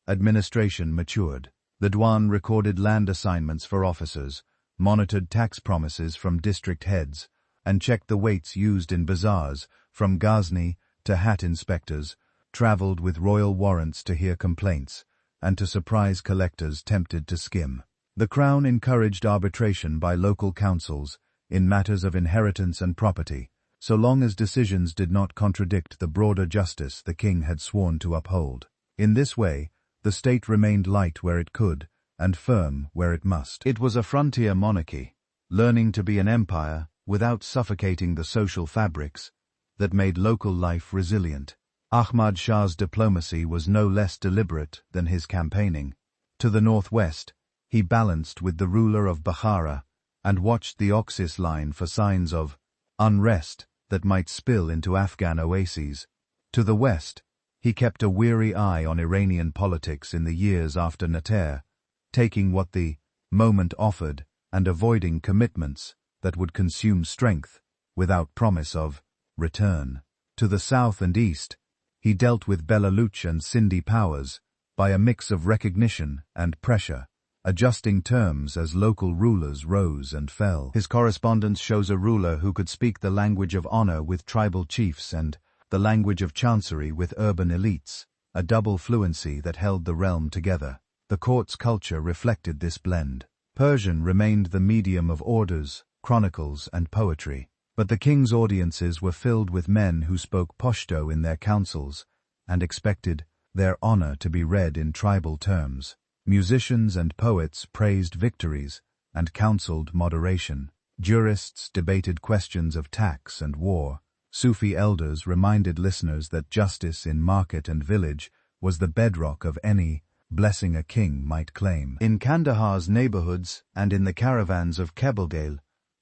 administration matured. The Diwan recorded land assignments for officers, monitored tax promises from district heads, and checked the weights used in bazaars. From Ghazni to hat inspectors traveled with royal warrants to hear complaints and to surprise collectors tempted to skim. The crown encouraged arbitration by local councils in matters of inheritance and property, so long as decisions did not contradict the broader justice the king had sworn to uphold. In this way, the state remained light where it could, and firm where it must. It was a frontier monarchy, learning to be an empire without suffocating the social fabrics that made local life resilient. Ahmad Shah's diplomacy was no less deliberate than his campaigning. To the northwest, he balanced with the ruler of Bukhara and watched the Oxus line for signs of unrest that might spill into Afghan oases. To the west, he kept a weary eye on Iranian politics in the years after Nater, taking what the moment offered and avoiding commitments that would consume strength without promise of return. To the south and east, he dealt with Belaluch and Sindhi powers by a mix of recognition and pressure, adjusting terms as local rulers rose and fell. His correspondence shows a ruler who could speak the language of honor with tribal chiefs and the language of chancery with urban elites, a double fluency that held the realm together. The court's culture reflected this blend. Persian remained the medium of orders, chronicles, and poetry, but the king's audiences were filled with men who spoke Pashto in their councils and expected their honor to be read in tribal terms. Musicians and poets praised victories and counseled moderation. Jurists debated questions of tax and war. Sufi elders reminded listeners that justice in market and village was the bedrock of any blessing a king might claim. In Kandahar's neighborhoods and in the caravans of Kebelgale,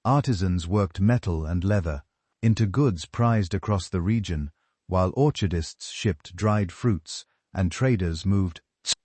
artisans worked metal and leather into goods prized across the region, while orchardists shipped dried fruits and traders moved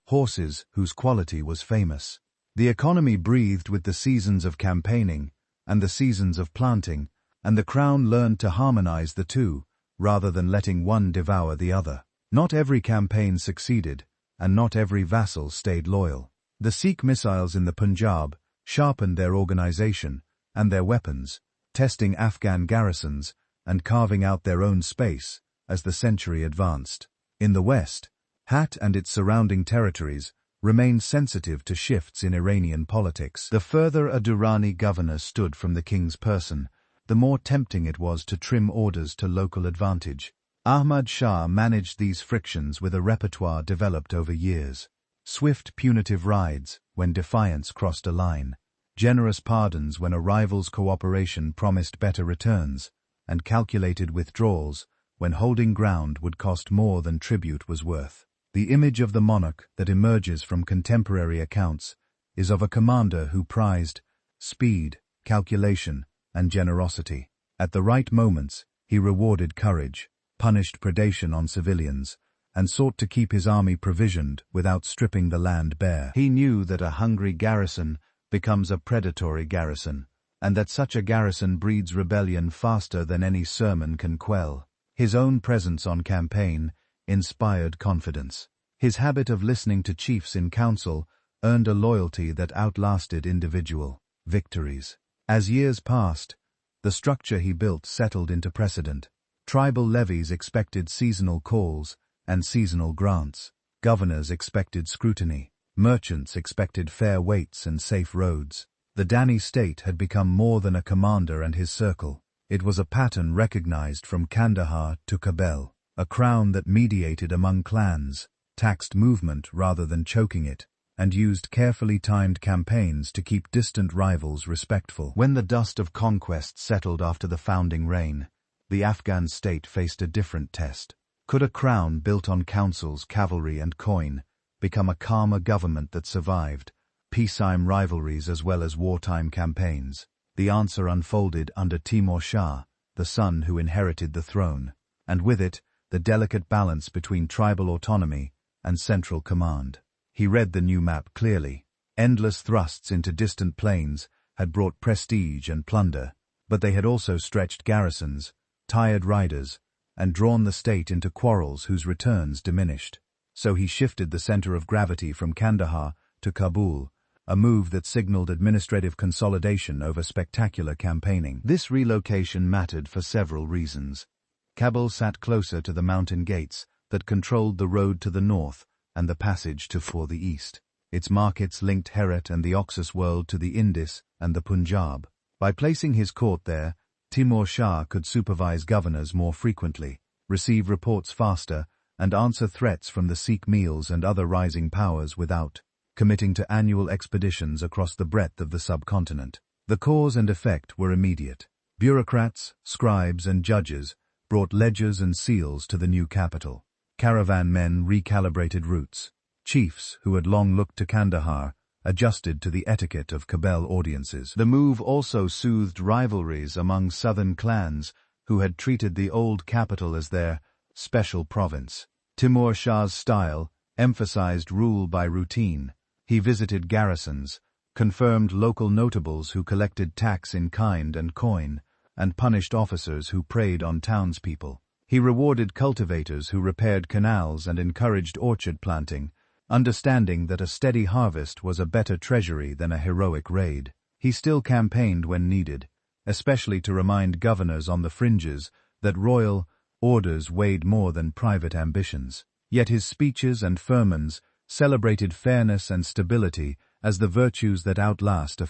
horses whose quality was famous. The economy breathed with the seasons of campaigning and the seasons of planting, and the crown learned to harmonize the two, rather than letting one devour the other. Not every campaign succeeded, and not every vassal stayed loyal. The Sikh missiles in the Punjab sharpened their organization and their weapons, testing Afghan garrisons and carving out their own space as the century advanced. In the west, Herat and its surrounding territories remained sensitive to shifts in Iranian politics. The further a Durrani governor stood from the king's person, the more tempting it was to trim orders to local advantage. Ahmad Shah managed these frictions with a repertoire developed over years. Swift punitive raids when defiance crossed a line, generous pardons when a rival's cooperation promised better returns, and calculated withdrawals when holding ground would cost more than tribute was worth. The image of the monarch that emerges from contemporary accounts is of a commander who prized speed, calculation, and generosity. At the right moments, he rewarded courage, punished predation on civilians, and sought to keep his army provisioned without stripping the land bare. He knew that a hungry garrison becomes a predatory garrison, and that such a garrison breeds rebellion faster than any sermon can quell. His own presence on campaign inspired confidence. His habit of listening to chiefs in council earned a loyalty that outlasted individual victories. As years passed, the structure he built settled into precedent. Tribal levies expected seasonal calls and seasonal grants. Governors expected scrutiny. Merchants expected fair weights and safe roads. The Dani state had become more than a commander and his circle. It was a pattern recognized from Kandahar to Kabul, a crown that mediated among clans, taxed movement rather than choking it, and used carefully timed campaigns to keep distant rivals respectful. When the dust of conquest settled after the founding reign, the Afghan state faced a different test. Could a crown built on councils, cavalry, and coin become a calmer government that survived peacetime rivalries as well as wartime campaigns? The answer unfolded under Timur Shah, the son who inherited the throne, and with it, the delicate balance between tribal autonomy and central command. He read the new map clearly. Endless thrusts into distant plains had brought prestige and plunder, but they had also stretched garrisons, tired riders, and drawn the state into quarrels whose returns diminished. So he shifted the center of gravity from Kandahar to Kabul, a move that signaled administrative consolidation over spectacular campaigning. This relocation mattered for several reasons. Kabul sat closer to the mountain gates that controlled the road to the north and the passage to for the east. Its markets linked Herat and the Oxus world to the Indus and the Punjab. By placing his court there, Timur Shah could supervise governors more frequently, receive reports faster, and answer threats from the Sikh Meals and other rising powers without committing to annual expeditions across the breadth of the subcontinent. The cause and effect were immediate. Bureaucrats, scribes, and judges brought ledgers and seals to the new capital. Caravan men recalibrated routes. Chiefs, who had long looked to Kandahar, adjusted to the etiquette of Kabul audiences. The move also soothed rivalries among southern clans who had treated the old capital as their special province. Timur Shah's style emphasized rule by routine. He visited garrisons, confirmed local notables who collected tax in kind and coin, and punished officers who preyed on townspeople. He rewarded cultivators who repaired canals and encouraged orchard planting, understanding that a steady harvest was a better treasury than a heroic raid. He still campaigned when needed, especially to remind governors on the fringes that royal orders weighed more than private ambitions. Yet his speeches and sermons celebrated fairness and stability as the virtues that outlast a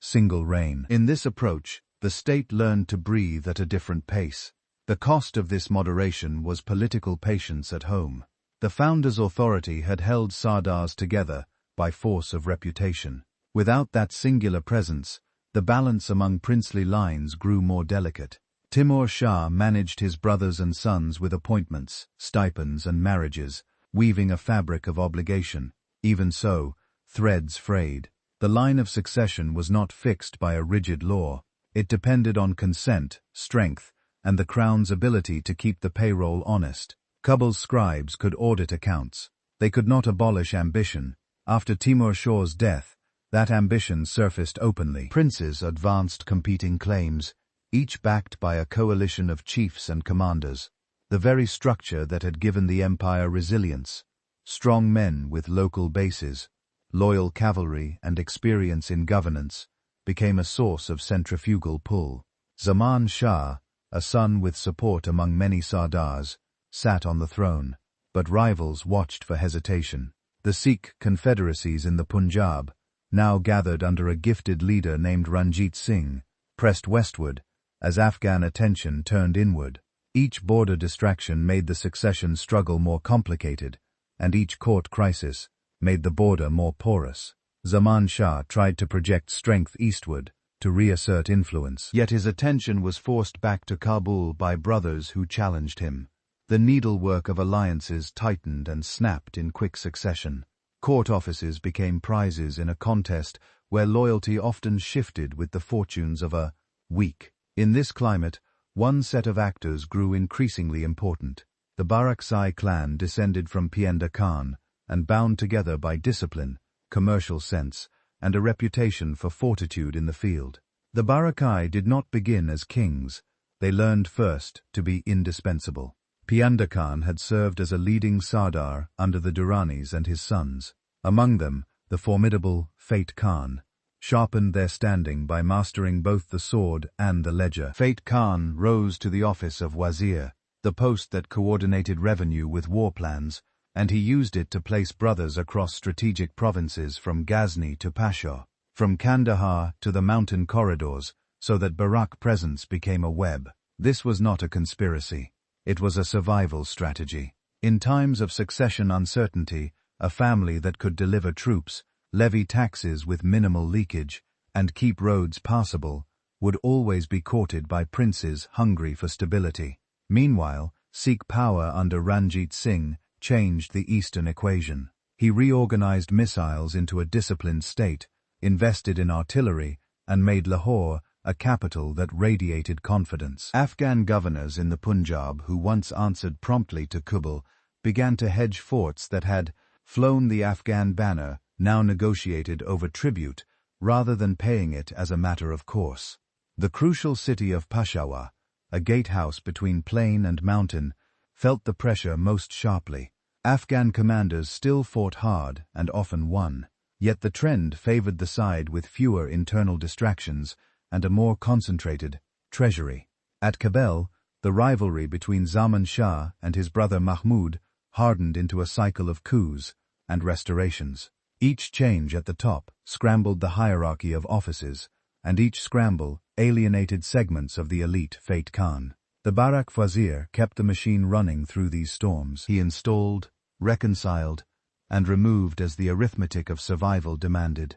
single reign. In this approach, the state learned to breathe at a different pace. The cost of this moderation was political patience at home. The founder's authority had held Sardars together by force of reputation. Without that singular presence, the balance among princely lines grew more delicate. Timur Shah managed his brothers and sons with appointments, stipends, and marriages, weaving a fabric of obligation. Even so, threads frayed. The line of succession was not fixed by a rigid law. It depended on consent, strength, and the crown's ability to keep the payroll honest. Kabul's scribes could audit accounts. They could not abolish ambition. After Timur Shah's death, that ambition surfaced openly. Princes advanced competing claims, each backed by a coalition of chiefs and commanders. The very structure that had given the empire resilience. Strong men with local bases, loyal cavalry, and experience in governance became a source of centrifugal pull. Zaman Shah, a son with support among many Sardars, sat on the throne, but rivals watched for hesitation. The Sikh confederacies in the Punjab, now gathered under a gifted leader named Ranjit Singh, pressed westward as Afghan attention turned inward. Each border distraction made the succession struggle more complicated, and each court crisis made the border more porous. Zaman Shah tried to project strength eastward, to reassert influence. Yet his attention was forced back to Kabul by brothers who challenged him. The needlework of alliances tightened and snapped in quick succession. Court offices became prizes in a contest where loyalty often shifted with the fortunes of a weak. In this climate, one set of actors grew increasingly important. The Baraksai clan descended from Pienda Khan, and bound together by discipline, commercial sense, and a reputation for fortitude in the field. The Barakai did not begin as kings. They learned first to be indispensable. Pienda Khan had served as a leading Sardar under the Durranis and his sons. Among them, the formidable Fate Khan sharpened their standing by mastering both the sword and the ledger. Fate Khan rose to the office of Wazir, the post that coordinated revenue with war plans, and he used it to place brothers across strategic provinces from Ghazni to Pashur, from Kandahar to the mountain corridors, so that Barak presence became a web. This was not a conspiracy. It was a survival strategy. In times of succession uncertainty, a family that could deliver troops, levy taxes with minimal leakage, and keep roads passable, would always be courted by princes hungry for stability. Meanwhile, Sikh power under Ranjit Singh changed the eastern equation. He reorganized missiles into a disciplined state, invested in artillery, and made Lahore a capital that radiated confidence. Afghan governors in the Punjab who once answered promptly to Kabul began to hedge forts that had flown the Afghan banner, now negotiated over tribute rather than paying it as a matter of course. The crucial city of Peshawar, a gatehouse between plain and mountain, felt the pressure most sharply. Afghan commanders still fought hard and often won, yet the trend favored the side with fewer internal distractions and a more concentrated treasury. At Kabul, the rivalry between Zaman Shah and his brother Mahmud hardened into a cycle of coups and restorations. Each change at the top scrambled the hierarchy of offices, and each scramble alienated segments of the elite Fate Khan. The Barak Wazir kept the machine running through these storms. He installed, reconciled, and removed as the arithmetic of survival demanded.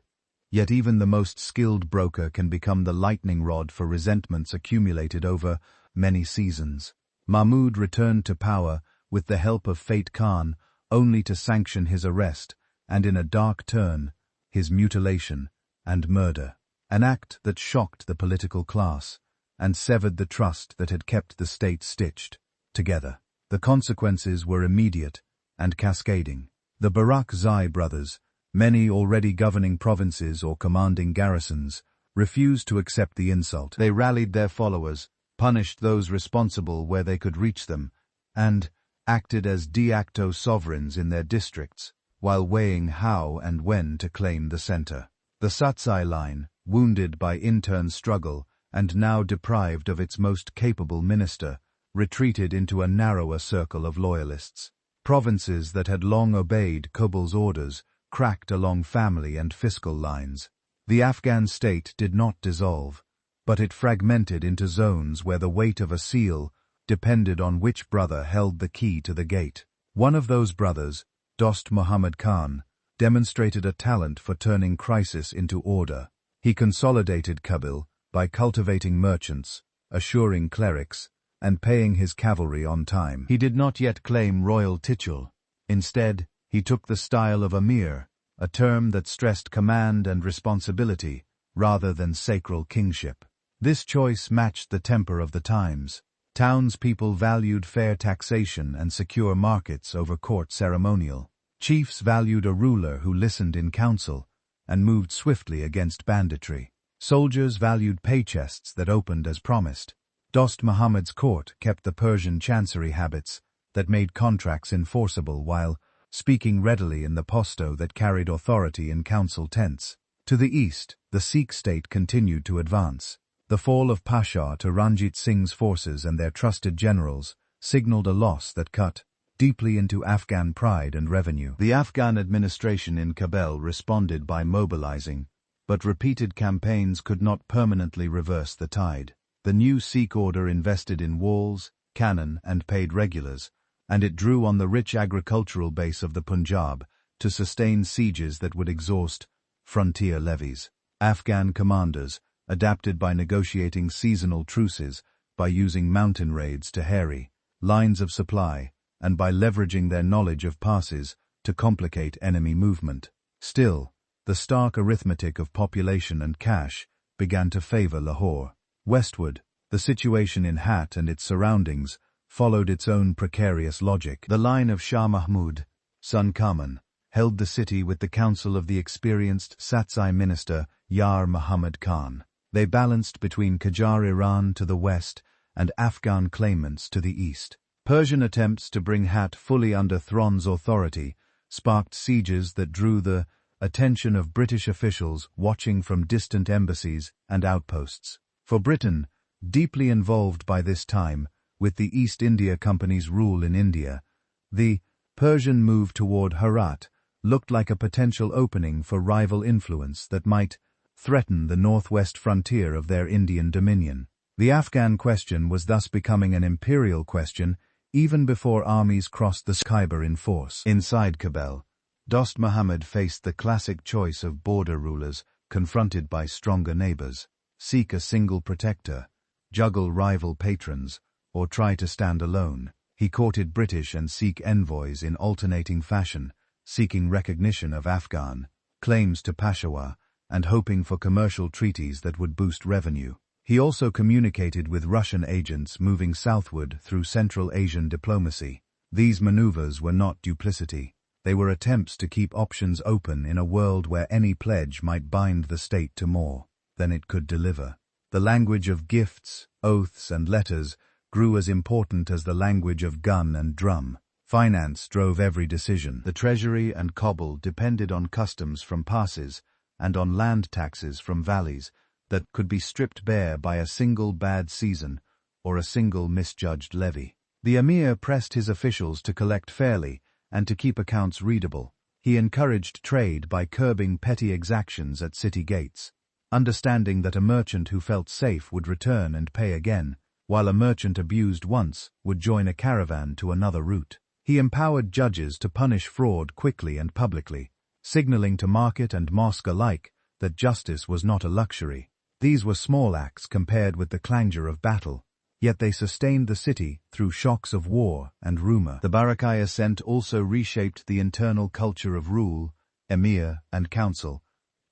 Yet even the most skilled broker can become the lightning rod for resentments accumulated over many seasons. Mahmud returned to power with the help of Fate Khan only to sanction his arrest and, in a dark turn, his mutilation and murder. An act that shocked the political class and severed the trust that had kept the state stitched together. The consequences were immediate and cascading. The Barakzai brothers, many already governing provinces or commanding garrisons, refused to accept the insult. They rallied their followers, punished those responsible where they could reach them, and acted as de facto sovereigns in their districts, while weighing how and when to claim the center. The Satsai line, wounded by intern struggle and now deprived of its most capable minister, retreated into a narrower circle of loyalists. Provinces that had long obeyed Kubl's orders cracked along family and fiscal lines. The Afghan state did not dissolve, but it fragmented into zones where the weight of a seal depended on which brother held the key to the gate. One of those brothers, Dost Muhammad Khan, demonstrated a talent for turning crisis into order. He consolidated Kabul by cultivating merchants, assuring clerics, and paying his cavalry on time. He did not yet claim royal title. Instead, he took the style of Amir, a term that stressed command and responsibility rather than sacral kingship. This choice matched the temper of the times. Townspeople valued fair taxation and secure markets over court ceremonial. Chiefs valued a ruler who listened in council and moved swiftly against banditry. Soldiers valued pay chests that opened as promised. Dost Muhammad's court kept the Persian chancery habits that made contracts enforceable while speaking readily in the Pashto that carried authority in council tents. To the east, the Sikh state continued to advance. The fall of Pasha to Ranjit Singh's forces and their trusted generals signaled a loss that cut deeply into Afghan pride and revenue. The Afghan administration in Kabul responded by mobilizing, but repeated campaigns could not permanently reverse the tide. The new Sikh order invested in walls, cannon, and paid regulars, and it drew on the rich agricultural base of the Punjab to sustain sieges that would exhaust frontier levies. Afghan commanders adapted by negotiating seasonal truces, by using mountain raids to harry lines of supply, and by leveraging their knowledge of passes to complicate enemy movement. Still, the stark arithmetic of population and cash began to favor Lahore. Westward, the situation in Herat and its surroundings followed its own precarious logic. The line of Shah Mahmud, son Kaman, held the city with the counsel of the experienced Satsai minister Yar Muhammad Khan. They balanced between Qajar Iran to the west and Afghan claimants to the east. Persian attempts to bring Herat fully under Thron's authority sparked sieges that drew the attention of British officials watching from distant embassies and outposts. For Britain, deeply involved by this time with the East India Company's rule in India, the Persian move toward Herat looked like a potential opening for rival influence that might threaten the northwest frontier of their Indian dominion. The Afghan question was thus becoming an imperial question even before armies crossed the Khyber in force. Inside Kabul, Dost Muhammad faced the classic choice of border rulers confronted by stronger neighbors: seek a single protector, juggle rival patrons, or try to stand alone. He courted British and Sikh envoys in alternating fashion, seeking recognition of Afghan claims to Peshawar and hoping for commercial treaties that would boost revenue. He also communicated with Russian agents moving southward through Central Asian diplomacy. These maneuvers were not duplicity. They were attempts to keep options open in a world where any pledge might bind the state to more than it could deliver. The language of gifts, oaths, and letters grew as important as the language of gun and drum. Finance drove every decision. The treasury and Kabul depended on customs from passes and on land taxes from valleys that could be stripped bare by a single bad season or a single misjudged levy. The emir pressed his officials to collect fairly and to keep accounts readable. He encouraged trade by curbing petty exactions at city gates, understanding that a merchant who felt safe would return and pay again, while a merchant abused once would join a caravan to another route. He empowered judges to punish fraud quickly and publicly, signaling to market and mosque alike that justice was not a luxury. These were small acts compared with the clangor of battle, yet they sustained the city through shocks of war and rumor. The Barakai ascent also reshaped the internal culture of rule, emir, and council,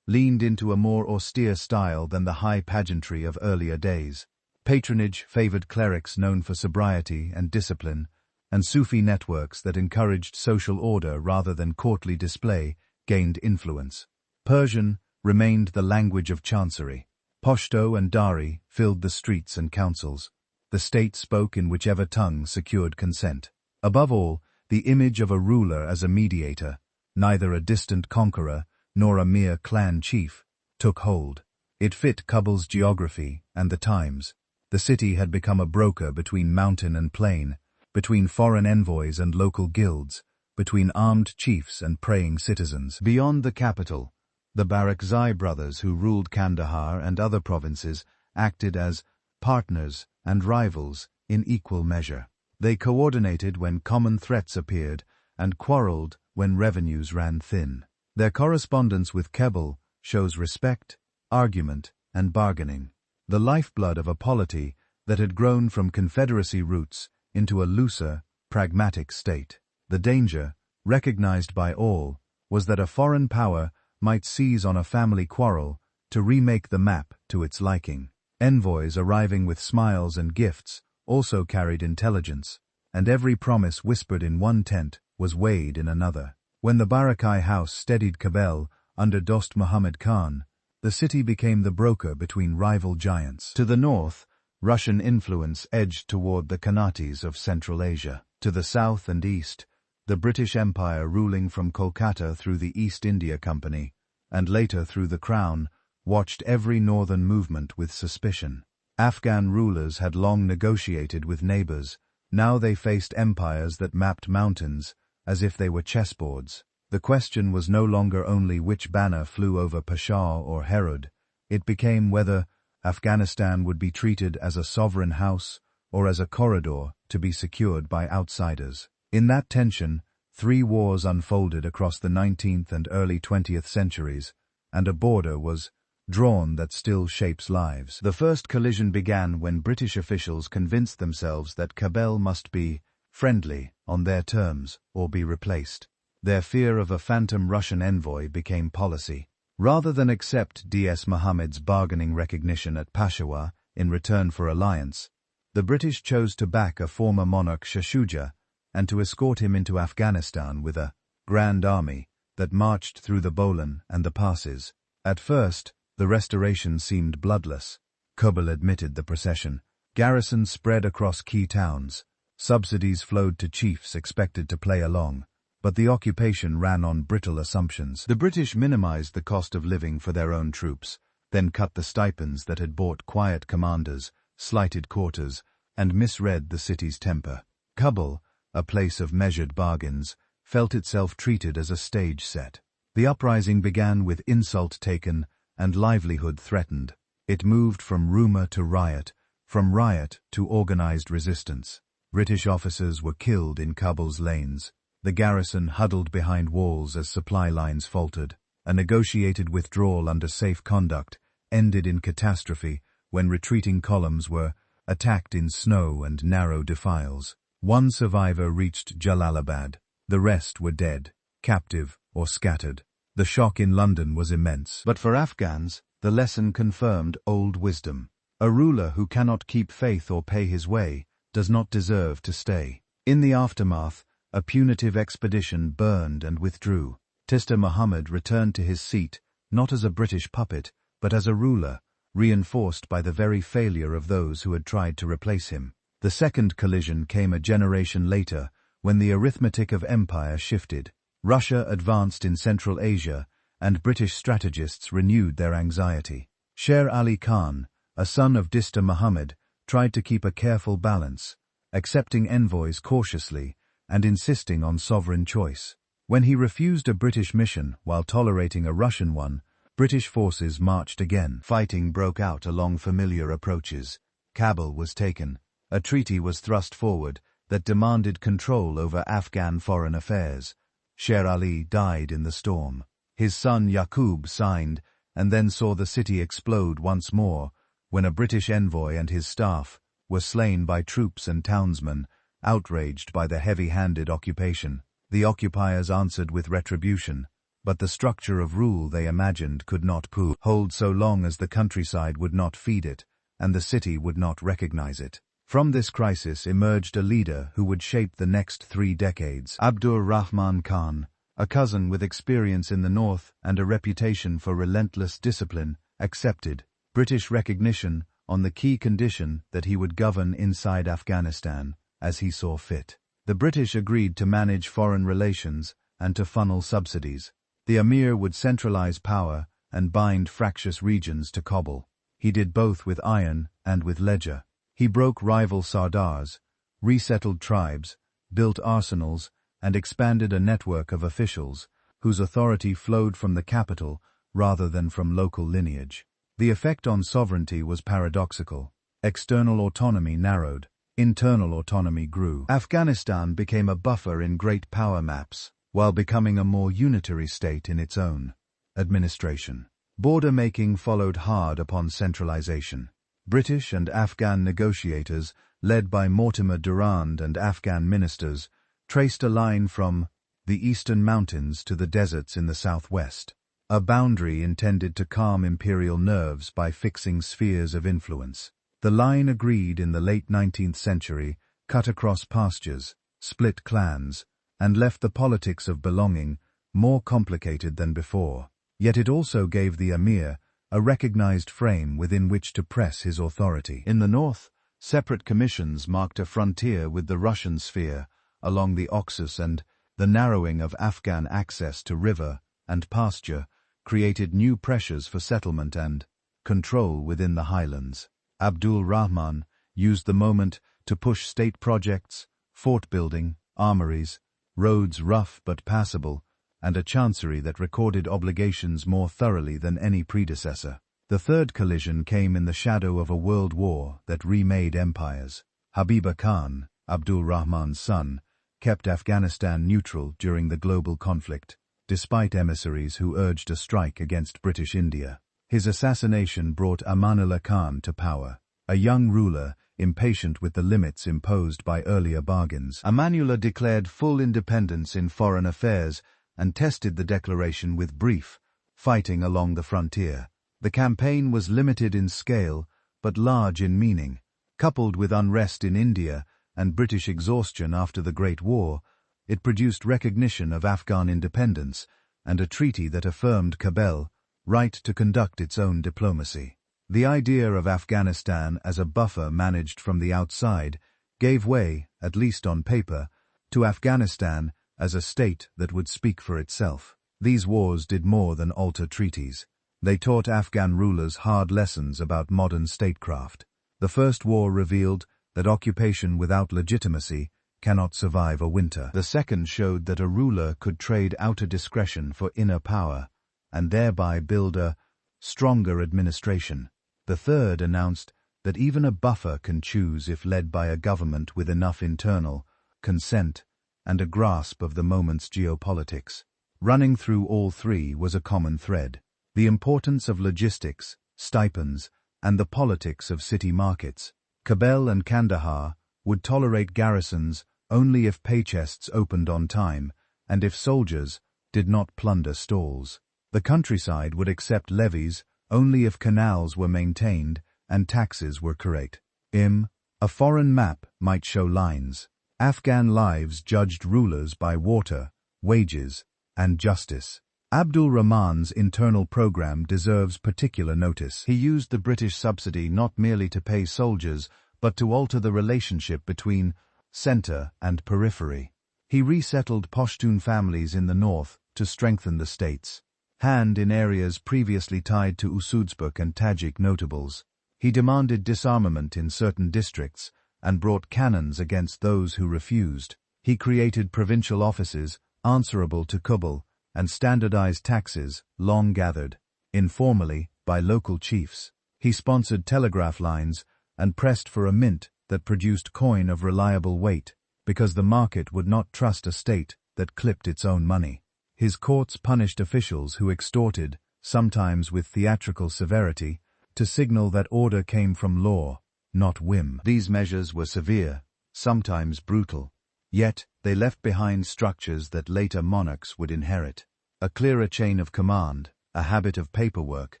leaned into a more austere style than the high pageantry of earlier days. Patronage favored clerics known for sobriety and discipline, and Sufi networks that encouraged social order rather than courtly display gained influence. Persian remained the language of chancery. Pashto and Dari filled the streets and councils. The state spoke in whichever tongue secured consent. Above all, the image of a ruler as a mediator, neither a distant conqueror nor a mere clan chief, took hold. It fit Kabul's geography and the times. The city had become a broker between mountain and plain, between foreign envoys and local guilds, between armed chiefs and praying citizens. Beyond the capital, the Barakzai brothers who ruled Kandahar and other provinces acted as partners and rivals in equal measure. They coordinated when common threats appeared and quarreled when revenues ran thin. Their correspondence with Kabul shows respect, argument, and bargaining, the lifeblood of a polity that had grown from confederacy roots into a looser, pragmatic state. The danger, recognized by all, was that a foreign power might seize on a family quarrel to remake the map to its liking. Envoys arriving with smiles and gifts also carried intelligence, and every promise whispered in one tent was weighed in another. When the Barakai house steadied Kabul under Dost Muhammad Khan, the city became the broker between rival giants. To the north, Russian influence edged toward the Khanates of Central Asia. To the south and east, the British Empire ruling from Kolkata through the East India Company, and later through the Crown, watched every northern movement with suspicion. Afghan rulers had long negotiated with neighbors. Now they faced empires that mapped mountains as if they were chessboards. The question was no longer only which banner flew over Peshawar or Herat. It became whether Afghanistan would be treated as a sovereign house or as a corridor to be secured by outsiders. In that tension, 3 wars unfolded across the 19th and early 20th centuries, and a border was drawn that still shapes lives. The first collision began when British officials convinced themselves that Kabul must be friendly on their terms or be replaced. Their fear of a phantom Russian envoy became policy. Rather than accept D.S. Muhammad's bargaining recognition at Peshawar in return for alliance, the British chose to back a former monarch Shah Shuja and to escort him into Afghanistan with a grand army that marched through the Bolan and the passes. At first, the restoration seemed bloodless. Kabul admitted the procession. Garrisons spread across key towns. Subsidies flowed to chiefs expected to play along. But the occupation ran on brittle assumptions. The British minimized the cost of living for their own troops, then cut the stipends that had bought quiet commanders, slighted quarters, and misread the city's temper. Kabul, a place of measured bargains, felt itself treated as a stage set. The uprising began with insult taken and livelihood threatened. It moved from rumor to riot, from riot to organized resistance. British officers were killed in Kabul's lanes. The garrison huddled behind walls as supply lines faltered. A negotiated withdrawal under safe conduct ended in catastrophe when retreating columns were attacked in snow and narrow defiles. One survivor reached Jalalabad. The rest were dead, captive, or scattered. The shock in London was immense. But for Afghans, the lesson confirmed old wisdom. A ruler who cannot keep faith or pay his way does not deserve to stay. In the aftermath, a punitive expedition burned and withdrew. Tista Muhammad returned to his seat, not as a British puppet, but as a ruler, reinforced by the very failure of those who had tried to replace him. The second collision came a generation later, when the arithmetic of empire shifted. Russia advanced in Central Asia, and British strategists renewed their anxiety. Sher Ali Khan, a son of Tista Muhammad, tried to keep a careful balance, accepting envoys cautiously and insisting on sovereign choice. When he refused a British mission while tolerating a Russian one, British forces marched again. Fighting broke out along familiar approaches. Kabul was taken. A treaty was thrust forward that demanded control over Afghan foreign affairs. Sher Ali died in the storm. His son Yaqub signed, and then saw the city explode once more, when a British envoy and his staff were slain by troops and townsmen, outraged by the heavy-handed occupation. The occupiers answered with retribution, but the structure of rule they imagined could not hold so long as the countryside would not feed it, and the city would not recognize it. From this crisis emerged a leader who would shape the next 3 decades. Abdur Rahman Khan, a cousin with experience in the north and a reputation for relentless discipline, accepted British recognition on the key condition that he would govern inside Afghanistan as he saw fit. The British agreed to manage foreign relations and to funnel subsidies. The emir would centralize power and bind fractious regions to Kabul. He did both with iron and with ledger. He broke rival sardars, resettled tribes, built arsenals, and expanded a network of officials whose authority flowed from the capital rather than from local lineage. The effect on sovereignty was paradoxical. External autonomy narrowed. Internal autonomy grew. Afghanistan became a buffer in great power maps, while becoming a more unitary state in its own administration. Border making followed hard upon centralization. British and Afghan negotiators, led by Mortimer Durrand and Afghan ministers, traced a line from the eastern mountains to the deserts in the southwest, a boundary intended to calm imperial nerves by fixing spheres of influence. The line, agreed in the late 19th century, cut across pastures, split clans, and left the politics of belonging more complicated than before. Yet it also gave the emir a recognized frame within which to press his authority. In the north, separate commissions marked a frontier with the Russian sphere along the Oxus, and the narrowing of Afghan access to river and pasture created new pressures for settlement and control within the highlands. Abdul Rahman used the moment to push state projects, fort building, armories, roads rough but passable, and a chancery that recorded obligations more thoroughly than any predecessor. The third collision came in the shadow of a world war that remade empires. Habiba Khan, Abdul Rahman's son, kept Afghanistan neutral during the global conflict, despite emissaries who urged a strike against British India. His assassination brought Amanullah Khan to power, a young ruler impatient with the limits imposed by earlier bargains. Amanullah declared full independence in foreign affairs and tested the declaration with brief fighting along the frontier. The campaign was limited in scale but large in meaning. Coupled with unrest in India and British exhaustion after the Great War, it produced recognition of Afghan independence and a treaty that affirmed Kabul's right to conduct its own diplomacy. The idea of Afghanistan as a buffer managed from the outside gave way, at least on paper, to Afghanistan as a state that would speak for itself. These wars did more than alter treaties. They taught Afghan rulers hard lessons about modern statecraft. The first war revealed that occupation without legitimacy cannot survive a winter. The second showed that a ruler could trade outer discretion for inner power, and thereby build a stronger administration. The third announced that even a buffer can choose if led by a government with enough internal consent and a grasp of the moment's geopolitics. Running through all three was a common thread: the importance of logistics, stipends, and the politics of city markets. Kabul and Kandahar would tolerate garrisons only if paychests opened on time and if soldiers did not plunder stalls. The countryside would accept levies only if canals were maintained and taxes were correct. A foreign map might show lines. Afghan lives judged rulers by water, wages, and justice. Abdul Rahman's internal program deserves particular notice. He used the British subsidy not merely to pay soldiers, but to alter the relationship between center and periphery. He resettled Pashtun families in the north to strengthen the state's hand in areas previously tied to Uzbek and Tajik notables. He demanded disarmament in certain districts and brought cannons against those who refused. He created provincial offices answerable to Kubal, and standardized taxes, long gathered, informally, by local chiefs. He sponsored telegraph lines and pressed for a mint that produced coin of reliable weight, because the market would not trust a state that clipped its own money. His courts punished officials who extorted, sometimes with theatrical severity, to signal that order came from law, not whim. These measures were severe, sometimes brutal, yet they left behind structures that later monarchs would inherit. A clearer chain of command, a habit of paperwork,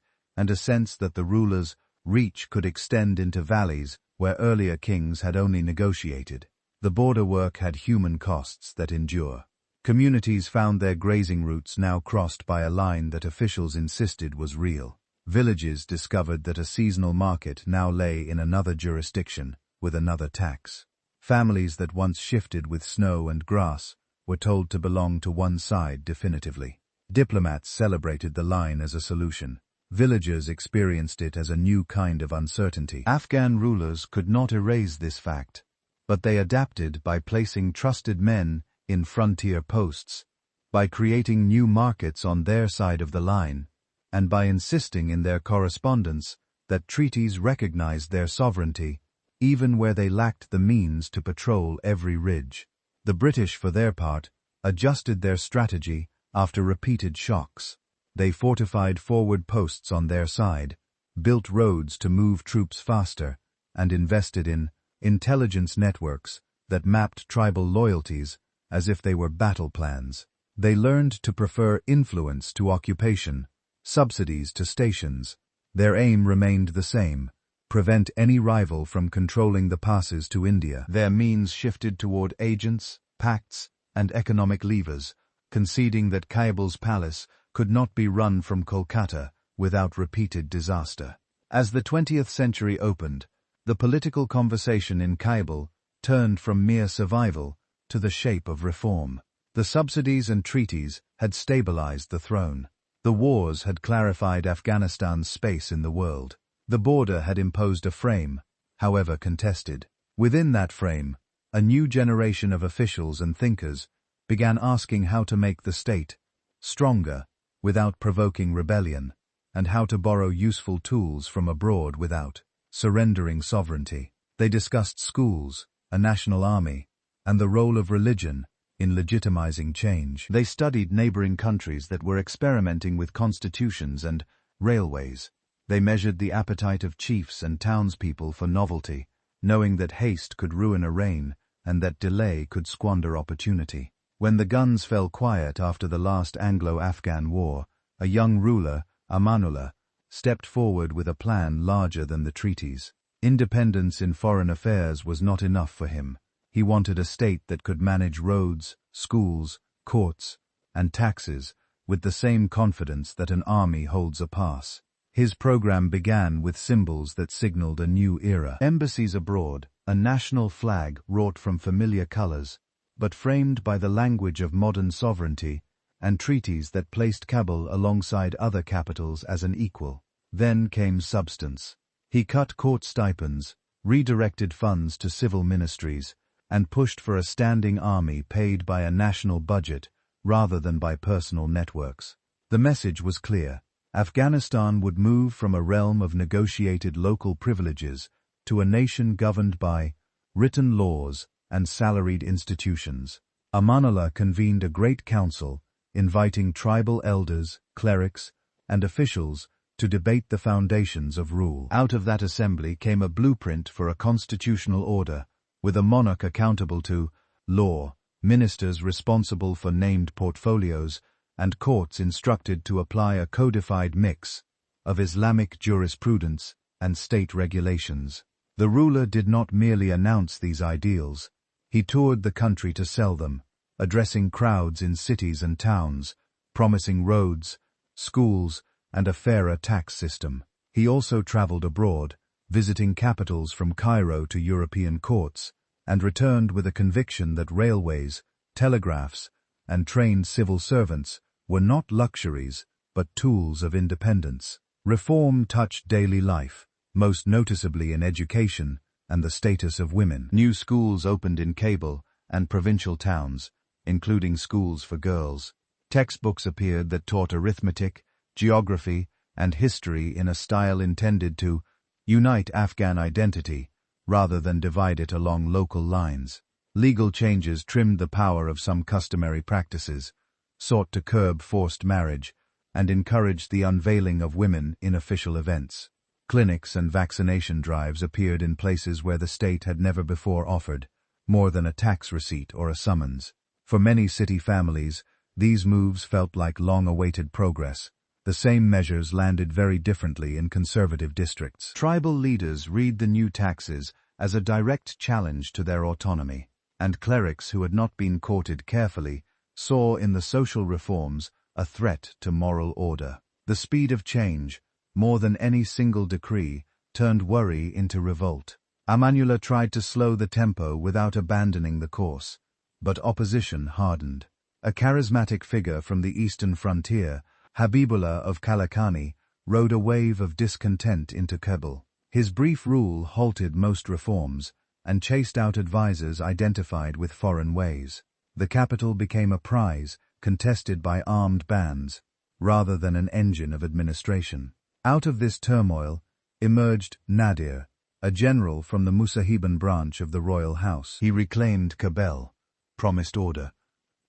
and a sense that the ruler's reach could extend into valleys where earlier kings had only negotiated. The border work had human costs that endure. Communities found their grazing routes now crossed by a line that officials insisted was real. Villages discovered that a seasonal market now lay in another jurisdiction, with another tax. Families that once shifted with snow and grass were told to belong to one side definitively. Diplomats celebrated the line as a solution. Villagers experienced it as a new kind of uncertainty. Afghan rulers could not erase this fact, but they adapted by placing trusted men in frontier posts, by creating new markets on their side of the line, and by insisting in their correspondence that treaties recognized their sovereignty, even where they lacked the means to patrol every ridge. The British, for their part, adjusted their strategy after repeated shocks. They fortified forward posts on their side, built roads to move troops faster, and invested in intelligence networks that mapped tribal loyalties as if they were battle plans. They learned to prefer influence to occupation, subsidies to stations. Their aim remained the same: prevent any rival from controlling the passes to India. Their means shifted toward agents, pacts, and economic levers, conceding that Khyber's palace could not be run from Kolkata without repeated disaster. As the 20th century opened, the political conversation in Khyber turned from mere survival to the shape of reform. The subsidies and treaties had stabilized the throne. The wars had clarified Afghanistan's space in the world. The border had imposed a frame, however contested. Within that frame, a new generation of officials and thinkers began asking how to make the state stronger without provoking rebellion, and how to borrow useful tools from abroad without surrendering sovereignty. They discussed schools, a national army, and the role of religion in legitimizing change. They studied neighboring countries that were experimenting with constitutions and railways. They measured the appetite of chiefs and townspeople for novelty, knowing that haste could ruin a reign and that delay could squander opportunity. When the guns fell quiet after the last Anglo-Afghan War, a young ruler, Amanullah, stepped forward with a plan larger than the treaties. Independence in foreign affairs was not enough for him. He wanted a state that could manage roads, schools, courts, and taxes with the same confidence that an army holds a pass. His program began with symbols that signaled a new era. Embassies abroad, a national flag wrought from familiar colors, but framed by the language of modern sovereignty, and treaties that placed Kabul alongside other capitals as an equal. Then came substance. He cut court stipends, redirected funds to civil ministries, and pushed for a standing army paid by a national budget rather than by personal networks. The message was clear. Afghanistan would move from a realm of negotiated local privileges to a nation governed by written laws and salaried institutions. Amanullah convened a great council, inviting tribal elders, clerics, and officials to debate the foundations of rule. Out of that assembly came a blueprint for a constitutional order, with a monarch accountable to law, ministers responsible for named portfolios, and courts instructed to apply a codified mix of Islamic jurisprudence and state regulations. The ruler did not merely announce these ideals, he toured the country to sell them, addressing crowds in cities and towns, promising roads, schools, and a fairer tax system. He also traveled abroad, visiting capitals from Cairo to European courts, and returned with a conviction that railways, telegraphs, and trained civil servants were not luxuries, but tools of independence. Reform touched daily life, most noticeably in education and the status of women. New schools opened in Kabul and provincial towns, including schools for girls. Textbooks appeared that taught arithmetic, geography, and history in a style intended to unite Afghan identity rather than divide it along local lines. Legal changes trimmed the power of some customary practices, sought to curb forced marriage, and encouraged the unveiling of women in official events. Clinics and vaccination drives appeared in places where the state had never before offered more than a tax receipt or a summons. For many city families, these moves felt like long-awaited progress. The same measures landed very differently in conservative districts. Tribal leaders read the new taxes as a direct challenge to their autonomy, and clerics who had not been courted carefully saw in the social reforms a threat to moral order. The speed of change, more than any single decree, turned worry into revolt. Amanullah tried to slow the tempo without abandoning the course, but opposition hardened. A charismatic figure from the eastern frontier, Habibullah of Kalakani, rode a wave of discontent into Kabul. His brief rule halted most reforms and chased out advisors identified with foreign ways. The capital became a prize contested by armed bands rather than an engine of administration. Out of this turmoil emerged Nadir, a general from the Mujahideen branch of the royal house. He reclaimed Kabul, promised order,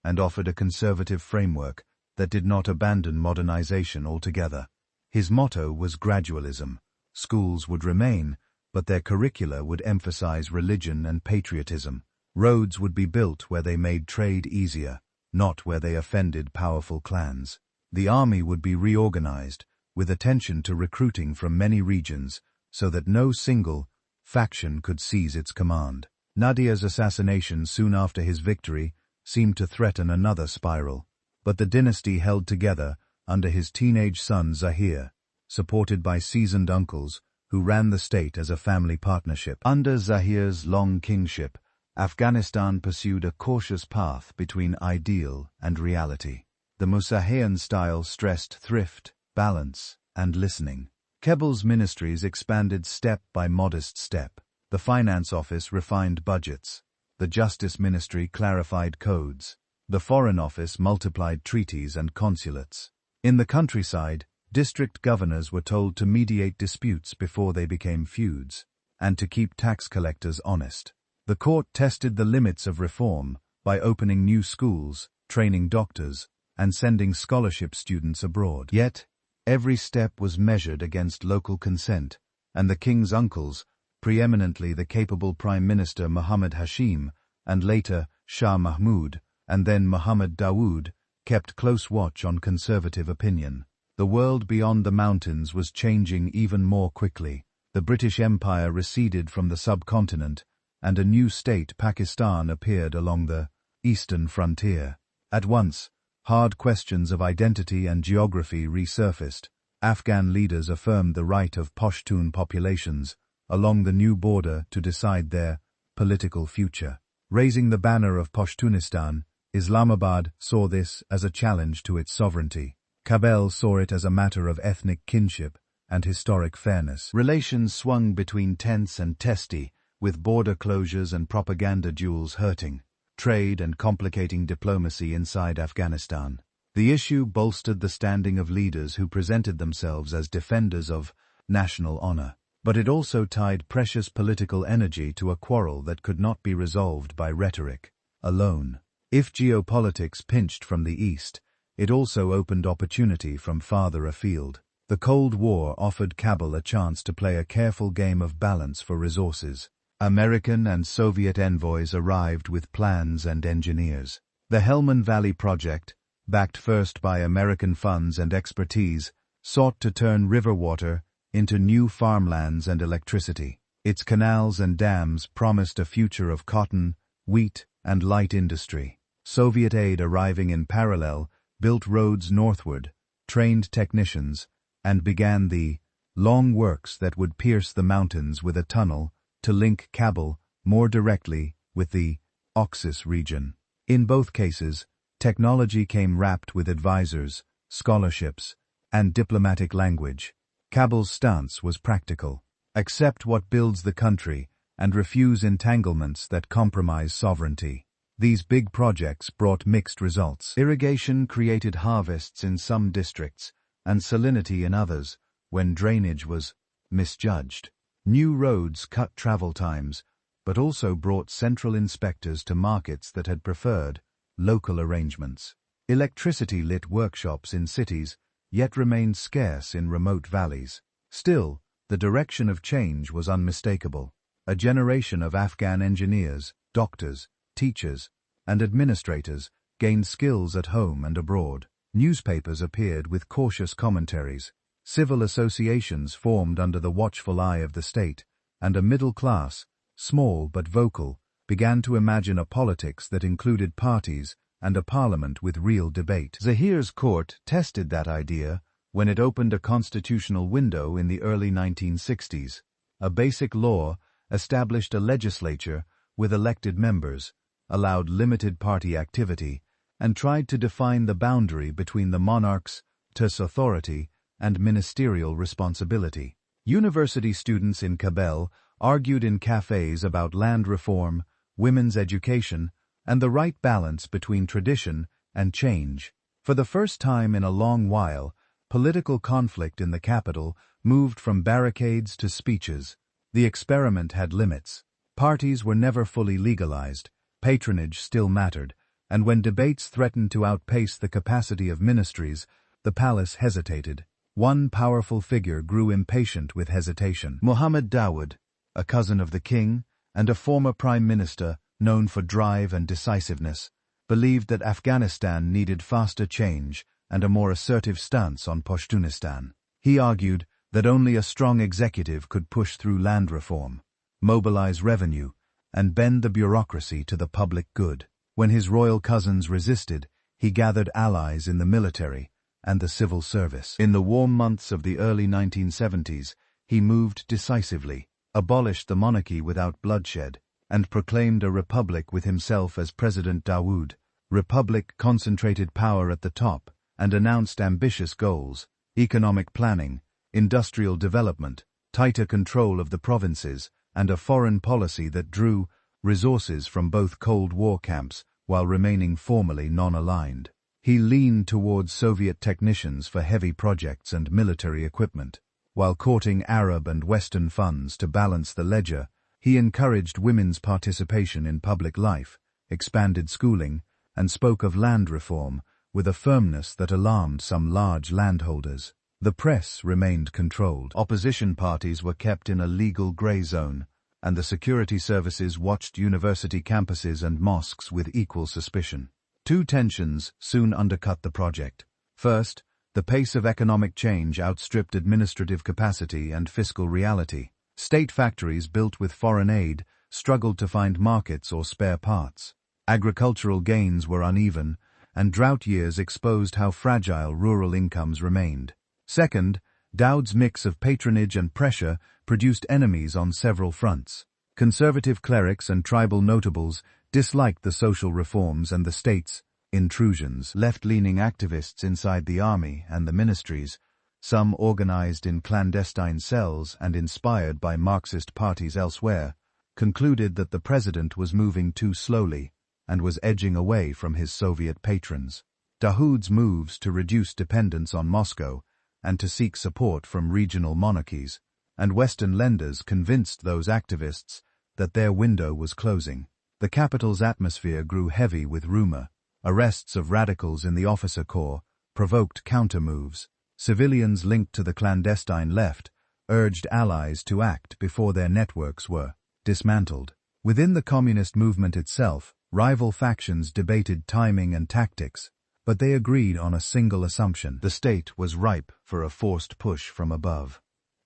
and offered a conservative framework that did not abandon modernization altogether. His motto was gradualism. Schools would remain, but their curricula would emphasize religion and patriotism. Roads would be built where they made trade easier, not where they offended powerful clans. The army would be reorganized, with attention to recruiting from many regions, so that no single faction could seize its command. Nadir's assassination soon after his victory seemed to threaten another spiral, but the dynasty held together under his teenage son Zahir, supported by seasoned uncles who ran the state as a family partnership. Under Zahir's long kingship, Afghanistan pursued a cautious path between ideal and reality. The Mujahideen style stressed thrift, balance, and listening. Kabul's ministries expanded step by modest step. The finance office refined budgets. The justice ministry clarified codes. The foreign office multiplied treaties and consulates. In the countryside, district governors were told to mediate disputes before they became feuds, and to keep tax collectors honest. The court tested the limits of reform by opening new schools, training doctors, and sending scholarship students abroad. Yet, every step was measured against local consent, and the king's uncles, preeminently the capable Prime Minister Muhammad Hashim, and later Shah Mahmud, and then Muhammad Dawood, kept close watch on conservative opinion. The world beyond the mountains was changing even more quickly. The British Empire receded from the subcontinent, and a new state, Pakistan, appeared along the eastern frontier. At once, hard questions of identity and geography resurfaced. Afghan leaders affirmed the right of Pashtun populations along the new border to decide their political future. Raising the banner of Pashtunistan, Islamabad saw this as a challenge to its sovereignty. Kabul saw it as a matter of ethnic kinship and historic fairness. Relations swung between tense and testy, with border closures and propaganda duels hurting trade and complicating diplomacy inside Afghanistan. The issue bolstered the standing of leaders who presented themselves as defenders of national honor. But it also tied precious political energy to a quarrel that could not be resolved by rhetoric alone. If geopolitics pinched from the east, it also opened opportunity from farther afield. The Cold War offered Kabul a chance to play a careful game of balance for resources. American and Soviet envoys arrived with plans and engineers. The Helmand Valley Project, backed first by American funds and expertise, sought to turn river water into new farmlands and electricity. Its canals and dams promised a future of cotton, wheat, and light industry. Soviet aid arriving in parallel built roads northward, trained technicians, and began the long works that would pierce the mountains with a tunnel to link Kabul more directly with the Oxus region. In both cases, technology came wrapped with advisors, scholarships, and diplomatic language. Kabul's stance was practical. Accept what builds the country and refuse entanglements that compromise sovereignty. These big projects brought mixed results. Irrigation created harvests in some districts, and salinity in others, when drainage was misjudged. New roads cut travel times, but also brought central inspectors to markets that had preferred local arrangements. Electricity lit workshops in cities, yet remained scarce in remote valleys. Still, the direction of change was unmistakable. A generation of Afghan engineers, doctors, teachers, and administrators gained skills at home and abroad. Newspapers appeared with cautious commentaries. Civil associations formed under the watchful eye of the state, and a middle class, small but vocal, began to imagine a politics that included parties and a parliament with real debate. Zahir's court tested that idea when it opened a constitutional window in the early 1960s. A basic law established a legislature with elected members, allowed limited party activity, and tried to define the boundary between the monarch's terse authority and ministerial responsibility. University students in Kabul argued in cafes about land reform, women's education, and the right balance between tradition and change. For the first time in a long while, political conflict in the capital moved from barricades to speeches. The experiment had limits. Parties were never fully legalized, patronage still mattered, and when debates threatened to outpace the capacity of ministries, the palace hesitated. One powerful figure grew impatient with hesitation. Muhammad Dawood, a cousin of the king and a former prime minister known for drive and decisiveness, believed that Afghanistan needed faster change and a more assertive stance on Pashtunistan. He argued that only a strong executive could push through land reform, mobilize revenue, and bend the bureaucracy to the public good. When his royal cousins resisted, he gathered allies in the military and the civil service. In the warm months of the early 1970s, he moved decisively, abolished the monarchy without bloodshed, and proclaimed a republic with himself as President Dawood. Republic concentrated power at the top and announced ambitious goals: economic planning, industrial development, tighter control of the provinces, and a foreign policy that drew resources from both Cold War camps while remaining formally non-aligned. He leaned towards Soviet technicians for heavy projects and military equipment. While courting Arab and Western funds to balance the ledger, he encouraged women's participation in public life, expanded schooling, and spoke of land reform with a firmness that alarmed some large landholders. The press remained controlled. Opposition parties were kept in a legal gray zone, and the security services watched university campuses and mosques with equal suspicion. Two tensions soon undercut the project. First, the pace of economic change outstripped administrative capacity and fiscal reality. State factories built with foreign aid struggled to find markets or spare parts. Agricultural gains were uneven, and drought years exposed how fragile rural incomes remained. Second, Dawood's mix of patronage and pressure produced enemies on several fronts. Conservative clerics and tribal notables disliked the social reforms and the state's intrusions. Left-leaning activists inside the army and the ministries, some organized in clandestine cells and inspired by Marxist parties elsewhere, concluded that the president was moving too slowly and was edging away from his Soviet patrons. Dawood's moves to reduce dependence on Moscow and to seek support from regional monarchies and Western lenders convinced those activists that their window was closing. The capital's atmosphere grew heavy with rumor. Arrests of radicals in the officer corps provoked counter-moves. Civilians linked to the clandestine left urged allies to act before their networks were dismantled. Within the communist movement itself, rival factions debated timing and tactics, but they agreed on a single assumption: the state was ripe for a forced push from above.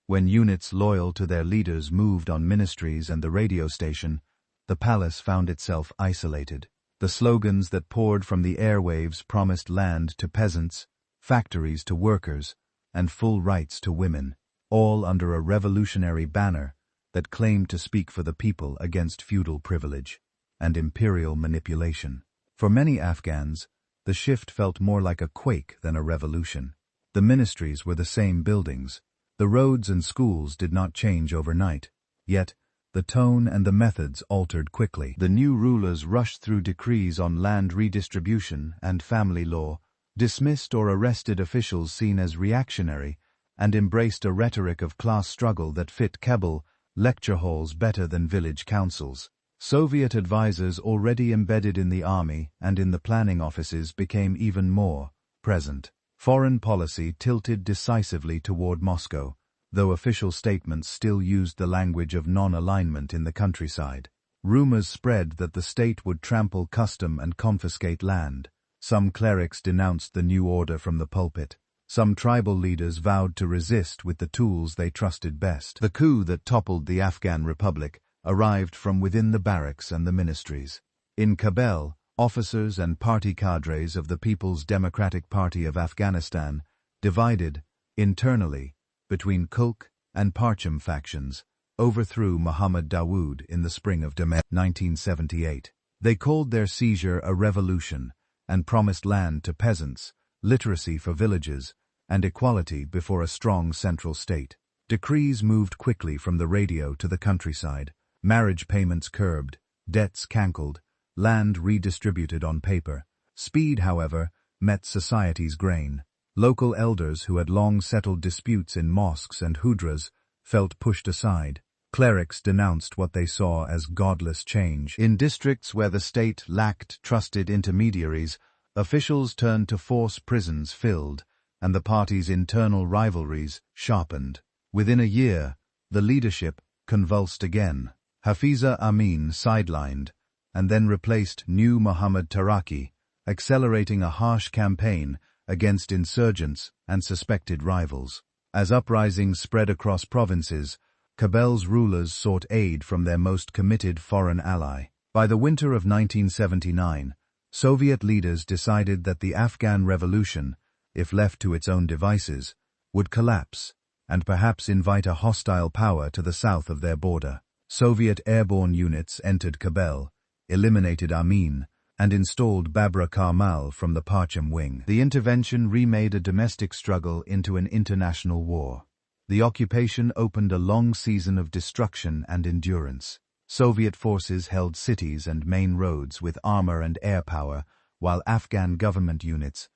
When units loyal to their leaders moved on ministries and the radio station, the palace found itself isolated. The slogans that poured from the airwaves promised land to peasants, factories to workers, and full rights to women, all under a revolutionary banner that claimed to speak for the people against feudal privilege and imperial manipulation. For many Afghans, the shift felt more like a quake than a revolution. The ministries were the same buildings. The roads and schools did not change overnight. Yet, the tone and the methods altered quickly. The new rulers rushed through decrees on land redistribution and family law, dismissed or arrested officials seen as reactionary, and embraced a rhetoric of class struggle that fit Kabul lecture halls better than village councils. Soviet advisors already embedded in the army and in the planning offices became even more present. Foreign policy tilted decisively toward Moscow, though official statements still used the language of non-alignment in the countryside. Rumors spread that the state would trample custom and confiscate land. Some clerics denounced the new order from the pulpit. Some tribal leaders vowed to resist with the tools they trusted best. The coup that toppled the Afghan Republic arrived from within the barracks and the ministries. In Kabul, officers and party cadres of the People's Democratic Party of Afghanistan, divided, internally, between Kulk and Parcham factions, overthrew Muhammad Dawood in the spring of 1978. They called their seizure a revolution and promised land to peasants, literacy for villages, and equality before a strong central state. Decrees moved quickly from the radio to the countryside, marriage payments curbed, debts cancelled, land redistributed on paper. Speed, however, met society's grain. Local elders who had long settled disputes in mosques and hudras felt pushed aside. Clerics denounced what they saw as godless change. In districts where the state lacked trusted intermediaries, officials turned to force prisons filled, and the party's internal rivalries sharpened. Within a year, the leadership convulsed again. Hafiza Amin sidelined, and then replaced new Muhammad Taraki, accelerating a harsh campaign against insurgents and suspected rivals. As uprisings spread across provinces, Kabul's rulers sought aid from their most committed foreign ally. By the winter of 1979, Soviet leaders decided that the Afghan revolution, if left to its own devices, would collapse, and perhaps invite a hostile power to the south of their border. Soviet airborne units entered Kabul, eliminated Amin, and installed Babur Karmal from the Parcham wing. The intervention remade a domestic struggle into an international war. The occupation opened a long season of destruction and endurance. Soviet forces held cities and main roads with armor and air power, while Afghan government units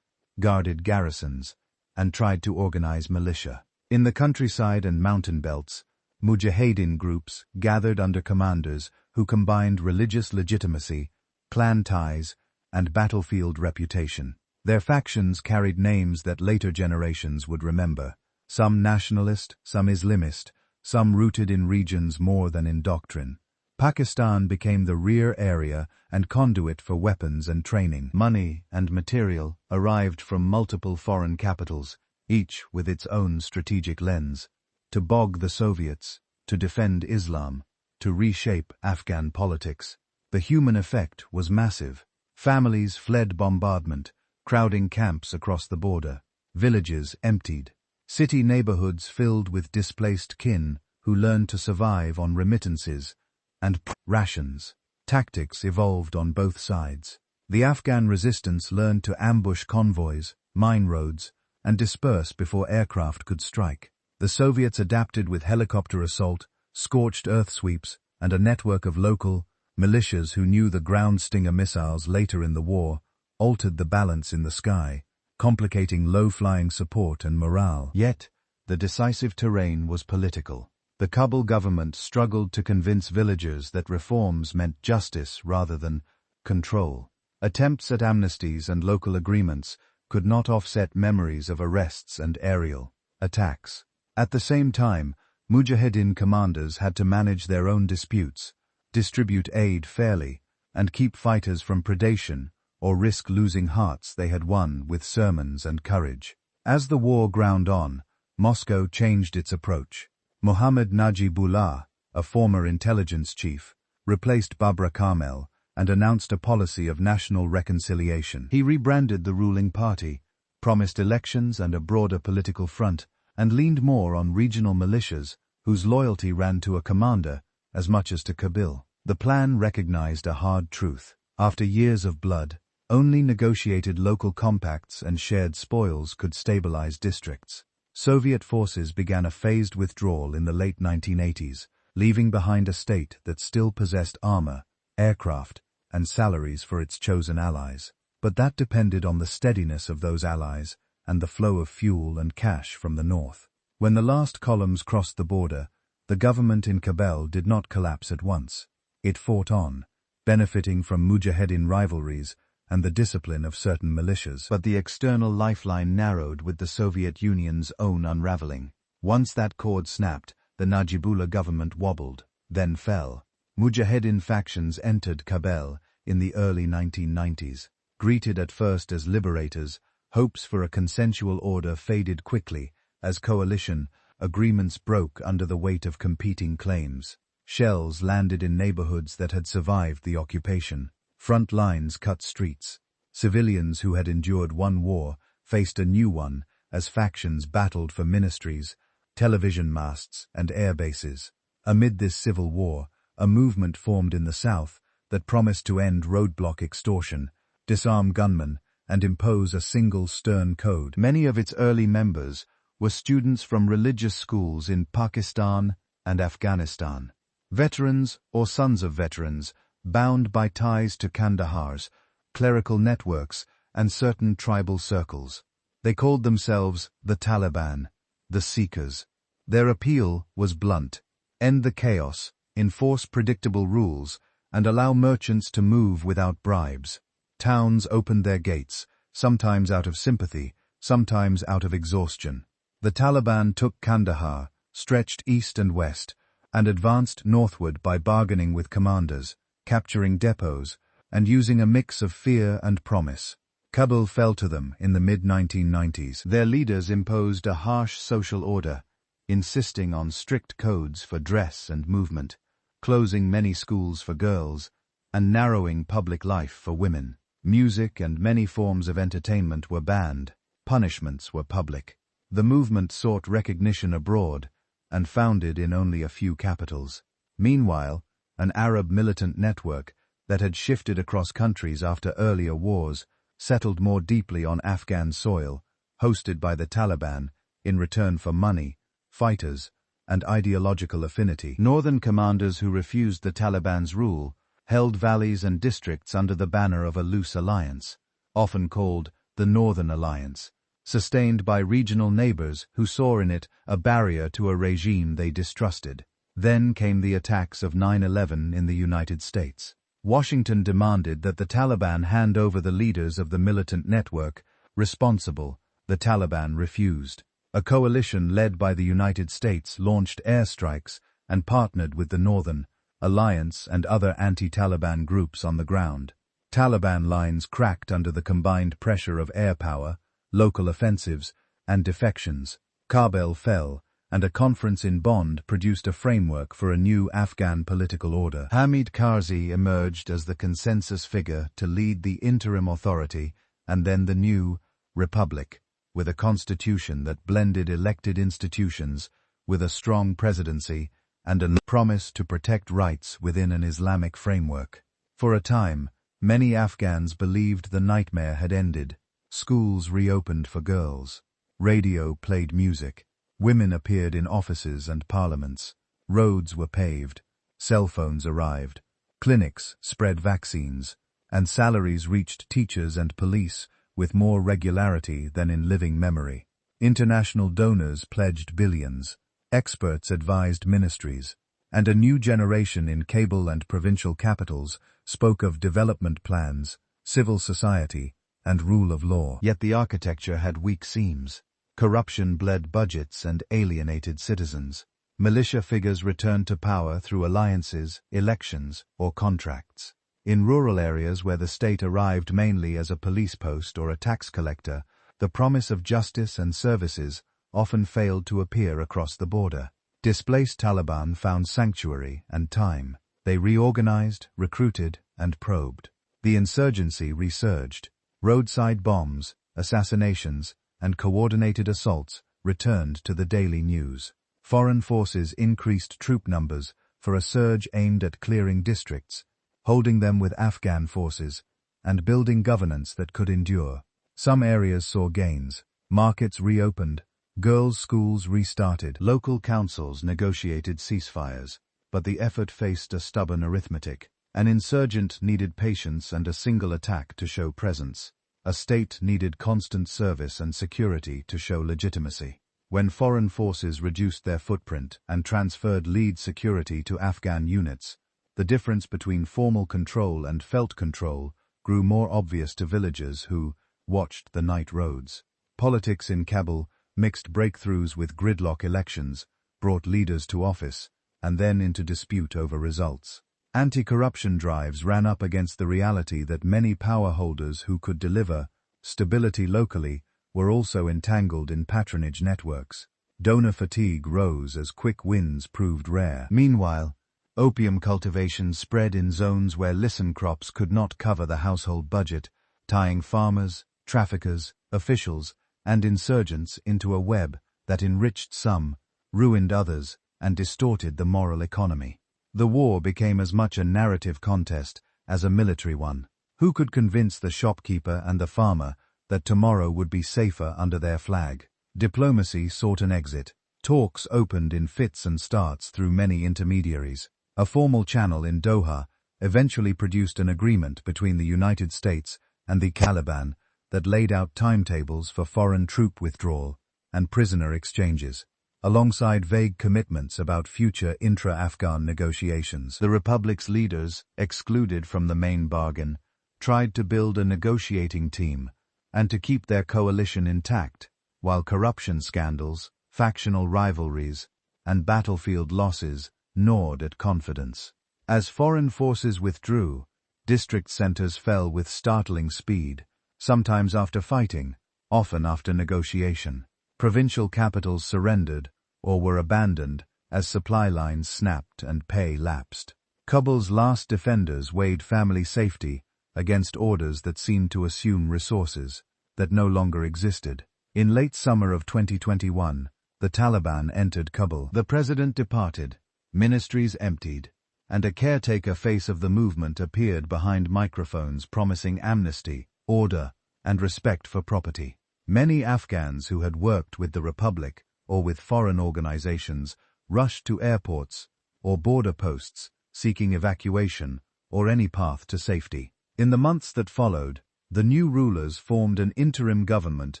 guarded garrisons and tried to organize militia. In the countryside and mountain belts, Mujahideen groups gathered under commanders who combined religious legitimacy, clan ties, and battlefield reputation. Their factions carried names that later generations would remember, some nationalist, some Islamist, some rooted in regions more than in doctrine. Pakistan became the rear area and conduit for weapons and training. Money and material arrived from multiple foreign capitals, each with its own strategic lens, to bog the Soviets, to defend Islam, to reshape Afghan politics. The human effect was massive. Families fled bombardment, crowding camps across the border. Villages emptied. City neighborhoods filled with displaced kin who learned to survive on remittances and rations. Tactics evolved on both sides. The Afghan resistance learned to ambush convoys, mine roads, and disperse before aircraft could strike. The Soviets adapted with helicopter assault, scorched earth sweeps, and a network of local militias who knew the ground Stinger missiles later in the war altered the balance in the sky, complicating low-flying support and morale. Yet, the decisive terrain was political. The Kabul government struggled to convince villagers that reforms meant justice rather than control. Attempts at amnesties and local agreements could not offset memories of arrests and aerial attacks. At the same time, Mujahideen commanders had to manage their own disputes, distribute aid fairly, and keep fighters from predation or risk losing hearts they had won with sermons and courage. As the war ground on, Moscow changed its approach. Muhammad Najibullah, a former intelligence chief, replaced Babur Karmal and announced a policy of national reconciliation. He rebranded the ruling party, promised elections and a broader political front, and leaned more on regional militias whose loyalty ran to a commander as much as to Kabul. The plan recognized a hard truth. After years of blood, only negotiated local compacts and shared spoils could stabilize districts. Soviet forces began a phased withdrawal in the late 1980s, leaving behind a state that still possessed armor, aircraft, and salaries for its chosen allies. But that depended on the steadiness of those allies and the flow of fuel and cash from the north. When the last columns crossed the border, the government in Kabul did not collapse at once. It fought on, benefiting from Mujahideen rivalries and the discipline of certain militias. But the external lifeline narrowed with the Soviet Union's own unraveling. Once that cord snapped, the Najibullah government wobbled, then fell. Mujahideen factions entered Kabul in the early 1990s. Greeted at first as liberators, hopes for a consensual order faded quickly as coalition agreements broke under the weight of competing claims. Shells landed in neighborhoods that had survived the occupation. Front lines cut streets. Civilians who had endured one war faced a new one as factions battled for ministries, television masts, and air bases. Amid this civil war, a movement formed in the south that promised to end roadblock extortion, disarm gunmen, and impose a single stern code. Many of its early members were students from religious schools in Pakistan and Afghanistan. Veterans or sons of veterans, bound by ties to Kandahar's, clerical networks, and certain tribal circles. They called themselves the Taliban, the Seekers. Their appeal was blunt: end the chaos, enforce predictable rules, and allow merchants to move without bribes. Towns opened their gates, sometimes out of sympathy, sometimes out of exhaustion. The Taliban took Kandahar, stretched east and west, and advanced northward by bargaining with commanders, capturing depots, and using a mix of fear and promise. Kabul fell to them in the mid-1990s. Their leaders imposed a harsh social order, insisting on strict codes for dress and movement, closing many schools for girls, and narrowing public life for women. Music and many forms of entertainment were banned. Punishments were public. The movement sought recognition abroad and founded in only a few capitals. Meanwhile, an Arab militant network that had shifted across countries after earlier wars settled more deeply on Afghan soil, hosted by the Taliban in return for money, fighters, and ideological affinity. Northern commanders who refused the Taliban's rule held valleys and districts under the banner of a loose alliance, often called the Northern Alliance, sustained by regional neighbors who saw in it a barrier to a regime they distrusted. Then came the attacks of 9/11 in the United States. Washington demanded that the Taliban hand over the leaders of the militant network responsible. The Taliban refused. A coalition led by the United States launched airstrikes and partnered with the Northern Alliance and other anti-Taliban groups on the ground. Taliban lines cracked under the combined pressure of air power, local offensives, and defections. Kabul fell, and a conference in Bonn produced a framework for a new Afghan political order. Hamid Karzai emerged as the consensus figure to lead the interim authority and then the new republic, with a constitution that blended elected institutions with a strong presidency and a promise to protect rights within an Islamic framework. For a time, many Afghans believed the nightmare had ended. Schools reopened for girls. Radio played music. Women appeared in offices and parliaments. Roads were paved. Cell phones arrived. Clinics spread vaccines. And salaries reached teachers and police with more regularity than in living memory. International donors pledged billions. Experts advised ministries. And a new generation in Kabul and provincial capitals spoke of development plans, civil society, and rule of law. Yet the architecture had weak seams. Corruption bled budgets and alienated citizens. Militia figures returned to power through alliances, elections, or contracts. In rural areas where the state arrived mainly as a police post or a tax collector, the promise of justice and services often failed to appear across the border. Displaced Taliban found sanctuary and time. They reorganized, recruited, and probed. The insurgency resurged. Roadside bombs, assassinations, and coordinated assaults returned to the daily news. Foreign forces increased troop numbers for a surge aimed at clearing districts, holding them with Afghan forces, and building governance that could endure. Some areas saw gains. Markets reopened. Girls' schools restarted. Local councils negotiated ceasefires. but the effort faced a stubborn arithmetic. An insurgent needed patience and a single attack to show presence. A state needed constant service and security to show legitimacy. When foreign forces reduced their footprint and transferred lead security to Afghan units, the difference between formal control and felt control grew more obvious to villagers who watched the night roads. Politics in Kabul mixed breakthroughs with gridlock elections, brought leaders to office, and then into dispute over results. Anti-corruption drives ran up against the reality that many power holders who could deliver stability locally were also entangled in patronage networks. Donor fatigue rose as quick wins proved rare. Meanwhile, opium cultivation spread in zones where listen crops could not cover the household budget, tying farmers, traffickers, officials, and insurgents into a web that enriched some, ruined others, and distorted the moral economy. The war became as much a narrative contest as a military one. Who could convince the shopkeeper and the farmer that tomorrow would be safer under their flag? Diplomacy sought an exit. Talks opened in fits and starts through many intermediaries. A formal channel in Doha eventually produced an agreement between the United States and the Taliban that laid out timetables for foreign troop withdrawal and prisoner exchanges, alongside vague commitments about future intra-Afghan negotiations. The Republic's leaders, excluded from the main bargain, tried to build a negotiating team and to keep their coalition intact, while corruption scandals, factional rivalries, and battlefield losses gnawed at confidence. As foreign forces withdrew, district centers fell with startling speed, sometimes after fighting, often after negotiation. Provincial capitals surrendered or were abandoned as supply lines snapped and pay lapsed. Kabul's last defenders weighed family safety against orders that seemed to assume resources that no longer existed. In late summer of 2021, the Taliban entered Kabul. The president departed, ministries emptied, and a caretaker face of the movement appeared behind microphones promising amnesty, order, and respect for property. Many Afghans who had worked with the Republic or with foreign organizations rushed to airports or border posts seeking evacuation or any path to safety. In the months that followed, the new rulers formed an interim government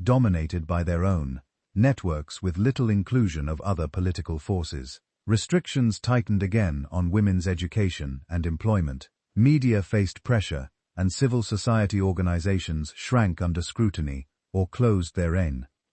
dominated by their own networks with little inclusion of other political forces. Restrictions tightened again on women's education and employment. Media faced pressure, and civil society organizations shrank under scrutiny or closed their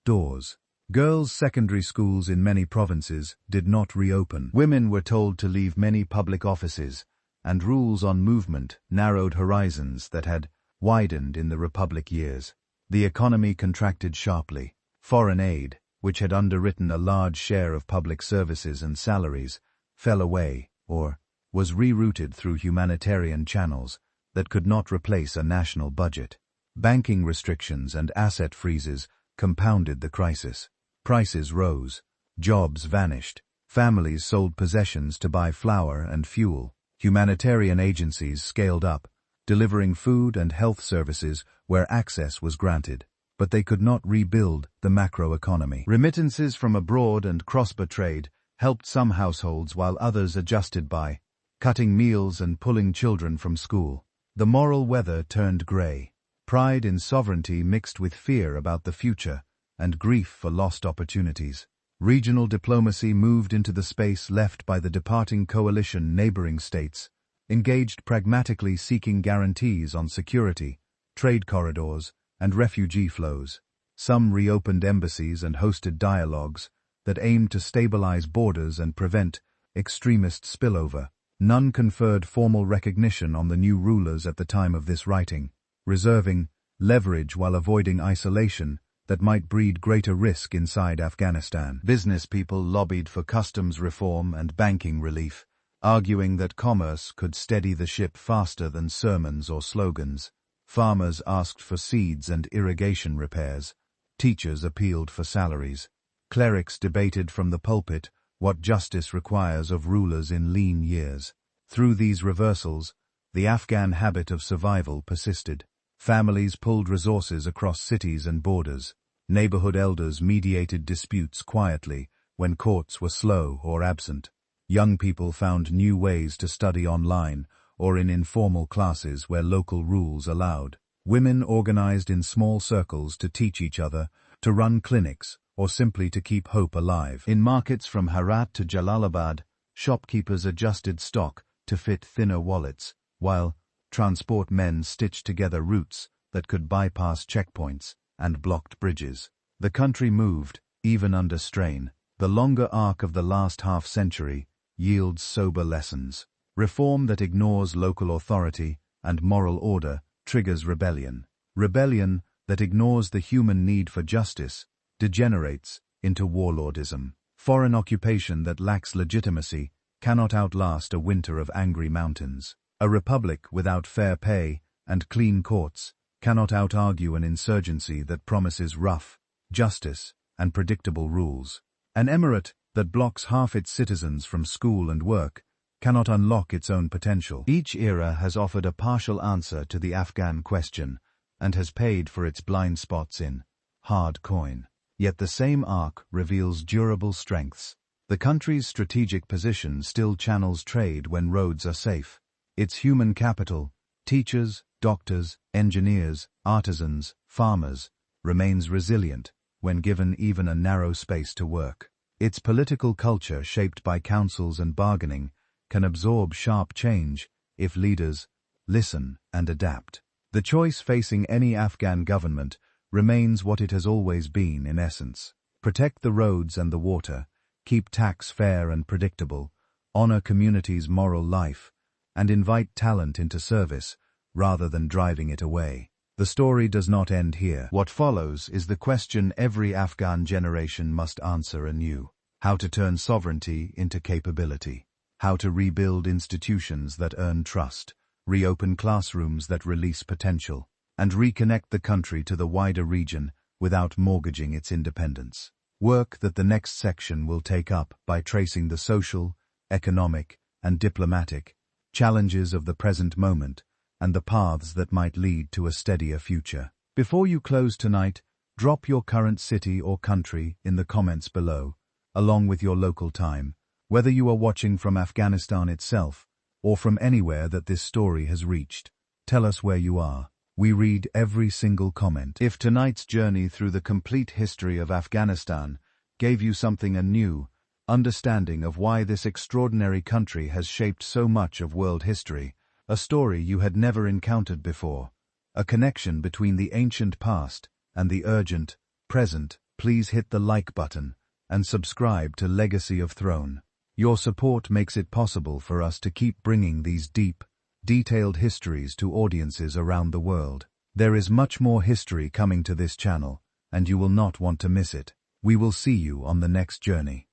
doors. Girls' secondary schools in many provinces did not reopen. Women were told to leave many public offices, and rules on movement narrowed horizons that had widened in the Republic years. The economy contracted sharply. Foreign aid, which had underwritten a large share of public services and salaries, fell away or was rerouted through humanitarian channels that could not replace a national budget. Banking restrictions and asset freezes compounded the crisis. Prices rose, jobs vanished, families sold possessions to buy flour and fuel. Humanitarian agencies scaled up, delivering food and health services where access was granted, but they could not rebuild the macroeconomy. Remittances from abroad and cross-border trade helped some households while others adjusted by cutting meals and pulling children from school. The moral weather turned grey. Pride in sovereignty mixed with fear about the future and grief for lost opportunities. Regional diplomacy moved into the space left by the departing coalition neighboring states, engaged pragmatically seeking guarantees on security, trade corridors, and refugee flows. Some reopened embassies and hosted dialogues that aimed to stabilize borders and prevent extremist spillover. None conferred formal recognition on the new rulers at the time of this writing, reserving leverage while avoiding isolation that might breed greater risk inside Afghanistan. Business people lobbied for customs reform and banking relief, arguing that commerce could steady the ship faster than sermons or slogans. Farmers asked for seeds and irrigation repairs. Teachers appealed for salaries. Clerics debated from the pulpit what justice requires of rulers in lean years. Through these reversals, the Afghan habit of survival persisted. Families pulled resources across cities and borders. Neighborhood elders mediated disputes quietly when courts were slow or absent. Young people found new ways to study online or in informal classes where local rules allowed. Women organized in small circles to teach each other, to run clinics, or simply to keep hope alive. In markets from Herat to Jalalabad, shopkeepers adjusted stock to fit thinner wallets, while transport men stitched together routes that could bypass checkpoints and blocked bridges. The country moved, even under strain. The longer arc of the last half-century yields sober lessons. Reform that ignores local authority and moral order triggers rebellion. Rebellion that ignores the human need for justice degenerates into warlordism. Foreign occupation that lacks legitimacy cannot outlast a winter of angry mountains. A republic without fair pay and clean courts cannot out-argue an insurgency that promises rough justice and predictable rules. An emirate that blocks half its citizens from school and work cannot unlock its own potential. Each era has offered a partial answer to the Afghan question and has paid for its blind spots in hard coin. Yet the same arc reveals durable strengths. The country's strategic position still channels trade when roads are safe. Its human capital, teachers, doctors, engineers, artisans, farmers, remains resilient when given even a narrow space to work. Its political culture, shaped by councils and bargaining, can absorb sharp change if leaders listen and adapt. The choice facing any Afghan government remains what it has always been in essence. Protect the roads and the water, keep tax fair and predictable, honor communities' moral life, and invite talent into service rather than driving it away. The story does not end here. What follows is the question every Afghan generation must answer anew: how to turn sovereignty into capability, how to rebuild institutions that earn trust, reopen classrooms that release potential, and reconnect the country to the wider region without mortgaging its independence. Work that the next section will take up by tracing the social, economic, and diplomatic challenges of the present moment and the paths that might lead to a steadier future. Before you close tonight, drop your current city or country in the comments below, along with your local time, whether you are watching from Afghanistan itself or from anywhere that this story has reached. Tell us where you are. We read every single comment. If tonight's journey through the complete history of Afghanistan gave you something anew, understanding of why this extraordinary country has shaped so much of world history, a story you had never encountered before, a connection between the ancient past and the urgent present, please hit the like button and subscribe to Legacy of Throne. Your support makes it possible for us to keep bringing these deep, detailed histories to audiences around the world. There is much more history coming to this channel, and you will not want to miss it. We will see you on the next journey.